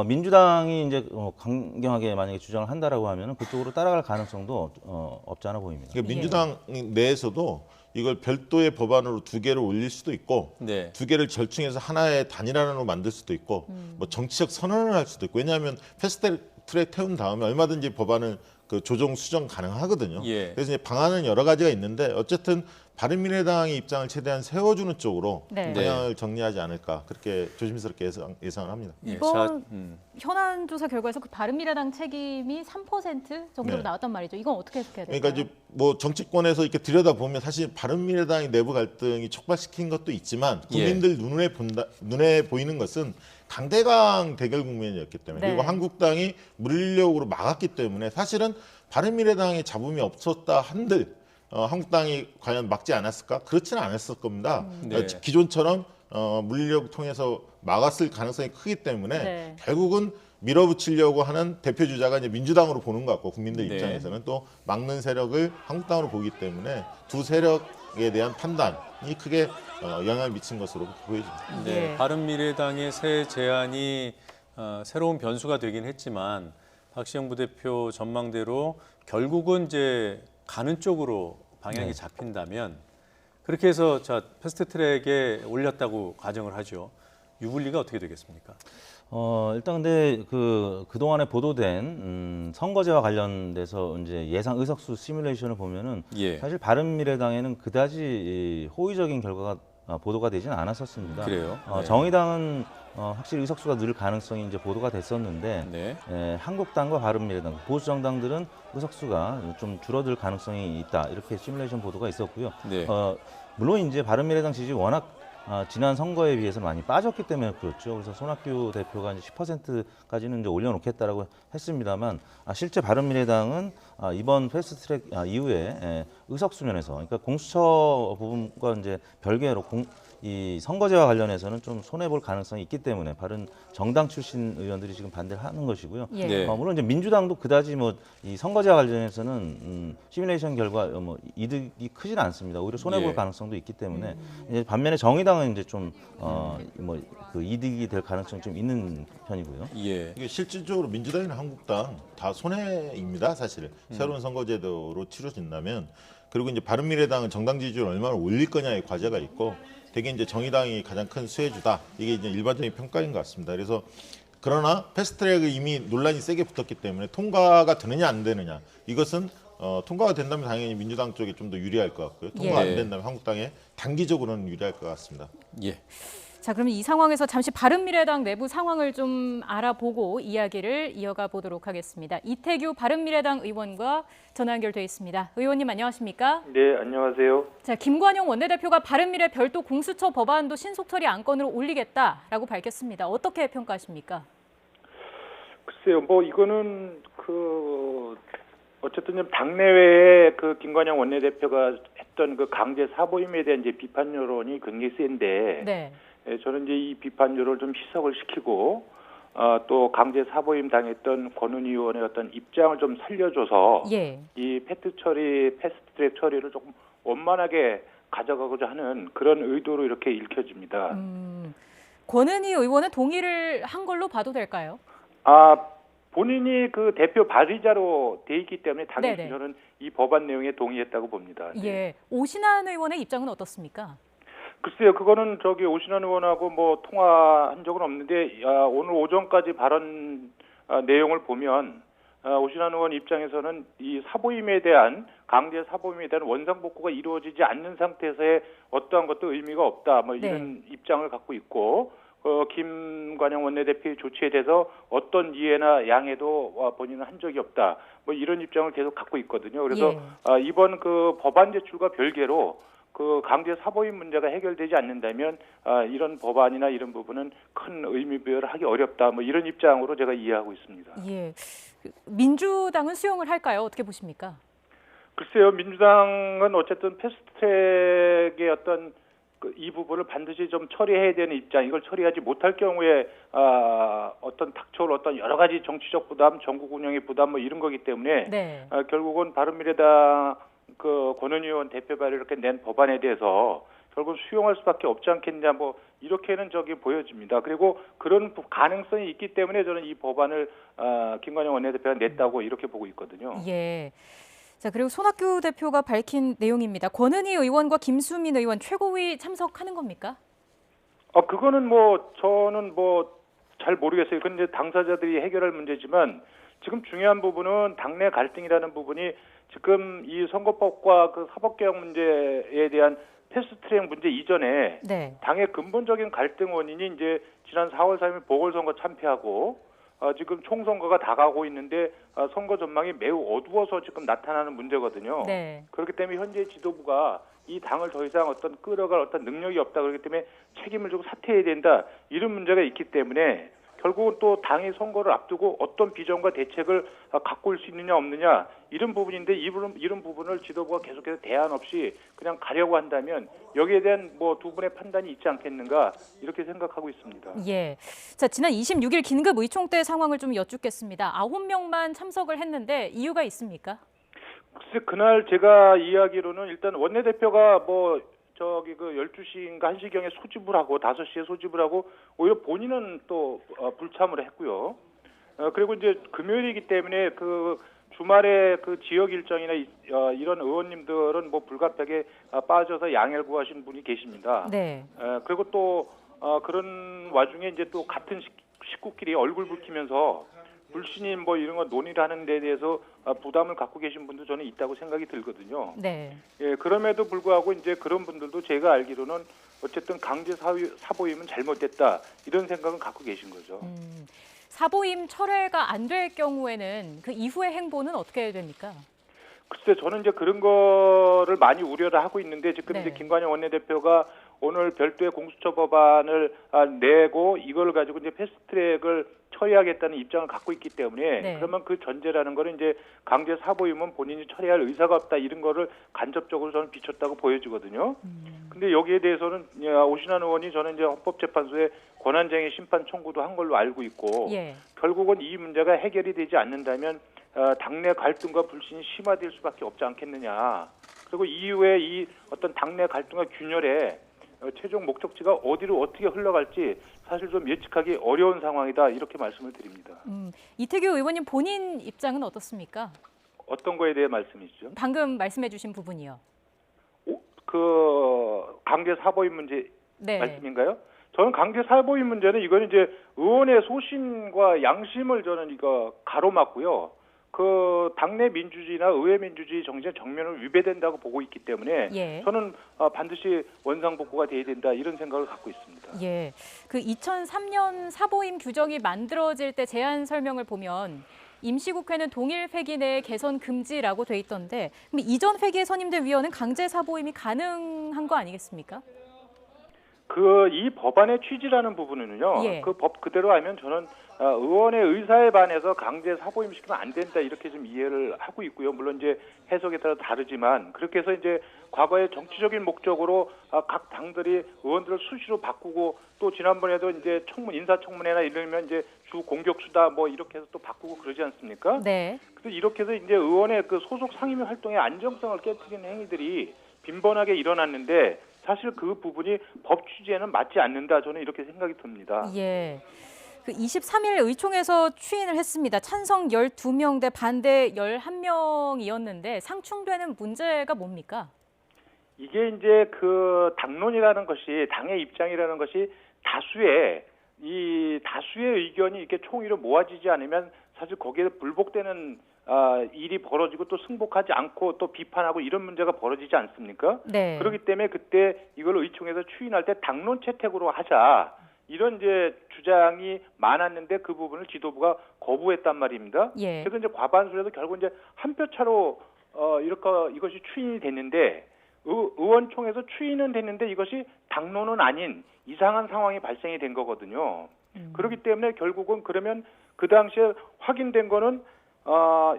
Speaker 4: 민주당이 이제 강경하게 만약에 주장을 한다라고 하면은 그쪽으로 따라갈 가능성도 없지 않아 보입니다.
Speaker 5: 그러니까 민주당 내에서도 이걸 별도의 법안으로 두 개를 올릴 수도 있고 두 개를 절충해서 하나의 단일안으로 만들 수도 있고 뭐 정치적 선언을 할 수도 있고 왜냐하면 패스트트랙 태운 다음에 얼마든지 법안을 그 조정 수정 가능하거든요. 그래서 이제 방안은 여러 가지가 있는데 어쨌든 바른미래당의 입장을 최대한 세워주는 쪽으로 방향을 정리하지 않을까 그렇게 조심스럽게 예상을 합니다.
Speaker 2: 이번 현안 조사 결과에서 그 바른미래당 책임이 3% 정도로 나왔단 말이죠. 이건 어떻게 해석해야 될까요?
Speaker 5: 그러니까 이제 뭐 정치권에서 이렇게 들여다보면 사실 바른미래당의 내부 갈등이 촉발시킨 것도 있지만 국민들 눈에 보이는 것은 강대강 대결 국면이었기 때문에 그리고 한국당이 물리력으로 막았기 때문에 사실은 바른미래당의 잡음이 없었다 한들 한국당이 과연 막지 않았을까? 그렇지는 않았을 겁니다. 기존처럼 물리력을 통해서 막았을 가능성이 크기 때문에 결국은 밀어붙이려고 하는 대표 주자가 이제 민주당으로 보는 것 같고 국민들 입장에서는 또 막는 세력을 한국당으로 보기 때문에 두 세력에 대한 판단이 크게 영향을 미친 것으로 보여집니다.
Speaker 1: 바른미래당의 새 제안이 새로운 변수가 되긴 했지만 박시영 부대표 전망대로 결국은 이제 가는 쪽으로 방향이 잡힌다면 그렇게 해서 패스트트랙에 올렸다고 가정을 하죠. 유불리가 어떻게 되겠습니까?
Speaker 4: 일단 근데 그동안에 보도된 선거제와 관련돼서 이제 예상 의석수 시뮬레이션을 보면은 사실 바른미래당에는 그다지 호의적인 결과가 보도가 되지는 않았었습니다.
Speaker 1: 그래요? 네.
Speaker 4: 정의당은 확실히 의석수가 늘 가능성이 이제 보도가 됐었는데 한국당과 바른미래당 보수 정당들은 의석수가 좀 줄어들 가능성이 있다 이렇게 시뮬레이션 보도가 있었고요. 물론 이제 바른미래당 지지 워낙 지난 선거에 비해서 많이 빠졌기 때문에 그렇죠. 그래서 손학규 대표가 이제 10%까지는 이제 올려놓겠다라고 했습니다만 실제 바른미래당은 이번 패스트트랙 이후에 의석수 면에서 그러니까 공수처 부분과 이제 별개로 이 선거제와 관련해서는 좀 손해 볼 가능성이 있기 때문에 바른 정당 출신 의원들이 지금 반대를 하는 것이고요. 물론 이제 민주당도 그다지 뭐 이 선거제와 관련해서는 시뮬레이션 결과 뭐 이득이 크지는 않습니다. 오히려 손해 볼 가능성도 있기 때문에 이제 반면에 정의당은 이제 좀 뭐 그 이득이 될 가능성이 좀 있는 편이고요.
Speaker 5: 이게 실질적으로 민주당이나 한국당 다 손해입니다. 사실 새로운 선거제도로 치러진다면 그리고 이제 바른미래당은 정당 지지율을 얼마나 올릴 거냐의 과제가 있고. 되게 이제 정의당이 가장 큰 수혜주다. 이게 이제 일반적인 평가인 것 같습니다. 그래서 그러나 패스트트랙은 이미 논란이 세게 붙었기 때문에 통과가 되느냐 안 되느냐 이것은 통과가 된다면 당연히 민주당 쪽에 좀 더 유리할 것 같고요. 통과 안 된다면 한국당에 단기적으로는 유리할 것 같습니다.
Speaker 2: 자, 그럼 이 상황에서 잠시 바른미래당 내부 상황을 좀 알아보고 이야기를 이어가 보도록 하겠습니다. 이태규 바른미래당 의원과 전화 연결돼 있습니다. 의원님 안녕하십니까?
Speaker 6: 네, 안녕하세요.
Speaker 2: 자, 김관영 원내대표가 바른미래 별도 공수처 법안도 신속 처리 안건으로 올리겠다라고 밝혔습니다. 어떻게 평가하십니까?
Speaker 6: 글쎄요, 뭐 이거는 어쨌든 당내외에 김관영 원내대표가 했던 강제 사보임에 대한 이제 비판 여론이 굉장히 센데. 저는 이제 이 비판 여론을 좀 희석을 시키고 또 강제 사보임 당했던 권은희 의원의 어떤 입장을 좀 살려줘서 이 패스트트랙 처리를 조금 원만하게 가져가고자 하는 그런 의도로 이렇게 읽혀집니다.
Speaker 2: 권은희 의원은 동의를 한 걸로 봐도 될까요?
Speaker 6: 본인이 대표 발의자로 돼 있기 때문에 당연히 저는 이 법안 내용에 동의했다고 봅니다.
Speaker 2: 오신환 의원의 입장은 어떻습니까?
Speaker 6: 글쎄요, 그거는 오신환 의원하고 뭐 통화한 적은 없는데 오늘 오전까지 발언 내용을 보면 오신환 의원 입장에서는 이 사보임에 대한 강제 사보임에 대한 원상복구가 이루어지지 않는 상태에서의 어떠한 것도 의미가 없다. 뭐 이런 입장을 갖고 있고 김관영 원내대표의 조치에 대해서 어떤 이해나 양해도 본인은 한 적이 없다. 뭐 이런 입장을 계속 갖고 있거든요. 그래서 이번 법안 제출과 별개로 강제 사보임 문제가 해결되지 않는다면 이런 법안이나 이런 부분은 큰 의미부여를 하기 어렵다. 뭐 이런 입장으로 제가 이해하고 있습니다.
Speaker 2: 민주당은 수용을 할까요? 어떻게 보십니까?
Speaker 6: 글쎄요, 민주당은 어쨌든 패스트트랙의 어떤 이 부분을 반드시 좀 처리해야 되는 입장, 이걸 처리하지 못할 경우에 어떤 닥쳐올 어떤 여러 가지 정치적 부담, 전국 운영의 부담 뭐 이런 거기 때문에 결국은 바른미래당 권은희 의원 대표 발의 이렇게 낸 법안에 대해서 결국 수용할 수밖에 없지 않겠냐 뭐 이렇게는 보여집니다. 그리고 그런 가능성이 있기 때문에 저는 이 법안을 김관영 원내대표가 냈다고 이렇게 보고 있거든요.
Speaker 2: 자, 그리고 손학규 대표가 밝힌 내용입니다. 권은희 의원과 김수민 의원 최고위 참석하는 겁니까?
Speaker 6: 그거는 저는 잘 모르겠어요. 그건 이제 당사자들이 해결할 문제지만 지금 중요한 부분은 당내 갈등이라는 부분이 지금 이 선거법과 사법개혁 문제에 대한 패스트트랙 문제 이전에 당의 근본적인 갈등 원인이 이제 지난 4월 3일 보궐선거 참패하고 지금 총선거가 다가오고 있는데 선거 전망이 매우 어두워서 지금 나타나는 문제거든요. 그렇기 때문에 현재 지도부가 이 당을 더 이상 끌어갈 어떤 능력이 없다. 그렇기 때문에 책임을 지고 사퇴해야 된다. 이런 문제가 있기 때문에 결국은 또 당이 선거를 앞두고 어떤 비전과 대책을 갖고 올 수 있느냐 없느냐 이런 부분인데 이런 부분을 지도부가 계속해서 대안 없이 그냥 가려고 한다면 여기에 대한 두 분의 판단이 있지 않겠는가 이렇게 생각하고 있습니다.
Speaker 2: 자, 지난 26일 긴급 의총 때 상황을 좀 여쭙겠습니다. 9명만 참석을 했는데 이유가 있습니까?
Speaker 6: 글쎄 그날 제가 이야기로는 일단 원내대표가 12시인가 1시경에 소집을 하고 5시에 소집을 하고 오히려 본인은 또 불참을 했고요. 그리고 이제 금요일이기 때문에 주말에 지역 일정이나 이런 의원님들은 불가피하게 빠져서 양해를 구하신 분이 계십니다.
Speaker 2: 네.
Speaker 6: 그리고 또 그런 와중에 이제 또 같은 식구끼리 얼굴 붉히면서 불신임 뭐 이런 거 논의를 하는 데 대해서 부담을 갖고 계신 분도 저는 있다고 생각이 들거든요.
Speaker 2: 네.
Speaker 6: 예, 그럼에도 불구하고 이제 그런 분들도 제가 알기로는 어쨌든 강제 사보임은 잘못됐다 이런 생각은 갖고 계신 거죠.
Speaker 2: 사보임 철회가 안 될 경우에는 그 이후의 행보는 어떻게 됩니까?
Speaker 6: 글쎄 저는 이제 그런 거를 많이 우려를 하고 있는데 지금 이제 김관영 원내대표가 오늘 별도의 공수처 법안을 내고 이걸 가지고 이제 패스트트랙을 처리하겠다는 입장을 갖고 있기 때문에 그러면 그 전제라는 거는 이제 강제 사보임은 본인이 처리할 의사가 없다 이런 거를 간접적으로 저는 비췄다고 보여지거든요. 근데 여기에 대해서는 오신환 의원이 저는 이제 헌법재판소에 권한쟁의 심판 청구도 한 걸로 알고 있고 결국은 이 문제가 해결이 되지 않는다면 당내 갈등과 불신이 심화될 수밖에 없지 않겠느냐. 그리고 이후에 이 어떤 당내 갈등과 균열에 최종 목적지가 어디로 어떻게 흘러갈지 사실 좀 예측하기 어려운 상황이다 이렇게 말씀을 드립니다.
Speaker 2: 이태규 의원님 본인 입장은 어떻습니까?
Speaker 6: 어떤 거에 대해 말씀이시죠?
Speaker 2: 방금 말씀해주신 부분이요.
Speaker 6: 그 강제 사보임 문제 말씀인가요? 저는 강제 사보임 문제는 이거는 이제 의원의 소신과 양심을 저는 이거 가로막고요. 그 당내 민주주의나 의회 민주주의 정신의 정면을 위배된다고 보고 있기 때문에 저는 반드시 원상복구가 돼야 된다 이런 생각을 갖고 있습니다.
Speaker 2: 예, 그 2003년 사보임 규정이 만들어질 때 제안 설명을 보면 임시국회는 동일 회기 내에 개선 금지라고 돼 있던데 그럼 이전 회기에 선임된 위원은 강제 사보임이 가능한 거 아니겠습니까?
Speaker 6: 이 법안의 취지라는 부분은요. 그 법 그대로 하면 저는 의원의 의사에 반해서 강제 사보임 시키면 안 된다 이렇게 좀 이해를 하고 있고요. 물론 이제 해석에 따라 다르지만 그렇게 해서 이제 과거에 정치적인 목적으로 각 당들이 의원들을 수시로 바꾸고 또 지난번에도 이제 인사청문회나 이러면 이제 주 공격수다 뭐 이렇게 해서 또 바꾸고 그러지 않습니까?
Speaker 2: 네.
Speaker 6: 그래서 이렇게 해서 이제 의원의 그 소속 상임위 활동의 안정성을 깨뜨리는 행위들이 빈번하게 일어났는데 사실 그 부분이 법 취지에는 맞지 않는다. 저는 이렇게 생각이 듭니다.
Speaker 2: 예. 그 23일 의총에서 추인을 했습니다. 찬성 12명 대 반대 11명이었는데 상충되는 문제가 뭡니까?
Speaker 6: 이게 이제 그 당론이라는 것이 당의 입장이라는 것이 다수의 의견이 이렇게 총의로 모아지지 않으면 사실 거기에 불복되는 일이 벌어지고 또 승복하지 않고 또 비판하고 이런 문제가 벌어지지 않습니까?
Speaker 2: 네.
Speaker 6: 그렇기 때문에 그때 이걸 의총에서 추인할 때 당론 채택으로 하자 이런 이제 주장이 많았는데 그 부분을 지도부가 거부했단 말입니다. 그래서 이제 과반수라도 결국 이제 한 표 차로 이것이 추인이 됐는데 의원총회에서 추인은 됐는데 이것이 당론은 아닌 이상한 상황이 발생이 된 거거든요. 그렇기 때문에 결국은 그러면 그 당시에 확인된 거는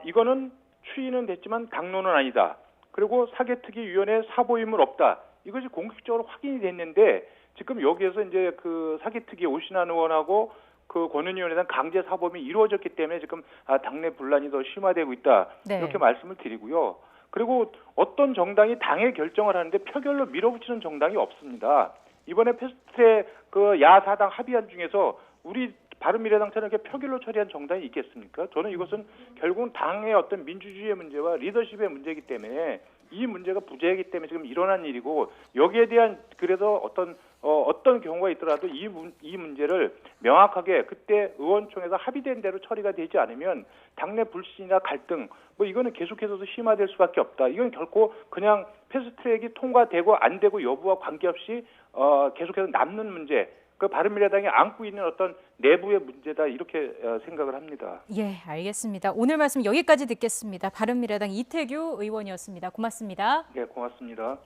Speaker 6: 이거는 추인은 됐지만 당론은 아니다. 그리고 사개특위위원회 사보임은 없다. 이것이 공식적으로 확인이 됐는데 지금 여기에서 이제 그 사개특위 오신환 의원하고 그 권은희 의원에 대한 강제 사보임이 이루어졌기 때문에 지금 당내 분란이 더 심화되고 있다. 이렇게 말씀을 드리고요. 그리고 어떤 정당이 당의 결정을 하는데 표결로 밀어붙이는 정당이 없습니다. 이번에 패스트트랙 그 야사당 합의안 중에서 우리 바른미래당처럼 이렇게 표결로 처리한 정당이 있겠습니까? 저는 이것은 결국은 당의 어떤 민주주의의 문제와 리더십의 문제이기 때문에 이 문제가 부재이기 때문에 지금 일어난 일이고 여기에 대한 그래서 어떤 경우가 있더라도 이 문제를 명확하게 그때 의원총회에서 합의된 대로 처리가 되지 않으면 당내 불신이나 갈등 뭐 이거는 계속해서 심화될 수밖에 없다. 이건 결코 그냥 패스트트랙이 통과되고 안 되고 여부와 관계없이 계속해서 남는 문제. 그 바른미래당이 안고 있는 어떤 내부의 문제다 이렇게 생각을 합니다.
Speaker 2: 예, 알겠습니다. 오늘 말씀 여기까지 듣겠습니다. 바른미래당 이태규 의원이었습니다. 고맙습니다.
Speaker 6: 네, 고맙습니다.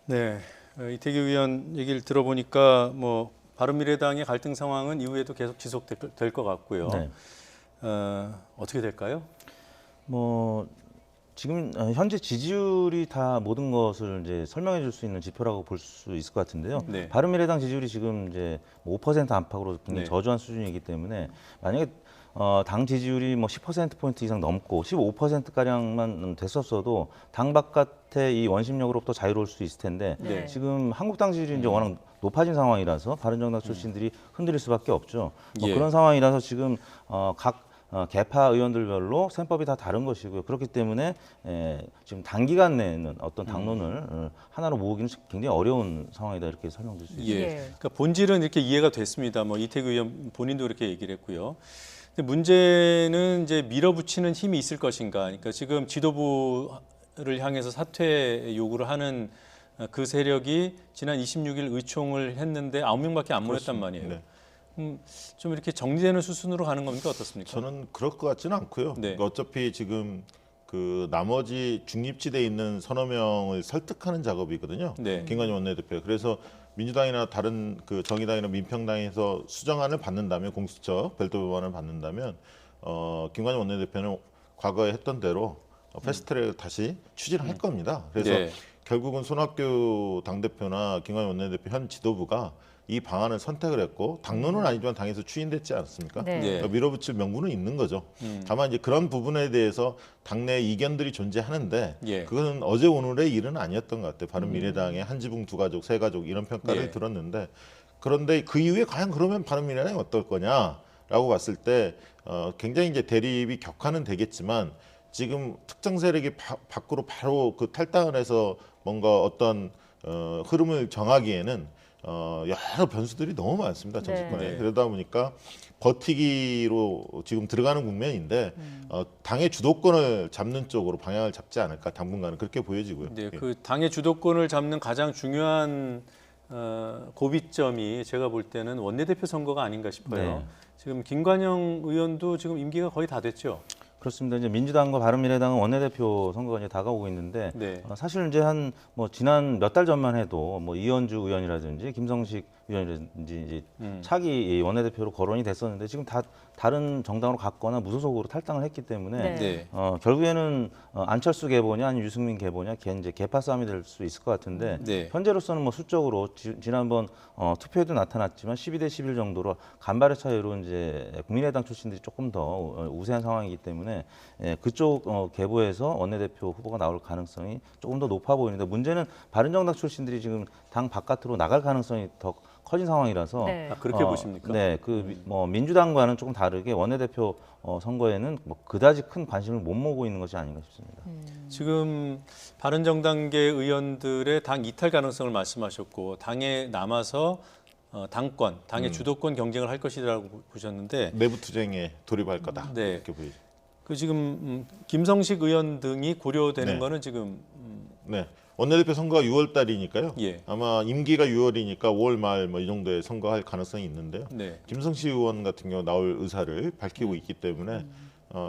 Speaker 1: 네, 이태규 의원 얘기를 들어보니까 뭐 바른미래당의 갈등 상황은 이후에도 계속 지속될 것 같고요. 어떻게 될까요?
Speaker 4: 지금 현재 지지율이 다 모든 것을 이제 설명해 줄 수 있는 지표라고 볼 수 있을 것 같은데요. 바른미래당 지지율이 지금 이제 5% 안팎으로 굉장히 저조한 수준이기 때문에 만약에 당 지지율이 뭐 10%포인트 이상 넘고 15%가량만 됐었어도 당 바깥의 이 원심력으로부터 자유로울 수 있을 텐데 지금 한국당 지지율이 이제 워낙 높아진 상황이라서 바른정당 출신들이 흔들릴 수밖에 없죠. 그런 상황이라서 지금 각 개파 의원들별로 셈법이 다 다른 것이고요. 그렇기 때문에 지금 단기간 내에는 어떤 당론을 하나로 모으기는 굉장히 어려운 상황이다 이렇게 설명드릴 수 있습니다.
Speaker 1: 예. 그러니까 본질은 이렇게 이해가 됐습니다. 뭐 이태규 의원 본인도 그렇게 얘기를 했고요. 근데 문제는 이제 밀어붙이는 힘이 있을 것인가. 그러니까 지금 지도부를 향해서 사퇴 요구를 하는 그 세력이 지난 26일 의총을 했는데 9명밖에 안 모였단 말이에요.
Speaker 5: 네.
Speaker 1: 좀 이렇게 정리되는 수순으로 가는 겁니까 어떻습니까?
Speaker 5: 저는 그럴 것 같지는 않고요.
Speaker 1: 네.
Speaker 5: 어차피 지금 그 나머지 중립지대에 있는 서너 명을 설득하는 작업이거든요.
Speaker 1: 네.
Speaker 5: 김관영 원내대표. 그래서 민주당이나 다른 그 정의당이나 민평당에서 수정안을 받는다면 공수처 별도 법안을 받는다면 김관영 원내대표는 과거에 했던 대로 패스트트랙을 다시 추진을 할 겁니다. 그래서
Speaker 1: 네.
Speaker 5: 결국은 손학규 당대표나 김관영 원내대표 현 지도부가 이 방안을 선택을 했고 당론은 아니지만 당에서 추진됐지 않습니까?
Speaker 2: 네.
Speaker 5: 그러니까 밀어붙일 명분은 있는 거죠. 다만 이제 그런 부분에 대해서 당내 이견들이 존재하는데
Speaker 1: 예.
Speaker 5: 그것은 어제 오늘의 일은 아니었던 것 같아요. 바른미래당의 한지붕 두 가족, 세 가족 이런 평가를
Speaker 1: 예.
Speaker 5: 들었는데 그런데 그 이후에 과연 그러면 바른미래당이 어떨 거냐라고 봤을 때 굉장히 이제 대립이 격화는 되겠지만 지금 특정 세력이 밖으로 바로 그 탈당을 해서 뭔가 어떤 흐름을 정하기에는 여러 변수들이 너무 많습니다. 정치권에.
Speaker 1: 네.
Speaker 5: 그러다 보니까 버티기로 지금 들어가는 국면인데 당의 주도권을 잡는 쪽으로 방향을 잡지 않을까 당분간은 그렇게 보여지고요.
Speaker 1: 네, 그 당의 주도권을 잡는 가장 중요한 고비점이 제가 볼 때는 원내대표 선거가 아닌가 싶어요.
Speaker 4: 네.
Speaker 1: 지금 김관영 의원도 지금 임기가 거의 다 됐죠.
Speaker 4: 그렇습니다. 이제 민주당과 바른미래당은 원내대표 선거가 이제 다가오고 있는데
Speaker 1: 네.
Speaker 4: 사실 이제 한 뭐 지난 몇 달 전만 해도 뭐 이현주 의원이라든지 김성식 의원이라든지 이제 차기 원내대표로 거론이 됐었는데 지금 다 다른 정당으로 갔거나 무소속으로 탈당을 했기 때문에
Speaker 1: 네.
Speaker 4: 결국에는 안철수 계보냐 아니면 유승민 계보냐 이제 개파 싸움이 될 수 있을 것 같은데
Speaker 1: 네.
Speaker 4: 현재로서는 뭐 수적으로 지난번 투표에도 나타났지만 12대 11 정도로 간발의 차이로 이제 국민의당 출신들이 조금 더 우세한 상황이기 때문에 그쪽 계보에서 원내대표 후보가 나올 가능성이 조금 더 높아 보이는데 문제는 바른정당 출신들이 지금 당 바깥으로 나갈 가능성이 더 커진 상황이라서
Speaker 2: 네.
Speaker 1: 그렇게 보십니까?
Speaker 4: 네, 뭐 민주당과는 조금 다르게 원내대표 선거에는 뭐 그다지 큰 관심을 못 모으고 있는 것이 아닌가 싶습니다.
Speaker 1: 지금 바른정당계 의원들의 당 이탈 가능성을 말씀하셨고 당에 남아서 당권, 당의 주도권 경쟁을 할 것이라고 보셨는데
Speaker 5: 내부 투쟁에 돌입할 거다.
Speaker 1: 네.
Speaker 5: 이렇게 보이죠.
Speaker 1: 그 지금 김성식 의원 등이 고려되는
Speaker 5: 네.
Speaker 1: 거는 지금
Speaker 5: 네. 원내대표 선거가 6월 달이니까요.
Speaker 1: 예.
Speaker 5: 아마 임기가 6월이니까 5월 말 뭐 이 정도에 선거할 가능성이 있는데요.
Speaker 1: 네.
Speaker 5: 김성식 의원 같은 경우 나올 의사를 밝히고 있기 때문에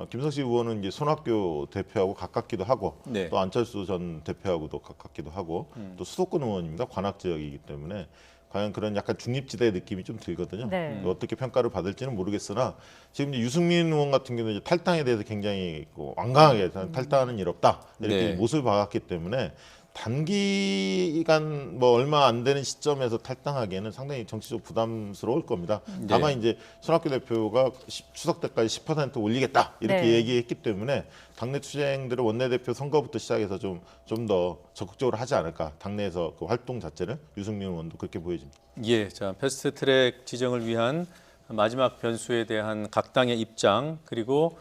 Speaker 5: 김성식 의원은 이제 손학규 대표하고 가깝기도 하고
Speaker 1: 네.
Speaker 5: 또 안철수 전 대표하고도 가깝기도 하고 또 수도권 의원입니다. 관악 지역이기 때문에 과연 그런 약간 중립지대의 느낌이 좀 들거든요.
Speaker 2: 네.
Speaker 5: 어떻게 평가를 받을지는 모르겠으나 지금 이제 유승민 의원 같은 경우는 이제 탈당에 대해서 굉장히 완강하게 탈당하는 일 없다 이렇게
Speaker 1: 네.
Speaker 5: 못을 박았기 때문에 단기간 뭐 얼마 안 되는 시점에서 탈당하기에는 상당히 정치적 부담스러울 겁니다.
Speaker 1: 네.
Speaker 5: 다만 이제 손학규 대표가 추석 때까지 10% 올리겠다 이렇게
Speaker 2: 네.
Speaker 5: 얘기했기 때문에 당내 투쟁들을 원내대표 선거부터 시작해서 좀 더 적극적으로 하지 않을까. 당내에서 그 활동 자체를 유승민 의원도 그렇게 보여집니다.
Speaker 1: 예, 자 패스트트랙 지정을 위한 마지막 변수에 대한 각 당의 입장 그리고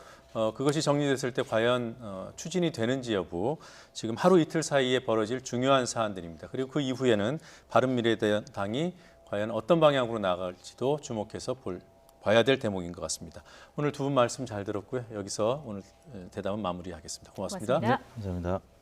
Speaker 1: 그것이 정리됐을 때 과연 추진이 되는지 여부 지금 하루 이틀 사이에 벌어질 중요한 사안들입니다. 그리고 그 이후에는 바른미래당이 과연 어떤 방향으로 나갈지도 주목해서 봐야 될 대목인 것 같습니다. 오늘 두 분 말씀 잘 들었고요. 여기서 오늘 대담은 마무리하겠습니다. 고맙습니다.
Speaker 2: 고맙습니다.
Speaker 4: 감사합니다.